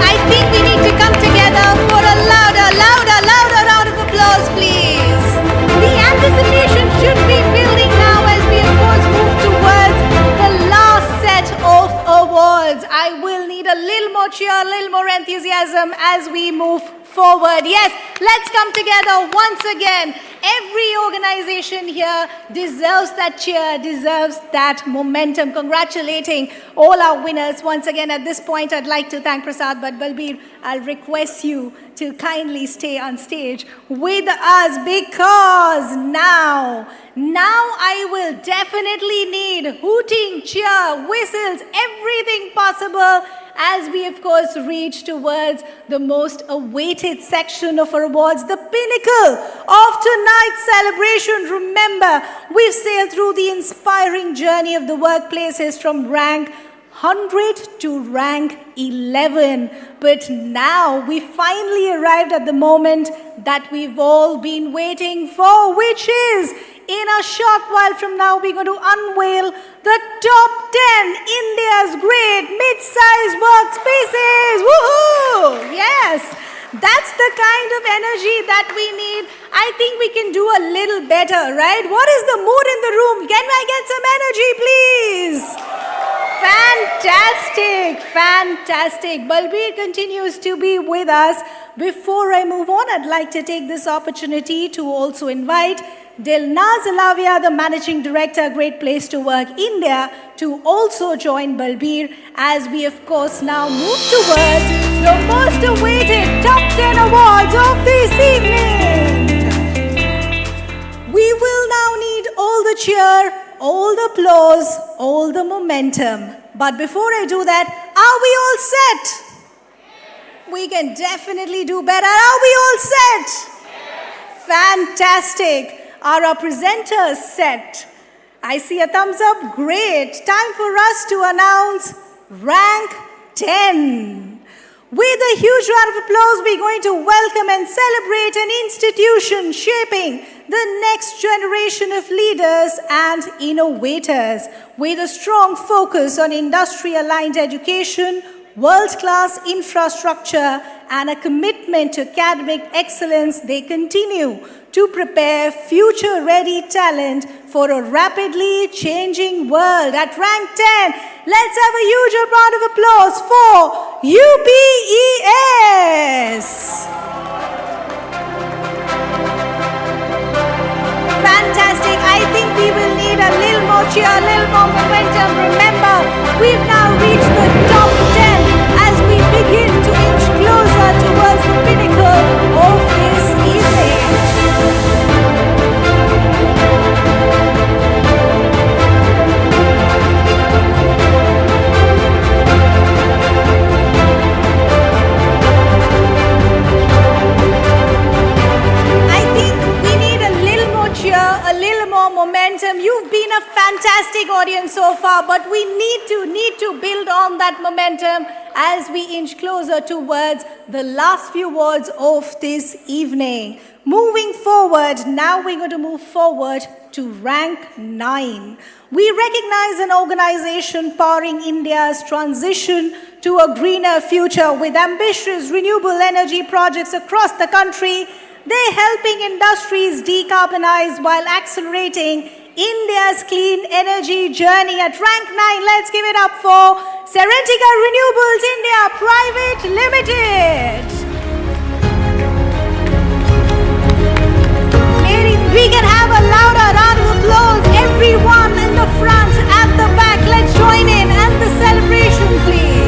Speaker 3: I think we need to come together for a louder round of applause, please. The anticipation should be building now as we, of course, move towards the last set of awards. I will need a little more cheer, a little more enthusiasm as we move forward. Yes, let's come together once again. Every organization here deserves that cheer, deserves that momentum. Congratulating all our winners. Once again, at this point, I'd like to thank Prasad, but Balbir, I'll request you to kindly stay on stage with us, because now I will definitely need hooting, cheer, whistles, everything possible as we, of course, reach towards the most awaited section of our awards, the pinnacle of tonight's celebration. Remember, we've sailed through the inspiring journey of the workplaces from rank 100 to rank 11. But now we finally arrived at the moment that we've all been waiting for, which is, in a short while from now, we're going to unveil the top 10 India's great mid-sized workspaces. Woohoo! Yes, that's the kind of energy that we need. I think we can do a little better, right? What is the mood in the room? Can I get some energy, please? Fantastic. Balbir continues to be with us. Before I move on, I'd like to take this opportunity to also invite Dilnaz Alavia, the Managing Director, Great Place to Work India, to also join Balbir as we, of course, now move towards the most awaited top 10 awards of this evening. We will now need all the cheer, all the applause, all the momentum. But before I do that, are we all set? We can definitely do better. Are we all set? Fantastic. Are our presenters set? I see a thumbs up. Great. Time for us to announce rank 10. With a huge round of applause, we're going to welcome and celebrate an institution shaping the next generation of leaders and innovators. With a strong focus on industry-aligned education, world-class infrastructure, and a commitment to academic excellence, they continue to prepare future-ready talent for a rapidly changing world. At rank 10, let's have a huge round of applause for UPES. Fantastic. I think we will need a little more cheer, a little more momentum. Remember, we've now reached the top 10 as we begin to inch closer towards the pinnacle of this evening. Momentum. You've been a fantastic audience so far, but we need to build on that momentum as we inch closer towards the last few awards of this evening. Moving forward, now we're going to move forward to rank 9. We recognize an organization powering India's transition to a greener future with ambitious renewable energy projects across the country. They're helping industries decarbonize while accelerating India's clean energy journey. At rank 9, let's give it up for Serentica Renewables India Private Limited. We can have a louder round of applause. Everyone in the front, at the back, let's join in and the celebration, please.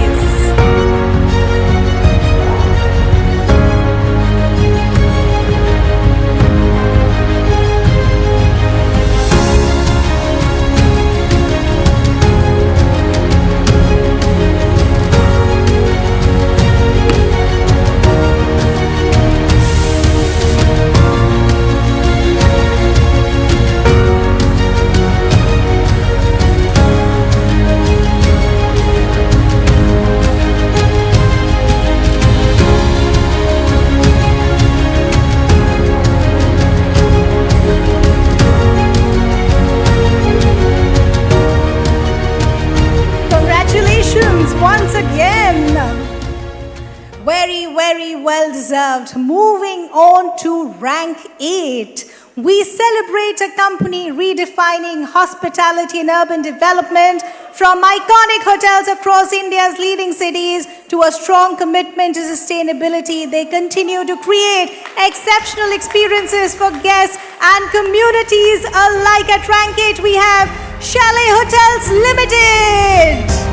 Speaker 3: deserved. Moving on to rank 8. We celebrate a company redefining hospitality and urban development from iconic hotels across India's leading cities to a strong commitment to sustainability. They continue to create exceptional experiences for guests and communities alike. At rank 8, we have Chalet Hotels Limited.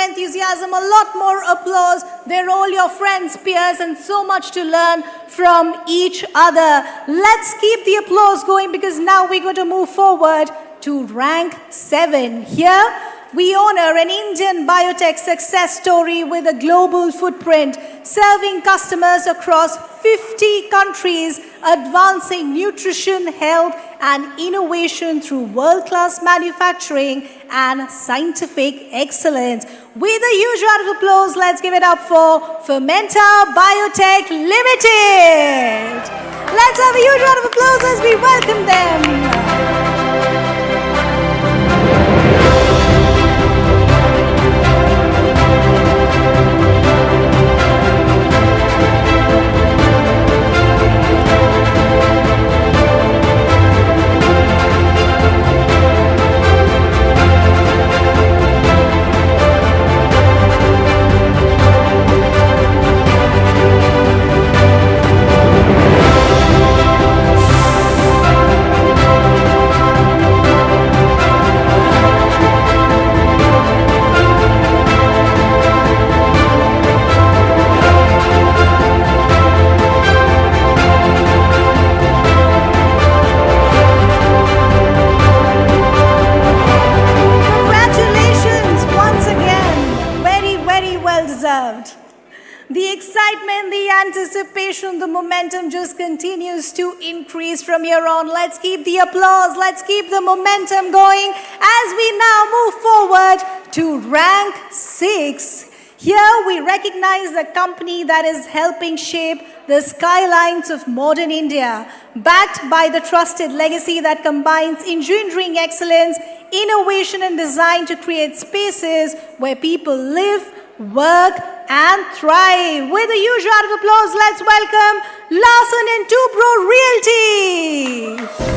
Speaker 3: Enthusiasm, a lot more applause. They're all your friends, peers, and so much to learn from each other. Let's keep the applause going because now we're going to move forward to rank 7. Here, we honor an Indian biotech success story with a global footprint, serving customers across 50 countries, advancing nutrition, health, and innovation through world-class manufacturing and scientific excellence. With a huge round of applause, let's give it up for Fermenta Biotech Limited. Let's have a huge round of applause as we welcome them. The excitement, the anticipation, the momentum just continues to increase from here on. Let's keep the applause, let's keep the momentum going as we now move forward to rank 6. Here we recognize a company that is helping shape the skylines of modern India, backed by the trusted legacy that combines engineering excellence, innovation and design to create spaces where people live, work and thrive. With a huge round of applause, let's welcome Larsen and Toubro Realty.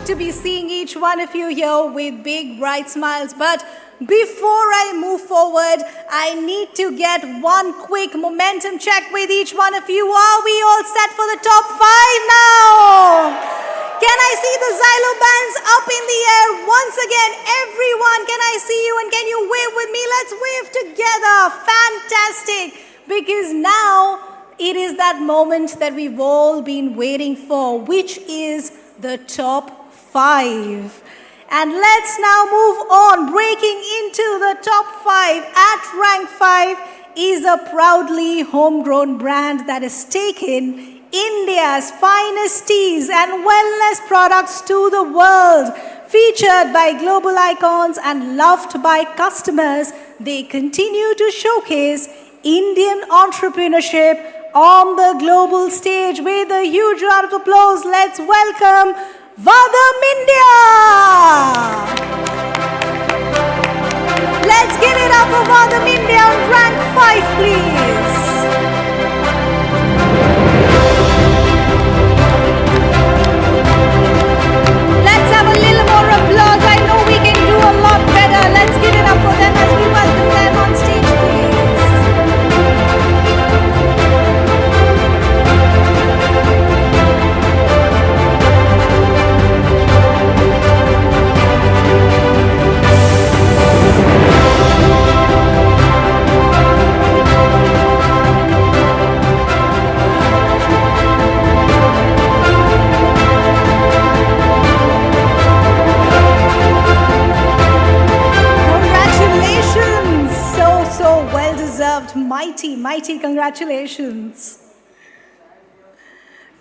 Speaker 3: To be seeing each one of you here with big bright smiles. But before I move forward, I need to get one quick momentum check with each one of you. Are we all set for the top 5 now? Can I see the Xylo bands up in the air once again? Everyone, can I see you and can you wave with me? Let's wave together. Fantastic. Because now it is that moment that we've all been waiting for, which is the top 5. And let's now move on. Breaking into the top 5 at rank 5 is a proudly homegrown brand that has taken India's finest teas and wellness products to the world. Featured by global icons and loved by customers, they continue to showcase Indian entrepreneurship on the global stage. With a huge round of applause, let's welcome Vadam India! Let's give it up for Vadam India on rank 5, please. Let's have a little more applause. I know we can do a lot better. Let's give it up for them as we welcome them on stage, please. Mighty congratulations.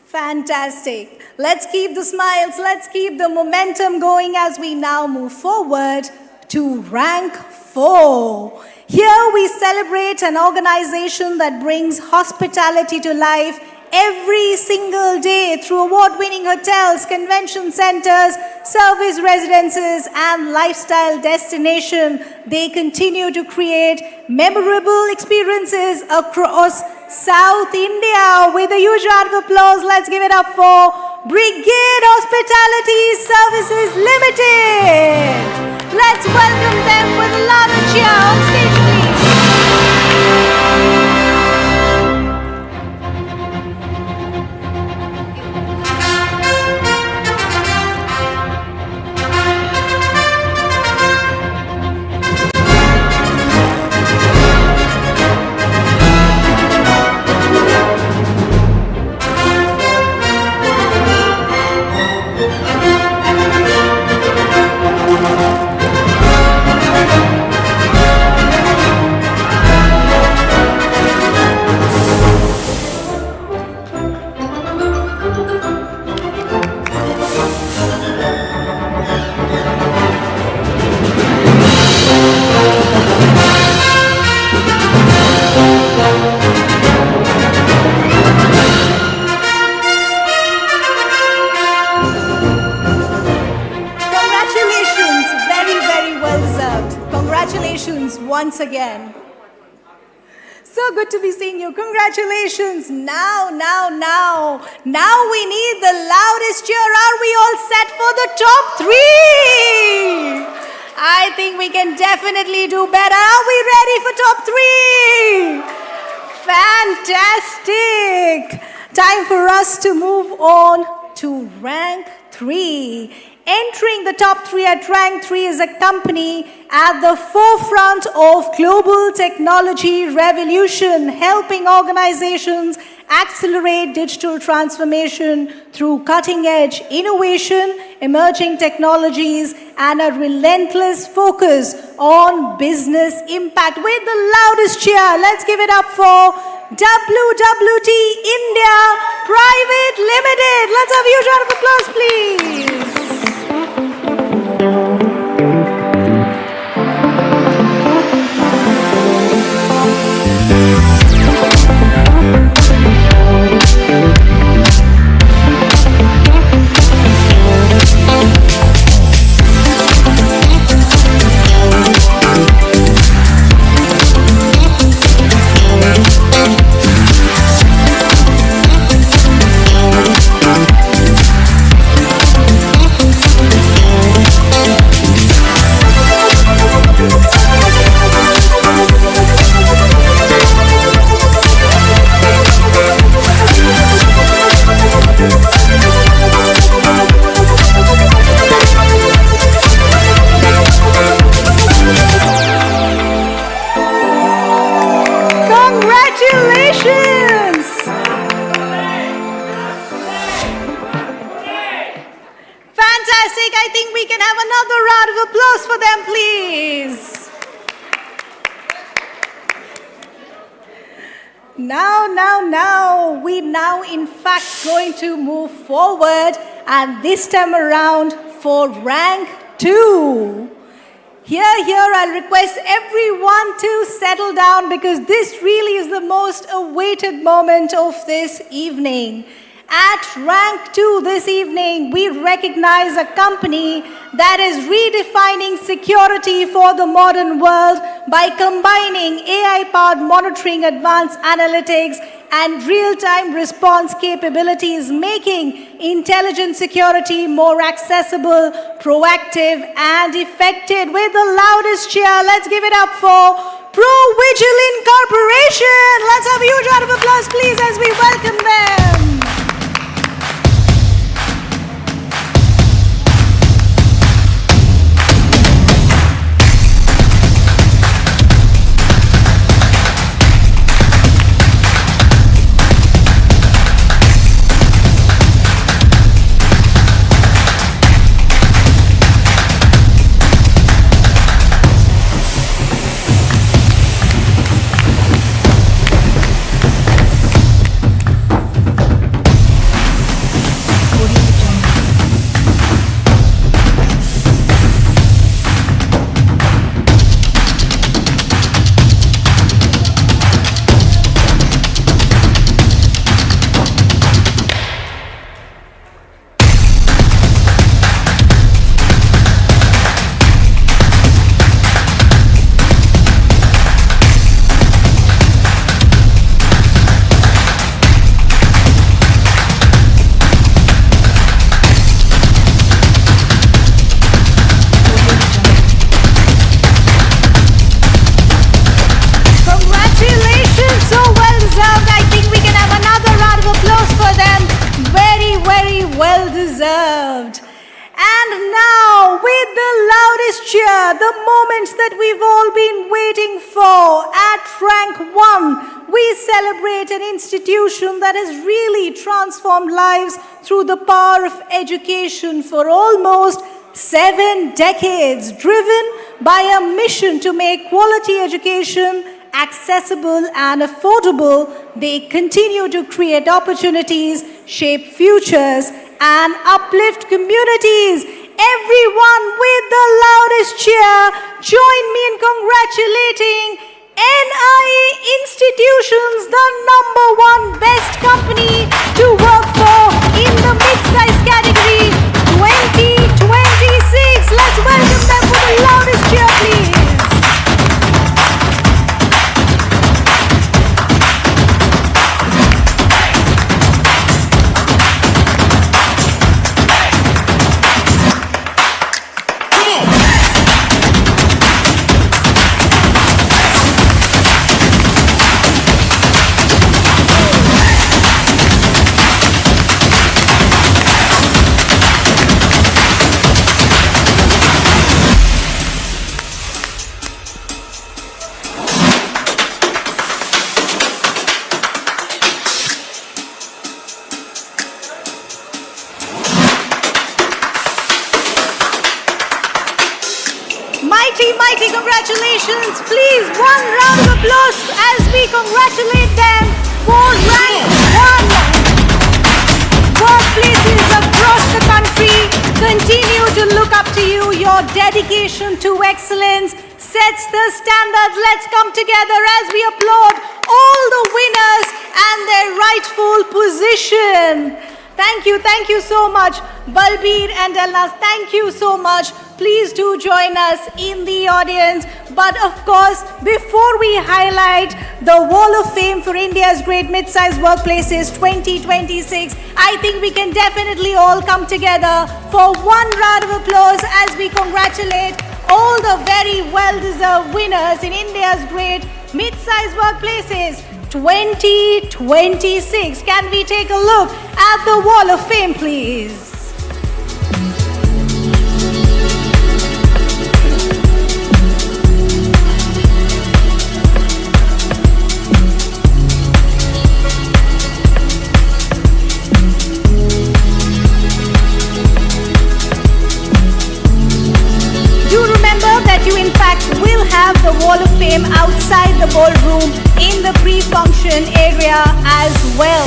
Speaker 3: Fantastic. Let's keep the smiles, let's keep the momentum going as we now move forward to rank 4. Here we celebrate an organization that brings hospitality to life every single day through award-winning hotels, convention centers, service residences, and lifestyle destination. They continue to create memorable experiences across South India. With a huge round of applause, let's give it up for Brigade Hospitality Services Limited. Let's welcome them with a louder cheer on stage, please. Once again. So good to be seeing you. Congratulations. Now we need the loudest cheer. Are we all set for the top 3? I think we can definitely do better. Are we ready for top 3? Fantastic. Time for us to move on to rank 3. Entering the top 3 at rank 3 is a company at the forefront of global technology revolution, helping organizations accelerate digital transformation through cutting-edge innovation, emerging technologies, and a relentless focus on business impact. With the loudest cheer, let's give it up for WWT India Private Limited. Let's have a huge round of applause, please. have another round of applause for them, please? Now, we now in fact going to move forward, and this time around for rank 2. Here, I'll request everyone to settle down because this really is the most awaited moment of this evening. At rank 2 this evening, we recognize a company that is redefining security for the modern world by combining AI-powered monitoring, advanced analytics, and real-time response capabilities, making intelligent security more accessible, proactive, and effective. With the loudest cheer, let's give it up for ProVigilance Corporation. Let's have a huge round of applause, please, as we welcome them. The moments that we've all been waiting for. At rank 1, we celebrate an institution that has really transformed lives through the power of education for almost 7 decades, driven by a mission to make quality education accessible and affordable. They continue to create opportunities, shape futures, and uplift communities. Everyone with the loudest cheer, join me in congratulating NIE Institutions, the #1 best company to work for in the mid-size category 2026. Let's welcome them with the loudest cheer, please. Mighty congratulations. Please, one round of applause as we congratulate them for rank 1. Workplaces across the country continue to look up to you. Your dedication to excellence sets the standards. Let's come together as we applaud all the winners and their rightful position. Thank you so much, Balbir and Elnaz. Thank you so much. Please do join us in the audience. But of course, before we highlight the Wall of Fame for India's Great Mid-Sized Workplaces 2026, I think we can definitely all come together for one round of applause as we congratulate all the very well-deserved winners in India's Great Mid-Sized Workplaces 2026. Can we take a look at the Wall of Fame, please? the ballroom, in the pre-function area as well.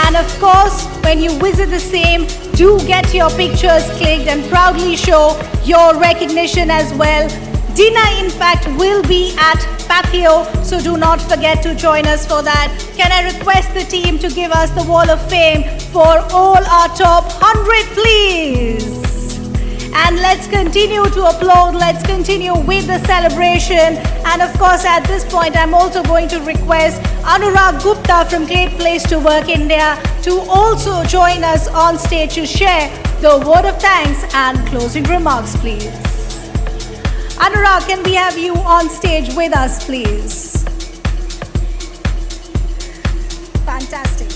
Speaker 3: And of course, when you visit the same, do get your pictures clicked and proudly show your recognition as well. Dinner, in fact, will be at Patio, so do not forget to join us for that. Can I request the team to give us the Wall of Fame for all our top 100, please? And let's continue to applaud, let's continue with the celebration. And of course, at this point, I'm also going to request Anurag Gupta from Great Place to Work India to also join us on stage to share the word of thanks and closing remarks, please. Anurag, can we have you on stage with us, please? Fantastic.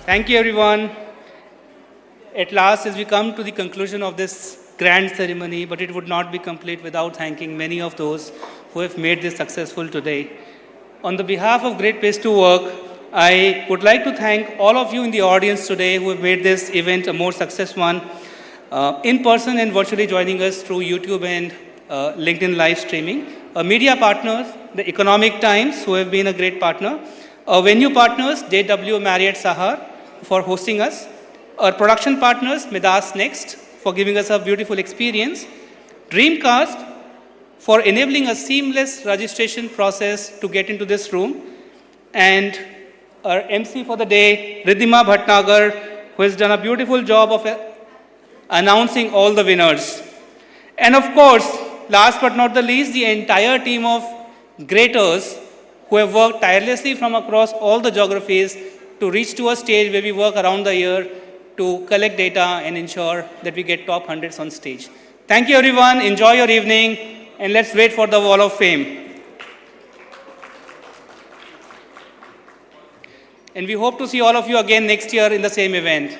Speaker 5: Thank you, everyone. At last, as we come to the conclusion of this grand ceremony, but it would not be complete without thanking many of those who have made this successful today. On the behalf of Great Place to Work, I would like to thank all of you in the audience today who have made this event a more successful one, in person and virtually joining us through YouTube and LinkedIn live streaming. Media partners, the Economic Times, who have been a great partner. Venue partners, JW Marriott Sahar, for hosting us. Our production partners, Midas Next, for giving us a beautiful experience. Dreamcast, for enabling a seamless registration process to get into this room. And our MC for the day, Riddhima Bhatnagar, who has done a beautiful job of announcing all the winners. And of course, last but not the least, the entire team of Greaters who have worked tirelessly from across all the geographies to reach to a stage where we work around the year to collect data and ensure that we get top 100s on stage. Thank you, everyone. Enjoy your evening, and let's wait for the Wall of Fame. And we hope to see all of you again next year in the same event.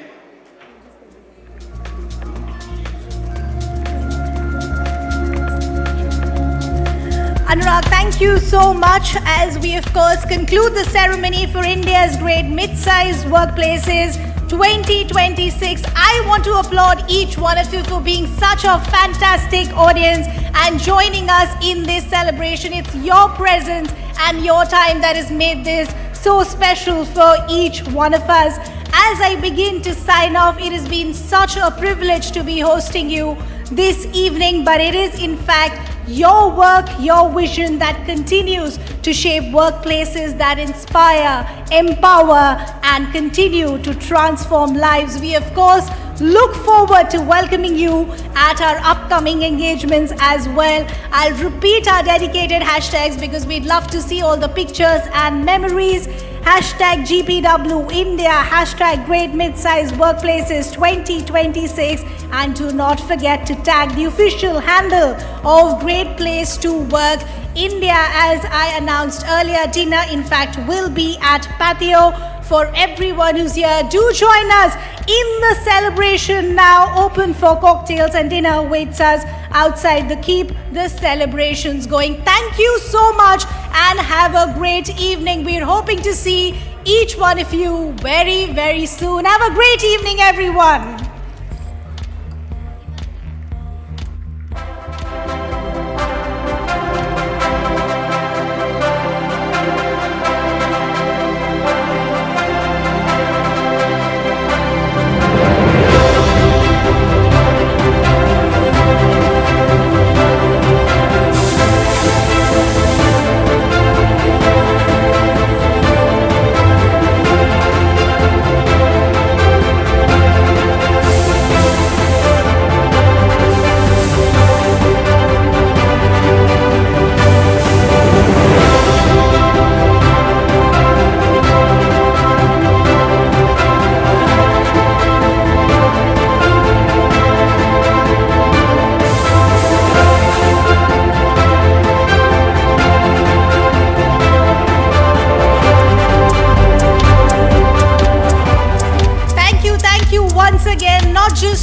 Speaker 3: Anurag, thank you so much as we, of course, conclude the ceremony for India's Great Mid-Sized Workplaces 2026. I want to applaud each one of you for being such a fantastic audience and joining us in this celebration. It's your presence and your time that has made this so special for each one of us. As I begin to sign off, it has been such a privilege to be hosting you this evening, but it is in fact your work, your vision that continues to shape workplaces that inspire, empower, and continue to transform lives. We, of course, look forward to welcoming you at our upcoming engagements as well. I'll repeat our dedicated hashtags because we'd love to see all the pictures and memories. Hashtag GPW India, hashtag Great Mid-Sized Workplaces 2026, and do not forget to tag the official handle of Great Place to Work India. As I announced earlier, dinner in fact will be at Patio. For everyone who's here, do join us in the celebration now, open for cocktails, and dinner awaits us outside the keep. The celebration's going. Thank you so much and have a great evening. We're hoping to see each one of you very, very soon. Have a great evening, everyone.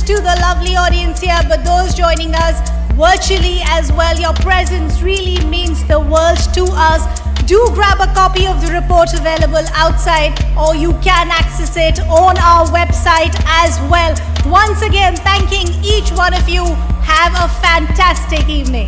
Speaker 3: To the lovely audience here, but those joining us virtually as well. Your presence really means the world to us. do grab a copy of the report available outside, or you can access it on our website as well. Once again, thanking each one of you. Have a fantastic evening.